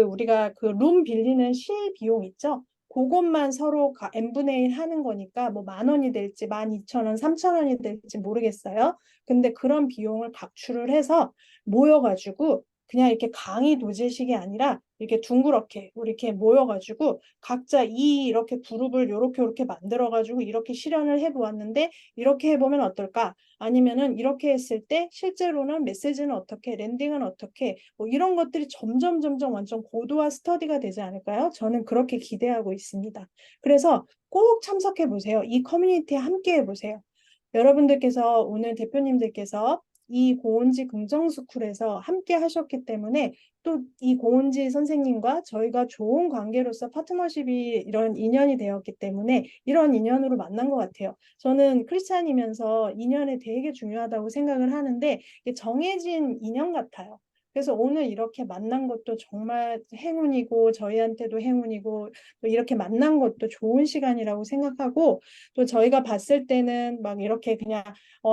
우리가 그 룸 빌리는 실 비용 있죠? 그것만 서로 n분의 1 하는 거니까 뭐 10,000원이 될지 12,000원, 3,000원이 될지 모르겠어요. 근데 그런 비용을 각출을 해서 모여가지고 그냥 이렇게 강의 도제식이 아니라 이렇게 둥그렇게 이렇게 모여가지고 각자 이렇게 그룹을 요렇게 만들어가지고 이렇게 실현을 해보았는데 이렇게 해보면 어떨까? 아니면은 이렇게 했을 때 실제로는 메시지는 어떻게, 랜딩은 어떻게, 뭐 이런 것들이 점점 완전 고도화 스터디가 되지 않을까요? 저는 그렇게 기대하고 있습니다. 그래서 꼭 참석해 보세요. 이 커뮤니티에 함께 해보세요. 여러분들께서 오늘 대표님들께서 이 고은지 긍정스쿨에서 함께 하셨기 때문에 또 이 고은지 선생님과 저희가 좋은 관계로서 파트너십이 이런 인연이 되었기 때문에 이런 인연으로 만난 것 같아요. 저는 크리스찬이면서 인연이 되게 중요하다고 생각을 하는데 이게 정해진 인연 같아요. 그래서 오늘 이렇게 만난 것도 정말 행운이고 저희한테도 행운이고 또 이렇게 만난 것도 좋은 시간이라고 생각하고 또 저희가 봤을 때는 막 이렇게 그냥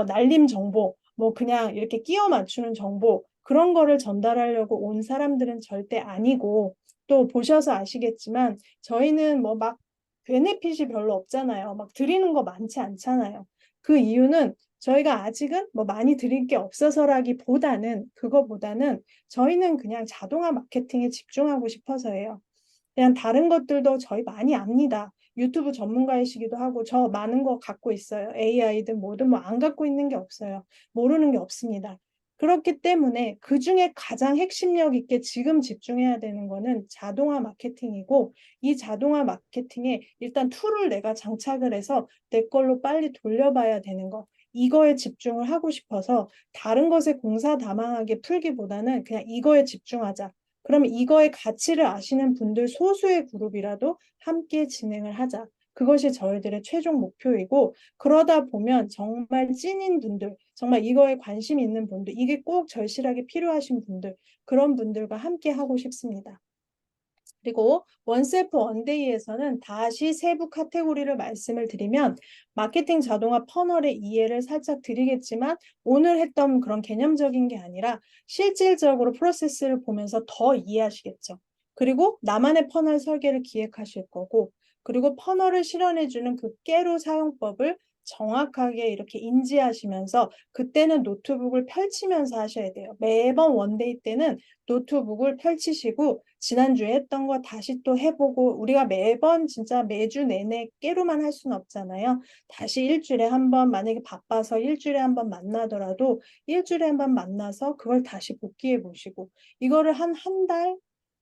날림 정보 뭐 그냥 이렇게 끼워 맞추는 정보 그런 거를 전달하려고 온 사람들은 절대 아니고 또 보셔서 아시겠지만 저희는 뭐 막 베네핏이 별로 없잖아요. 막 드리는 거 많지 않잖아요. 그 이유는 저희가 아직은 뭐 많이 드릴 게 그거보다는 저희는 그냥 자동화 마케팅에 집중하고 싶어서예요. 그냥 다른 것들도 저희 많이 압니다. 유튜브 전문가이시기도 하고 저 많은 거 갖고 있어요. AI든 뭐든 뭐 안 갖고 있는 게 없어요. 모르는 게 없습니다. 그렇기 때문에 그중에 가장 핵심력 있게 지금 집중해야 되는 거는 자동화 마케팅이고 이 자동화 마케팅에 일단 툴을 내가 장착을 해서 내 걸로 빨리 돌려봐야 되는 거. 이거에 집중을 하고 싶어서 다른 것에 공사다망하게 풀기보다는 그냥 이거에 집중하자. 그러면 이거의 가치를 아시는 분들 소수의 그룹이라도 함께 진행을 하자. 그것이 저희들의 최종 목표이고 그러다 보면 정말 찐인 분들, 정말 이거에 관심 있는 분들, 이게 꼭 절실하게 필요하신 분들, 그런 분들과 함께 하고 싶습니다. 그리고 원셀프 원데이에서는 다시 세부 카테고리를 말씀을 드리면 마케팅 자동화 퍼널의 이해를 살짝 드리겠지만 오늘 했던 그런 개념적인 게 아니라 실질적으로 프로세스를 보면서 더 이해하시겠죠. 그리고 나만의 퍼널 설계를 기획하실 거고 그리고 퍼널을 실현해주는 그 깨로 사용법을 정확하게 이렇게 인지하시면서 그때는 노트북을 펼치면서 하셔야 돼요. 매번 원데이 때는 노트북을 펼치시고 지난주에 했던 거 다시 또 해보고 우리가 매번 진짜 매주 내내 깨로만 할 수는 없잖아요. 다시 일주일에 한 번 만약에 바빠서 일주일에 한 번 만나더라도 일주일에 한 번 만나서 그걸 다시 복기해 보시고 이거를 한 달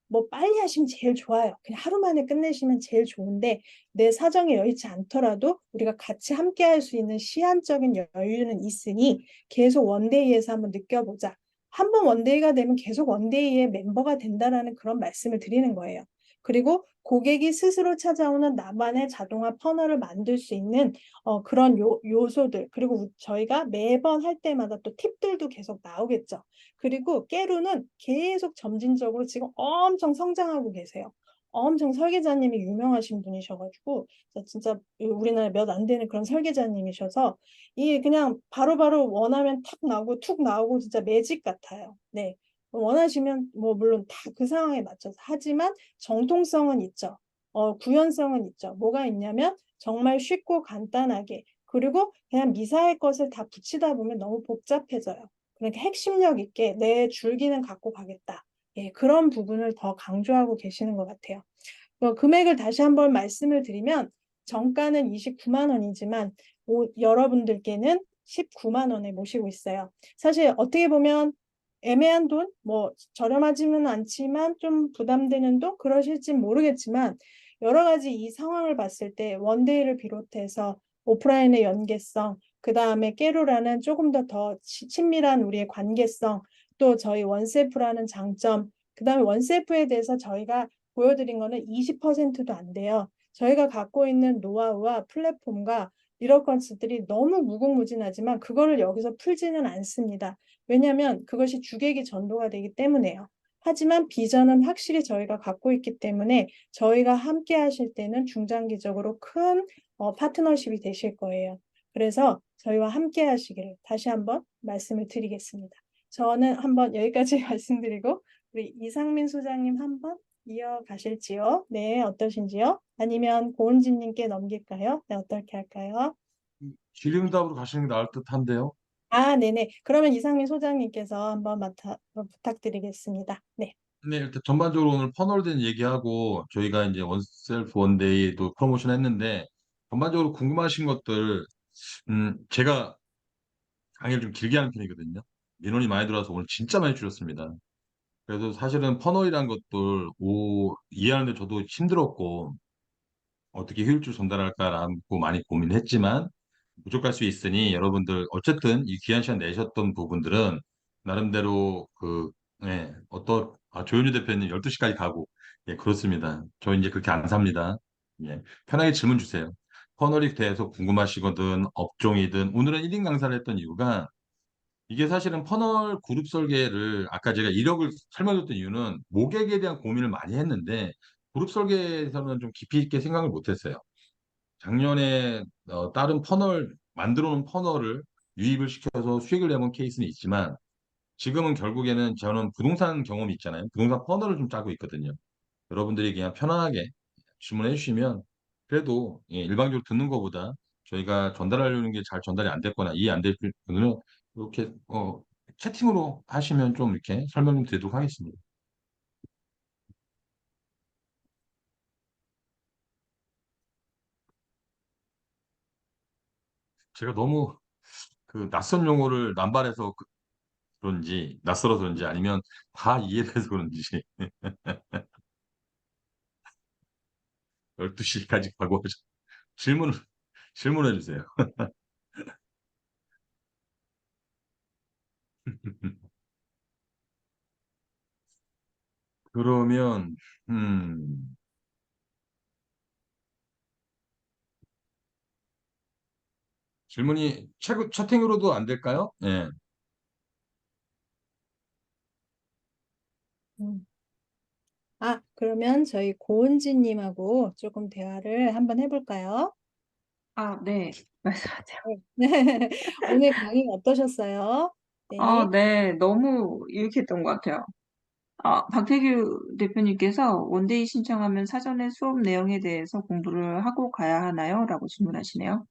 뭐 빨리 하시면 제일 좋아요. 그냥 하루 만에 끝내시면 제일 좋은데 내 사정이 여의치 않더라도 우리가 같이 함께 할 수 있는 시한적인 여유는 있으니 계속 원데이에서 한번 느껴보자. 한 번 원데이가 되면 계속 원데이의 멤버가 된다라는 그런 말씀을 드리는 거예요. 그리고 고객이 스스로 찾아오는 나만의 자동화 퍼널을 만들 수 있는 그런 요소들 그리고 저희가 매번 할 때마다 또 팁들도 계속 나오겠죠. 그리고 깨루는 계속 점진적으로 지금 엄청 성장하고 계세요. 엄청 설계자님이 유명하신 분이셔가지고 진짜 우리나라에 몇 안 되는 그런 설계자님이셔서 이게 그냥 바로바로 원하면 탁 나오고 툭 나오고 진짜 매직 같아요. 네. 원하시면 뭐 물론 다 그 상황에 맞춰서 하지만 정통성은 있죠. 구현성은 있죠. 뭐가 있냐면 정말 쉽고 간단하게 그리고 그냥 미사의 것을 다 붙이다 보면 너무 복잡해져요. 그러니까 핵심력 있게 내 줄기는 갖고 가겠다. 예, 그런 부분을 더 강조하고 계시는 것 같아요. 금액을 다시 한번 말씀을 드리면 정가는 29만 원이지만 여러분들께는 19만 원에 모시고 있어요. 사실 어떻게 보면 애매한 돈, 뭐 저렴하지는 않지만 좀 부담되는 돈 그러실진 모르겠지만 여러 가지 이 상황을 봤을 때 원데이를 비롯해서 오프라인의 연계성, 그 다음에 깨루라는 조금 더 친밀한 우리의 관계성, 또 저희 원셀프라는 장점, 그 다음에 원셀프에 대해서 저희가 보여드린 거는 20%도 안 돼요. 저희가 갖고 있는 노하우와 플랫폼과 이런 것들이 너무 무궁무진하지만 그거를 여기서 풀지는 않습니다. 왜냐하면 그것이 주객이 전도가 되기 때문에요. 하지만 비전은 확실히 저희가 갖고 있기 때문에 저희가 함께 하실 때는 중장기적으로 큰 파트너십이 되실 거예요. 그래서 저희와 함께 하시기를 다시 한번 말씀을 드리겠습니다. 저는 한번 여기까지 말씀드리고 우리 이상민 소장님 한번 이어가실지요? 네, 어떠신지요? 아니면 고은진님께 넘길까요? 네, 어떻게 할까요? 질의응답으로 가시는 게 나을 듯한데요. 아, 네네. 그러면 이상민 소장님께서 한번 부탁드리겠습니다. 네. 네, 일단 전반적으로 오늘 퍼널된 얘기하고 저희가 이제 원셀프 원데이도 프로모션 했는데 전반적으로 궁금하신 것들 제가 강의를 좀 길게 하는 편이거든요. 민원이 많이 들어와서 오늘 진짜 많이 줄였습니다. 그래서 사실은 퍼널이란 것들 이해하는데 저도 힘들었고 어떻게 효율적으로 전달할까라고 많이 고민했지만 부족할 수 있으니 여러분들 어쨌든 이 귀한 시간 내셨던 부분들은 나름대로 조현주 대표님 12시까지 가고 예 그렇습니다. 저 이제 그렇게 안 삽니다. 예 편하게 질문 주세요. 퍼널에 대해서 궁금하시거든 업종이든 오늘은 1인 강사를 했던 이유가 이게 사실은 퍼널 그룹 설계를 아까 제가 이력을 설명드렸던 이유는 모객에 대한 고민을 많이 했는데 그룹 설계에서는 좀 깊이 있게 생각을 못했어요. 작년에 다른 퍼널 만들어 놓은 퍼널을 유입을 시켜서 수익을 내본 케이스는 있지만 지금은 결국에는 저는 부동산 경험이 있잖아요. 부동산 퍼널을 좀 짜고 있거든요. 여러분들이 그냥 편안하게 질문해 주시면 그래도 예, 일방적으로 듣는 것보다 저희가 전달하려는 게 잘 전달이 안 됐거나 이해 안 될 부분은 이렇게 채팅으로 하시면 좀 이렇게 설명 좀 드리도록 하겠습니다. 제가 너무 그 낯선 용어를 남발해서 그런지 낯설어서 그런지 아니면 다 이해돼서 그런지 12시까지 가고 질문을 질문해 주세요. 그러면 음, 질문이 채팅으로도 안 될까요? 예. 음. 그러면 저희 고은지님하고 조금 대화를 한번 해볼까요? 아, 네. 말씀하세요. 네. 오늘 강의 어떠셨어요? 네. 네. 너무 유익했던 것 같아요. 박태규 대표님께서 원데이 신청하면 사전에 수업 내용에 대해서 공부를 하고 가야 하나요? 라고 질문하시네요.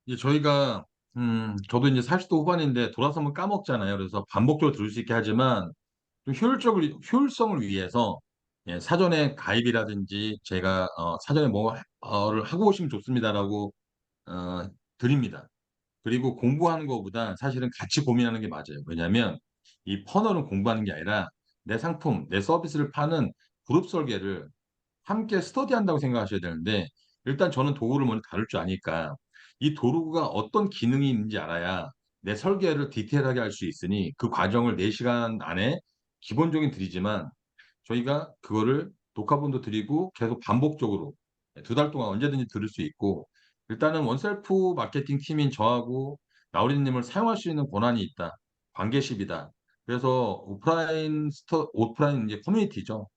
이제 저희가 저도 이제 40대 후반인데 돌아서면 까먹잖아요. 그래서 반복적으로 들을 수 있게 하지만 좀 효율성을 위해서 예, 사전에 가입이라든지 제가 사전에 뭐를 하고 오시면 좋습니다라고 어, 드립니다. 그리고 공부하는 것보다 사실은 같이 고민하는 게 맞아요. 왜냐하면 이 퍼널은 공부하는 게 아니라 내 상품, 내 서비스를 파는 그룹 설계를 함께 스터디한다고 생각하셔야 되는데 일단 저는 도구를 먼저 다룰 줄 아니까 이 도구가 어떤 기능이 있는지 알아야 내 설계를 디테일하게 할 수 있으니 그 과정을 4시간 안에 기본적인 드리지만 저희가 그거를 독화본도 드리고 계속 반복적으로 2달 동안 언제든지 들을 수 있고 일단은 원셀프 마케팅 팀인 저하고 나우리님을 사용할 수 있는 권한이 있다. 관계십이다. 그래서 오프라인 이제 커뮤니티죠.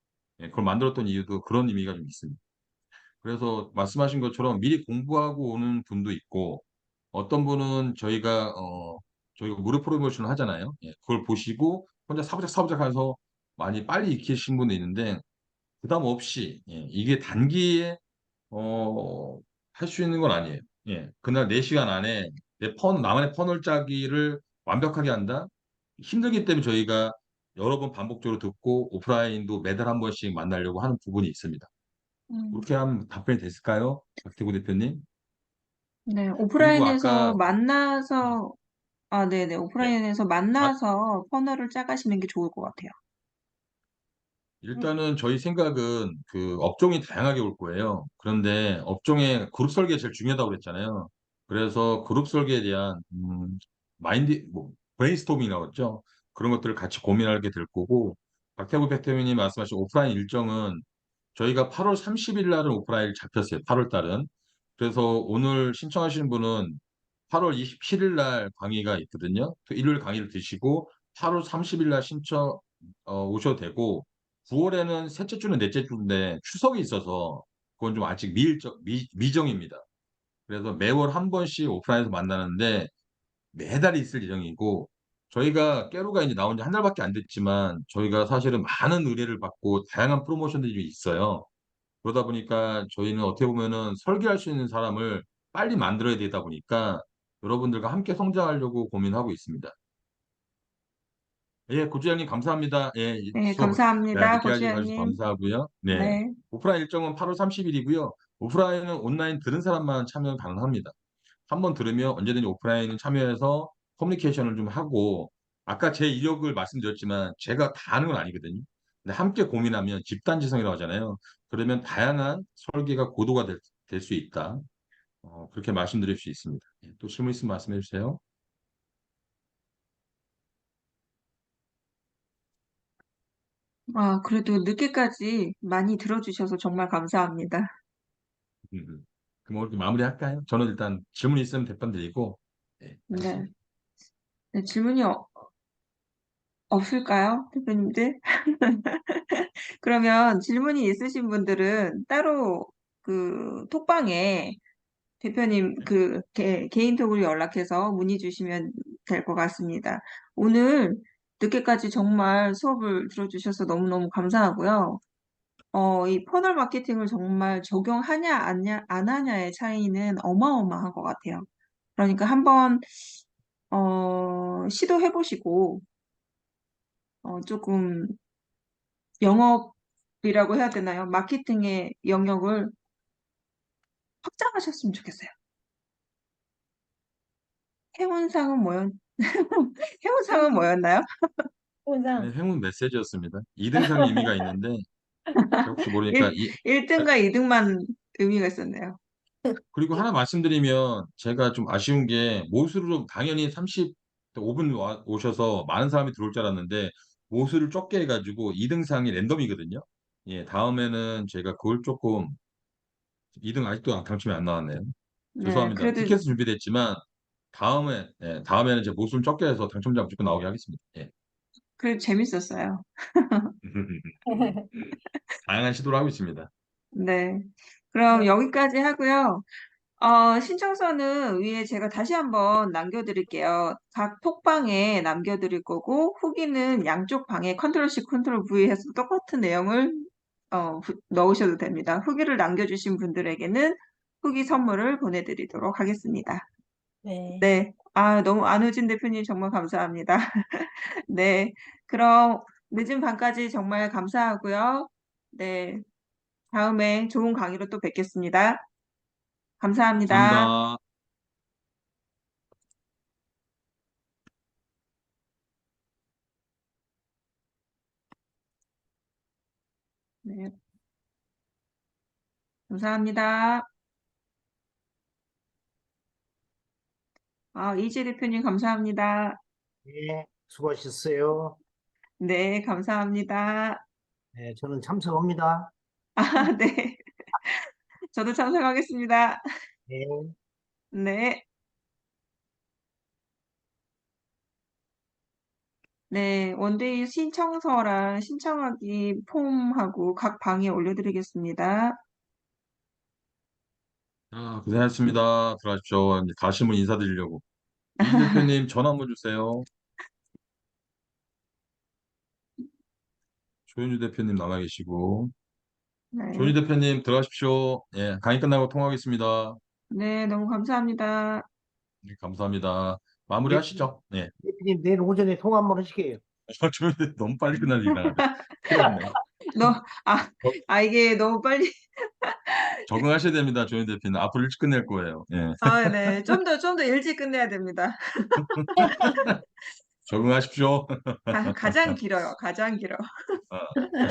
예, 그걸 만들었던 이유도 그런 의미가 좀 있습니다. 그래서 말씀하신 것처럼 미리 공부하고 오는 분도 있고 어떤 분은 저희가 무료 프로모션을 하잖아요. 예, 그걸 보시고 혼자 사부작사부작 해서 많이 빨리 익히신 분도 있는데 부담 없이 예, 이게 단기에 어, 할 수 있는 건 아니에요. 예, 그날 4시간 안에 나만의 퍼널 짜기를 완벽하게 한다? 힘들기 때문에 저희가 여러 번 반복적으로 듣고 오프라인도 매달 한 번씩 만나려고 하는 부분이 있습니다. 음. 그렇게 하면 답변이 됐을까요? 박태구 대표님? 네, 그리고 오프라인에서 아까 만나서, 아, 네네, 예, 오프라인에서 아, 만나서 퍼널을 짜가시는 게 좋을 것 같아요. 일단은 저희 생각은 그 업종이 다양하게 올 거예요. 그런데 업종의 그룹 설계가 제일 중요하다고 그랬잖아요. 그래서 그룹 설계에 대한 브레인스토밍이라고 했죠. 그런 것들을 같이 고민하게 될 거고 박태구 대표님 말씀하신 오프라인 일정은 저희가 8월 30일 날은 오프라인 잡혔어요. 8월 달은. 그래서 오늘 신청하시는 분은 8월 27일 날 강의가 있거든요. 또 일요일 강의를 드시고 8월 30일 날 오셔도 되고 9월에는 셋째 주는 넷째 주인데 추석이 있어서 그건 좀 아직 미정입니다. 그래서 매월 한 번씩 오프라인에서 만나는데 매달 있을 예정이고 저희가 깨루가 이제 나온 지 한 달밖에 안 됐지만 저희가 사실은 많은 의뢰를 받고 다양한 프로모션들이 좀 있어요. 그러다 보니까 저희는 어떻게 보면은 설계할 수 있는 사람을 빨리 만들어야 되다 보니까 여러분들과 함께 성장하려고 고민하고 있습니다. 예, 고주장님 감사합니다. 예, 네, 수업 감사합니다, 늦게까지 가주셔서 고주현님. 감사하고요. 네. 네, 오프라인 일정은 8월 30일이고요. 오프라인은 온라인 들은 사람만 참여 가능합니다. 한번 들으면 언제든지 오프라인 참여해서 커뮤니케이션을 좀 하고 아까 제 이력을 말씀드렸지만 제가 다 하는 건 아니거든요. 근데 함께 고민하면 집단지성이라고 하잖아요. 그러면 다양한 설계가 고도가 될 수 있다. 그렇게 말씀드릴 수 있습니다. 예, 또 질문 있으면 말씀해 주세요. 아, 그래도 늦게까지 많이 들어주셔서 정말 감사합니다. 그럼 이렇게 마무리할까요? 저는 일단 질문 있으면 답변 드리고 네, 네, 하겠습니다. 네, 질문이 없을까요, 대표님들? 그러면 질문이 있으신 분들은 따로 그 톡방에 대표님 그 개인톡으로 연락해서 문의 주시면 될 것 같습니다. 오늘 늦게까지 정말 수업을 들어주셔서 너무너무 감사하고요. 이 퍼널 마케팅을 정말 적용하냐, 안 하냐의 차이는 어마어마한 것 같아요. 그러니까 한번, 시도해보시고, 조금 영업이라고 해야 되나요? 마케팅의 영역을 확장하셨으면 좋겠어요. 해운상은 뭐였, 해운상은 뭐였나요? 네, 항상 행운 메시지였습니다. 2등상 의미가 있는데 제가 혹시 모르니까 1등과 2등만 의미가 있었네요. 그리고 하나 말씀드리면 제가 좀 아쉬운 게 모수로 당연히 35분 오셔서 많은 사람이 들어올 줄 알았는데 모수를 적게 해가지고 2등상이 랜덤이거든요. 예, 다음에는 제가 그걸 조금 2등 아직도 당첨이 안 나왔네요. 네, 죄송합니다. 그래도, 티켓은 준비됐지만 다음에는 제 모수를 적게 해서 당첨자 무조건 나오게 하겠습니다. 예. 그래도 재밌었어요. 다양한 시도를 하고 있습니다. 네. 그럼 네, 여기까지 하고요. 신청서는 위에 제가 다시 한번 남겨드릴게요. 각 톡방에 남겨드릴 거고, 후기는 양쪽 방에 컨트롤 C, 컨트롤 V 해서 똑같은 내용을 넣으셔도 됩니다. 후기를 남겨주신 분들에게는 후기 선물을 보내드리도록 하겠습니다. 네. 네. 아, 너무 안우진 대표님 정말 감사합니다. 네. 그럼 늦은 밤까지 정말 감사하고요. 네. 다음에 좋은 강의로 또 뵙겠습니다. 감사합니다. 감사합니다. 네. 감사합니다. 아, 이지 대표님 감사합니다. 네, 수고하셨어요. 네, 감사합니다. 네, 저는 참석합니다. 아, 네. 저도 참석하겠습니다. 네. 네. 네, 원데이 신청서랑 신청하기 폼하고 각 방에 올려드리겠습니다. 고생하셨습니다. 들어가십시오. 이제 다시 한번 인사드리려고. 이지 대표님 전화 한번 주세요. 조윤주 대표님 나가 계시고. 조윤주 네. 대표님 들어가십시오. 예, 강의 끝나고 통화하겠습니다. 네, 너무 감사합니다. 네, 감사합니다. 네, 마무리하시죠. 예. 대표님 내일 오전에 통화 한번 하실게요. 조윤주 대표님 너무 빨리 끝나서 이상하다. 큰일 났네. 아, 어, 이게 너무 빨리. 적응하셔야 됩니다. 조윤주 대표님. 앞으로 일찍 끝낼 거예요. 예. 아, 네. 좀 더 일찍 끝내야 됩니다. 적응하십시오. 가장 길어요. 가장 길어.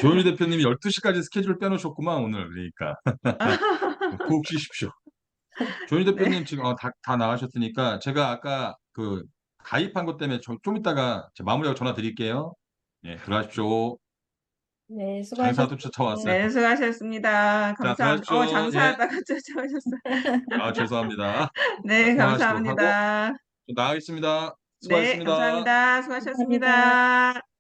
조윤주 대표님이 12시까지 스케줄 빼놓으셨구만, 오늘. 그러니까. 푹 쉬십시오. 조윤주 네. 대표님 지금 다 나가셨으니까 제가 아까 그 가입한 것 때문에 좀 이따가 제가 마무리하고 전화 드릴게요. 예, 들어가십시오. 네, 장사도 수고하셨습니다. 쫓아왔어요. 네, 수고하셨습니다. 자, 감사합니다. 들어가십시오. 예. 장사하다가 쫓아오셨어요. 죄송합니다. 자, 네, 통화하시도록 하고 감사합니다. 나가겠습니다. 네, 수고하셨습니다. 감사합니다. 감사합니다. 수고하셨습니다.